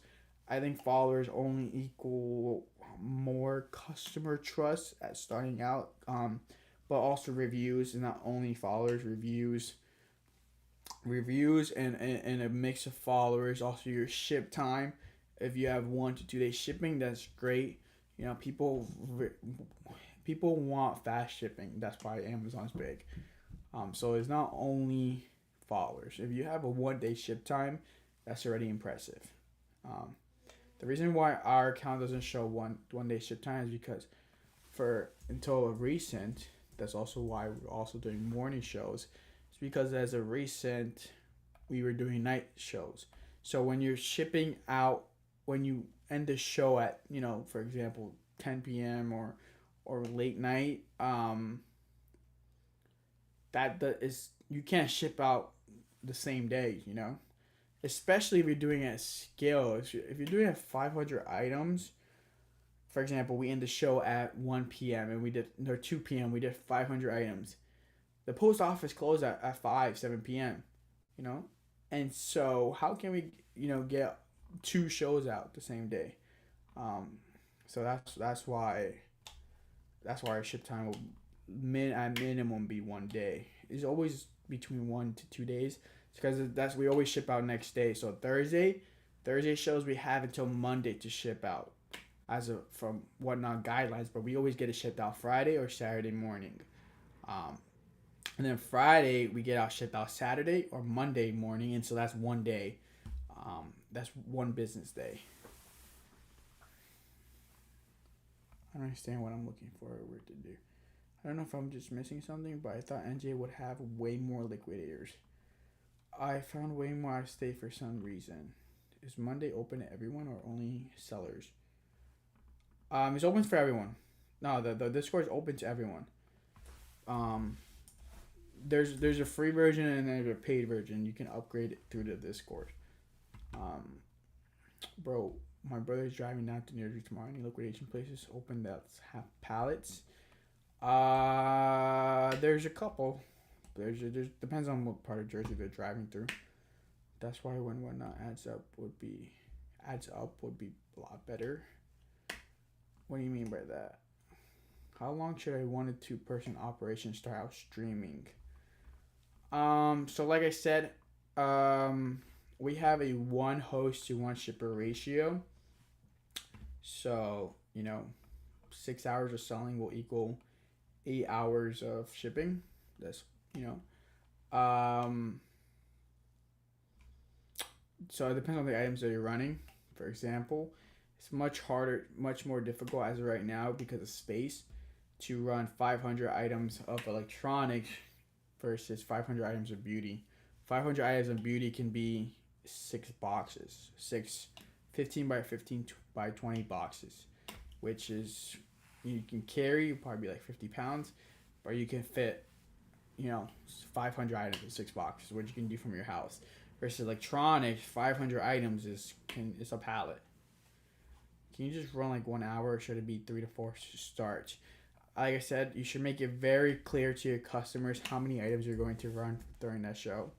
A: I think followers only equal more customer trust at starting out. But also reviews, and not only followers, reviews and a mix of followers. Also your ship time. If you have 1 to 2 day shipping, that's great. You know, people want fast shipping. That's why Amazon's big. So it's not only followers. If you have a 1 day ship time, that's already impressive. The reason why our account doesn't show one day ship time is because until recent, that's also why we're also doing morning shows. It's because as a recent, we were doing night shows. So when you're shipping out, when you end the show at, for example, 10 p.m. or late night, you can't ship out the same day, especially if you're doing it at scale. If you're doing it 500 items, for example, we end the show at 1 p.m. and we did, or 2 p.m. we did 500 items. The post office closed at 7 p.m. And so how can we get 2 shows out the same day? So that's why our ship time will at minimum be 1 day. It's always between 1 to 2 days. It's because we always ship out next day. So Thursday shows we have until Monday to ship out, from Whatnot guidelines. But we always get it shipped out Friday or Saturday morning. And then Friday we get shipped out Saturday or Monday morning, and so that's 1 day. That's 1 business day. I don't understand what I'm looking for or where to do. I don't know if I'm just missing something, but I thought NJ would have way more liquidators. I found way more out of state for some reason. Is Monday open to everyone or only sellers? It's open for everyone. No, the Discord is open to everyone. There's a free version and there's a paid version. You can upgrade it through the Discord. Bro, my brother's driving down to New Jersey tomorrow. Any liquidation places open that have pallets? There's a couple. There's depends on what part of Jersey they're driving through. That's why when Whatnot adds up would be a lot better. What do you mean by that? How long should a 1 to 2 person operation start out streaming? So like I said, we have a 1 host to 1 shipper ratio. So, 6 hours of selling will equal 8 hours of shipping. That's, so it depends on the items that you're running. For example, it's much more difficult as of right now because of space to run 500 items of electronics versus 500 items of beauty. 500 items of beauty can be 6 boxes, 15 by 15 by 20 boxes, which is, you can carry probably like 50 pounds, but you can fit, 500 items in 6 boxes, which you can do from your house. Versus electronics, 500 items is a pallet. Can you just run like 1 hour, or should it be 3 to 4 starts? Like I said, you should make it very clear to your customers how many items you're going to run during that show,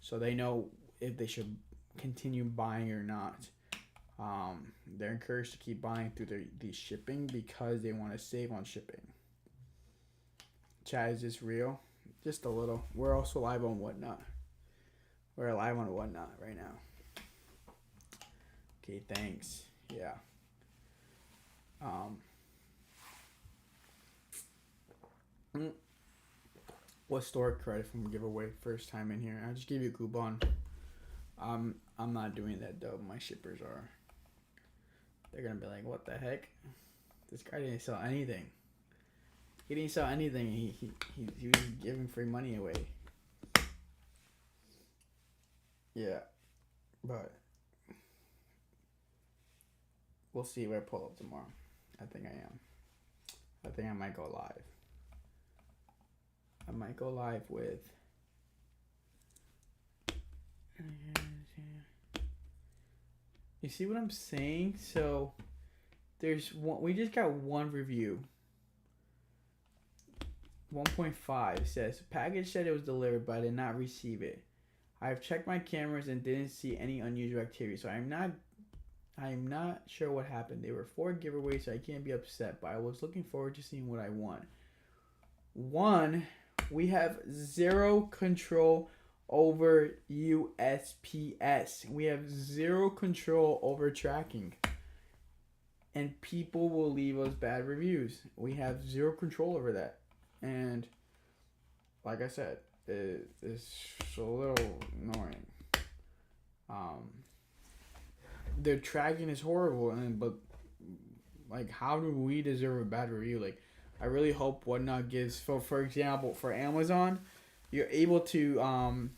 A: so they know if they should continue buying or not. They're encouraged to keep buying through the shipping because they want to save on shipping. Chat, is this real? Just a little. We're also live on Whatnot. We're live on Whatnot right now. Okay, thanks. Yeah. What store credit from giveaway first time in here? I'll just give you a coupon. I'm not doing that though. My shippers are. They're gonna be like, what the heck? This guy didn't sell anything. He didn't sell anything. He was giving free money away. Yeah, but we'll see if I pull up tomorrow. I think I am. I think I might go live. I might go live with. You see what I'm saying? So there's one. We just got one review. 1.5 says package said it was delivered, but I did not receive it. I have checked my cameras and didn't see any unusual activity, so I'm not sure what happened. There were 4 giveaways, so I can't be upset, but I was looking forward to seeing what I won. One, we have 0 control over USPS. We have 0 control over tracking. And people will leave us bad reviews. We have 0 control over that. And like I said, it's a little annoying. Their tracking is horrible, but like, how do we deserve a bad review? Like, I really hope Whatnot gives. For example, for Amazon, you're able to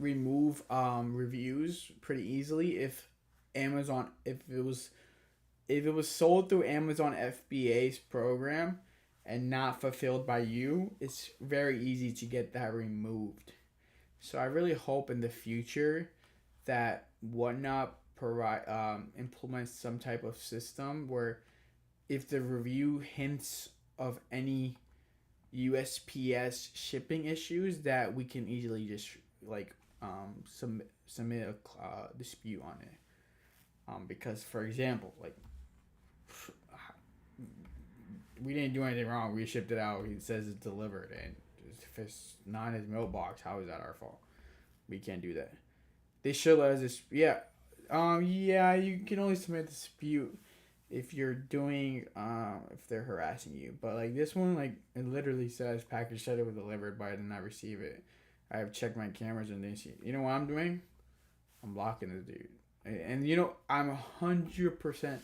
A: remove reviews pretty easily if it was sold through Amazon FBA's program and not fulfilled by you, it's very easy to get that removed. So I really hope in the future that Whatnot implements some type of system where if the review hints of any USPS shipping issues, that we can easily just like submit a dispute on it. Because for example, like, we didn't do anything wrong. We shipped it out. He says it's delivered, and if it's not in his mailbox, how is that our fault? We can't do that. They should let us yeah, you can only submit a dispute if you're doing if they're harassing you. But like this one, like, it literally says package said it was delivered, but I did not receive it. I have checked my cameras and didn't see it. You know what I'm doing? I'm blocking this dude. And you know, I'm 100%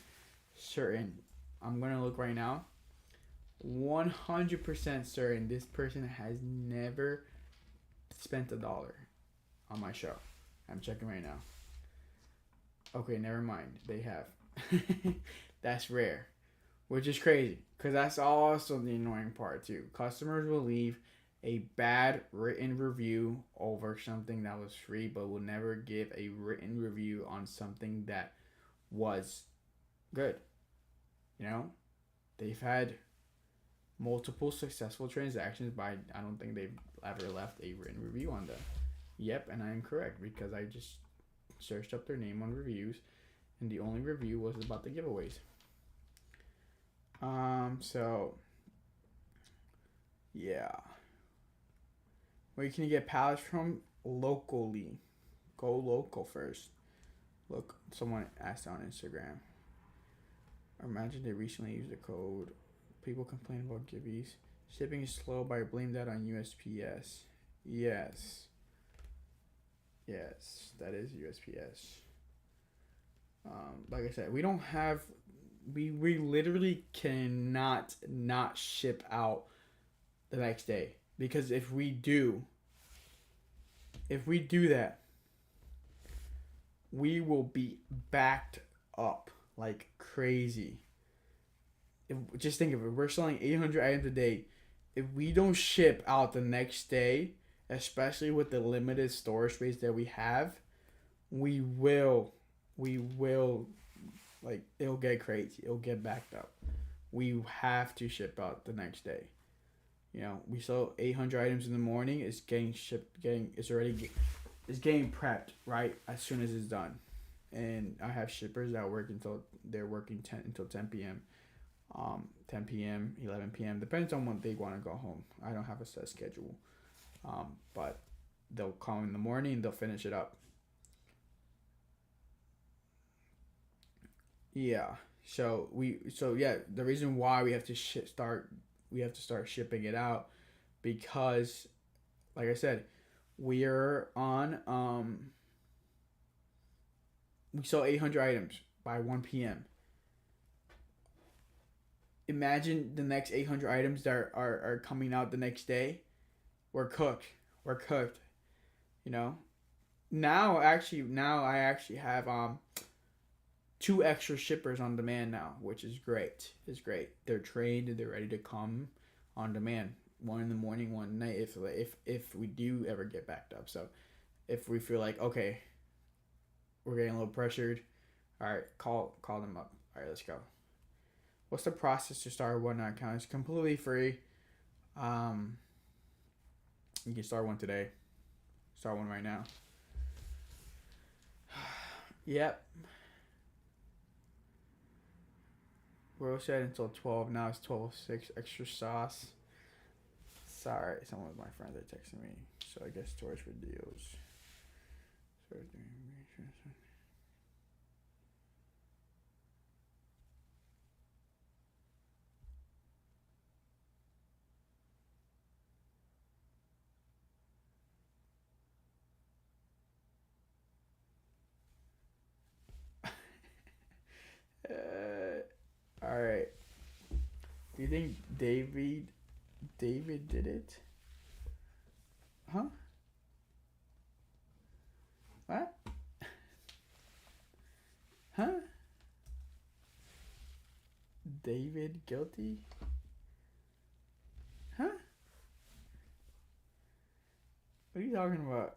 A: certain. I'm gonna look right now. 100% certain this person has never spent $1 on my show. I'm checking right now. Okay, never mind. They have. That's rare, which is crazy, because that's also the annoying part too. Customers will leave a bad written review over something that was free, but will never give a written review on something that was good. You know, they've had multiple successful transactions, but I don't think they've ever left a written review on them. Yep, and I am correct, because I just searched up their name on reviews, and the only review was about the giveaways. So yeah, where can you get pallets from? Locally. Go local first. Look, someone asked on Instagram. Imagine they recently used the code. People complain about gibbies. Shipping is slow, but I blame that on USPS. Yes, that is USPS. Like I said, we don't have. We literally cannot not ship out the next day, because if we do that, we will be backed up like crazy. Just think of it. We're selling 800 items a day. If we don't ship out the next day, especially with the limited storage space that we have, we will, like, it'll get crazy. It'll get backed up. We have to ship out the next day. You know, we sell 800 items in the morning. It's getting shipped. It's getting prepped right as soon as it's done. And I have shippers that work until 10 p.m. 10 p.m., 11 p.m. Depends on when they want to go home. I don't have a set schedule. But they'll come in the morning and they'll finish it up. Yeah. So the reason why we have to start shipping it out, because like I said, we're on we sell 800 items by 1 p.m. imagine the next 800 items that are coming out the next day. We're cooked. We're cooked. You know. Now I actually have two extra shippers on demand now, which is great. It's great. They're trained. They're ready to come on demand. One in the morning, one at night. If we do ever get backed up, so if we feel like okay, we're getting a little pressured, all right, call them up. All right, let's go. What's the process to start a Whatnot account? It's completely free. Um, you can start one today. Start one right now. Yep. Bro said until 12. Now it's 12:06. Extra sauce. Sorry, some of my friends are texting me. So I guess storage for deals. All right. Do you think David did it? Huh? What? Huh? David guilty? Huh? What are you talking about?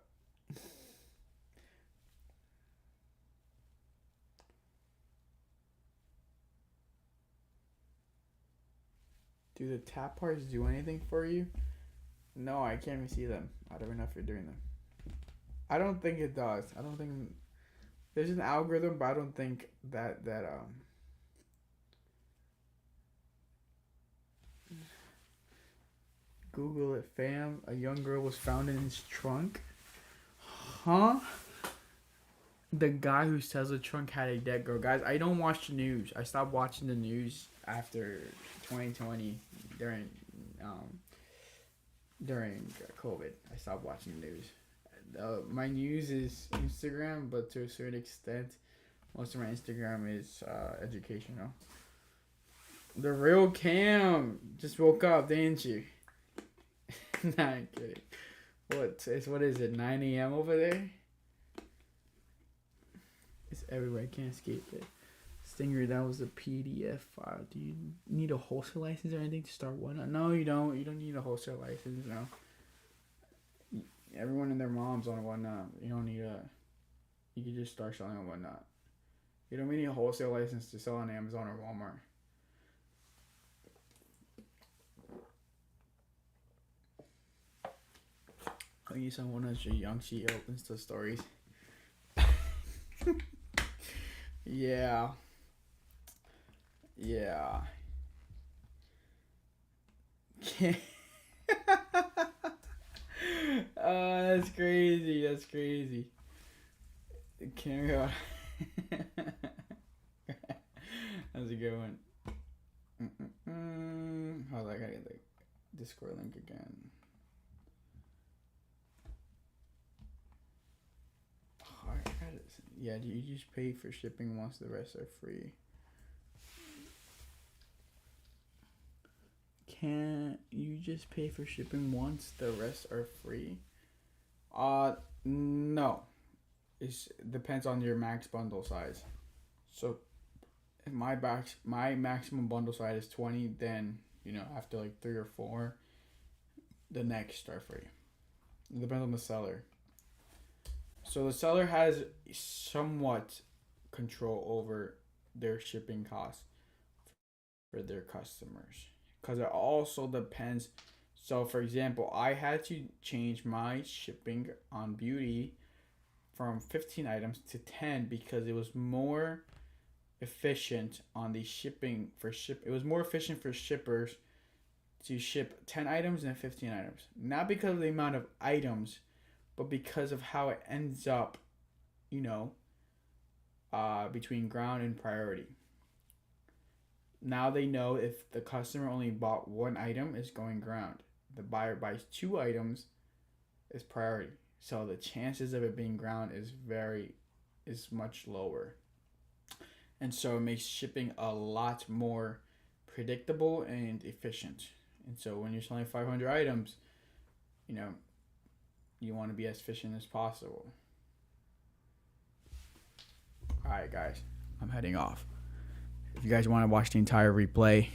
A: Do the tap parts do anything for you? No, I can't even see them. I don't even know if you're doing them. I don't think it does. I don't think there's an algorithm, but I don't think that Google it, fam. A young girl was found in his trunk. Huh? The guy who says the trunk had a dead girl. Guys, I don't watch the news. I stopped watching the news after 2020 during COVID. I stopped watching the news. My news is Instagram, but to a certain extent, most of my Instagram is educational. The real Cam just woke up, didn't you? Nah, I'm kidding. What is it? 9 a.m. over there? It's everywhere. I can't escape it. Stinger, that was a PDF file. Do you need a wholesale license or anything to start Whatnot? No, you don't. You don't need a wholesale license. No. Everyone and their moms on Whatnot. You don't need a. You can just start selling on Whatnot. You don't need a wholesale license to sell on Amazon or Walmart. I use someone as your young CEO Insta stories. Yeah. Yeah. Oh, that's crazy. That's crazy. Carry on. That's a good one. Hold on, I gotta get the Discord link again. Oh, I got it. Yeah, you just pay for shipping once, the rest are free. Can you just pay for shipping once, the rest are free? No. It depends on your max bundle size. So if my maximum bundle size is 20, then after like 3 or 4, the next are free. It depends on the seller. So the seller has somewhat control over their shipping costs for their customers, because it also depends. So for example, I had to change my shipping on beauty from 15 items to 10 because it was more efficient on the shipping it was more efficient for shippers to ship 10 items than 15 items. Not because of the amount of items, but because of how it ends up, between ground and priority. Now they know if the customer only bought one item, it's going ground. The buyer buys 2 items, is priority. So the chances of it being ground is much lower. And so it makes shipping a lot more predictable and efficient. And so when you're selling 500 items, you know, you want to be as efficient as possible. Alright, guys, I'm heading off. If you guys want to watch the entire replay,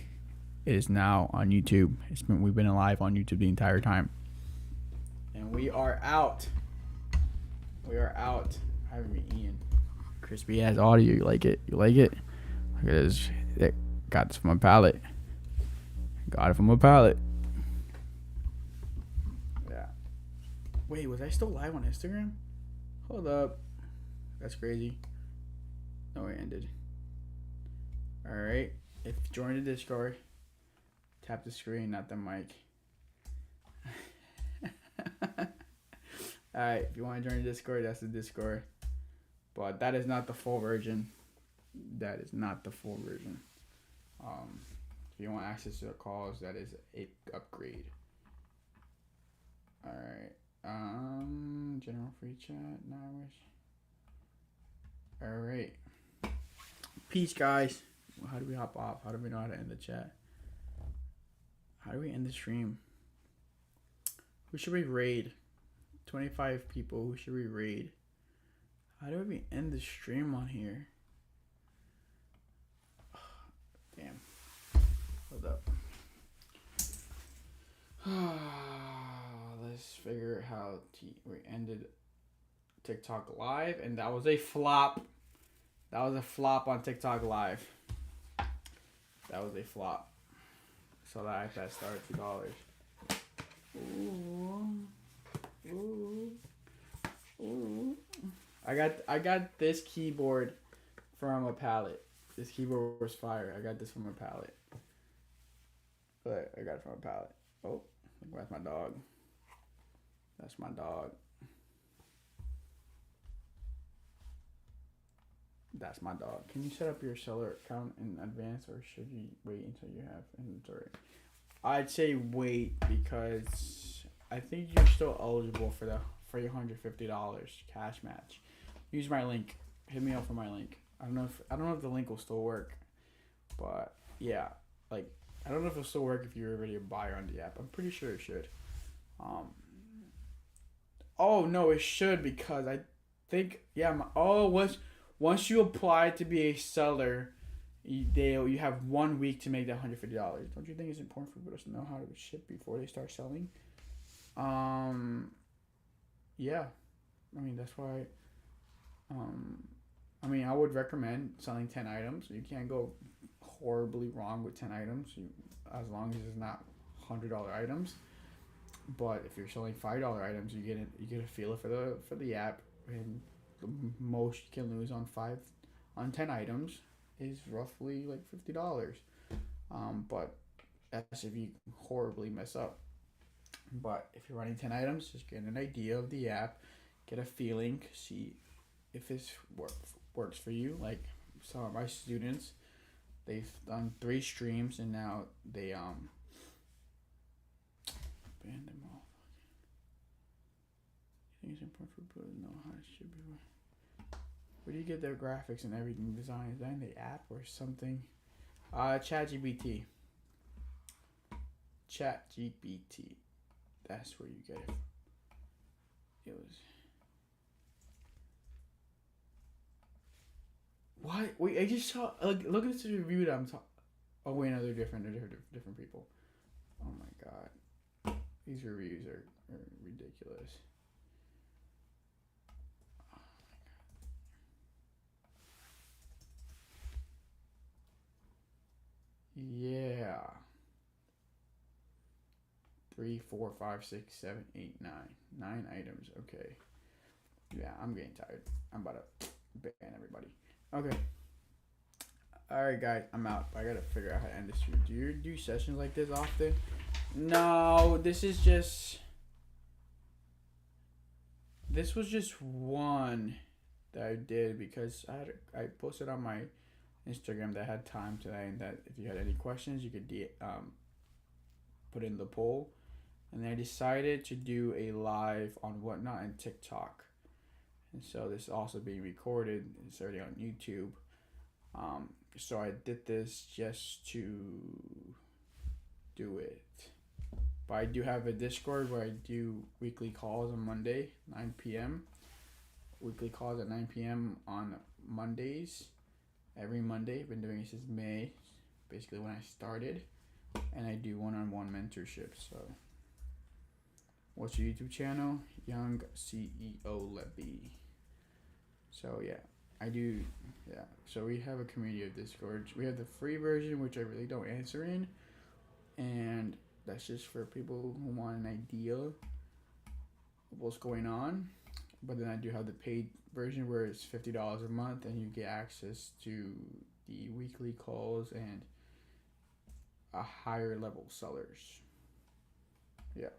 A: it is now on YouTube. We've been live on YouTube the entire time. And we are out. We are out. I haven't been eating. Crispy ass audio. You like it? You like it? Look at this. Got this from my palette. Got it from my palette. Yeah. Wait, was I still live on Instagram? Hold up. That's crazy. No, it ended. Alright. If you join the Discord, tap the screen, not the mic. Alright, if you want to join the Discord, that's the Discord. But that is not the full version. That is not the full version. If you want access to the calls, that is a upgrade. Alright. General free chat. No, I wish. Alright. Peace, guys. How do we hop off? How do we know how to end the chat? How do we end the stream? Who should we raid? 25 people. Who should we raid? How do we end the stream on here? Damn. Hold up. Let's figure out how we ended TikTok Live, and that was a flop. That was a flop on TikTok Live. That was a flop. So that iPad started $2. Ooh. Ooh. Ooh. I got this keyboard from a pallet. This keyboard was fire. I got this from a pallet. But I got it from a pallet. Oh, that's my dog. That's my dog. That's my dog. Can you set up your seller account in advance, or should you wait until you have inventory? I'd say wait, because I think you're still eligible for the $350 cash match. Use my link. Hit me up for my link. I don't know if the link will still work, but yeah, like I don't know if it'll still work if you're already a buyer on the app. I'm pretty sure it should. Oh no, it should, because I think once you apply to be a seller, you have 1 week to make that $150. Don't you think it's important for people to know how to ship before they start selling? Yeah, I mean that's why. I would recommend selling 10 items. You can't go horribly wrong with 10 items, as long as it's not $100 items. But if you're selling $5 items, you get a feel for the app, and the most you can lose on 10 items is roughly like $50. But that's if you horribly mess up. But if you're running 10 items, just get an idea of the app, get a feeling, see if this works for you. Like some of my students, they've done 3 streams, and now they banned them all. I think it's important for people to know how it should be. Where do you get their graphics and everything designed? Is that in the app or something? ChatGPT. ChatGPT. That's where you get it. It was. What? Wait, I just saw. Look at this review that I'm talking. Oh wait, no, they're different. They're different people. Oh my god, these reviews are ridiculous. Oh my god. Yeah. 3, 4, 5, 6, 7, 8, 9. 9 items. Okay. Yeah, I'm getting tired. I'm about to ban everybody. Okay. Alright, guys. I'm out. I gotta figure out how to end this stream. Do you do sessions like this often? No, this was just one that I did because I posted on my Instagram that I had time today, and that if you had any questions, you could put in the poll. And I decided to do a live on Whatnot and TikTok. And so this is also being recorded. It's already on YouTube. So I did this just to do it. But I do have a Discord where I do weekly calls on Monday, 9 p.m. Weekly calls at 9 p.m. on Mondays. Every Monday. I've been doing it since May, basically when I started. And I do one-on-one mentorship. So, what's your YouTube channel? Young CEO Levy. So, yeah. I do, yeah. So, we have a community of Discord. We have the free version, which I really don't answer in. And that's just for people who want an idea of what's going on. But then I do have the paid version where it's $50 a month and you get access to the weekly calls and a higher level sellers. Yeah.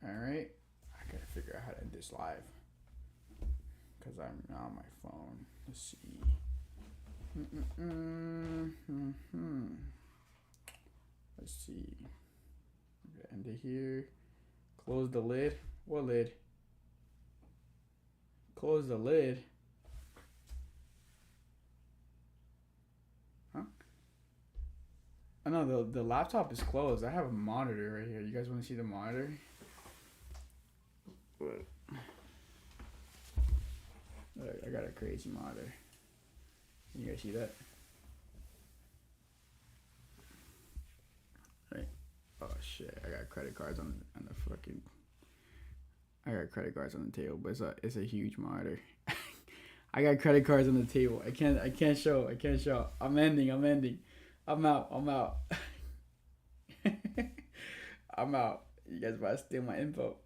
A: Alright. I gotta figure out how to end this live. Because I'm not on my phone. Let's see. Let's see. End it here. Close the lid. What lid? Close the lid. Huh? Oh no, the laptop is closed. I have a monitor right here. You guys want to see the monitor? What? Look, I got a crazy monitor. You guys see that? Right. Oh shit! I got credit cards on the fucking. I got credit cards on the table, but it's a huge monitor. I got credit cards on the table. I can't show. I'm ending. I'm out. I'm out. You guys about to steal my info.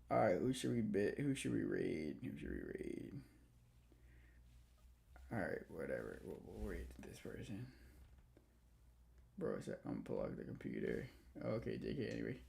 A: All right, who should we bid? Who should we raid? All right, whatever. We'll raid this person. Bro, I said unplug the computer. Okay, JK. Anyway.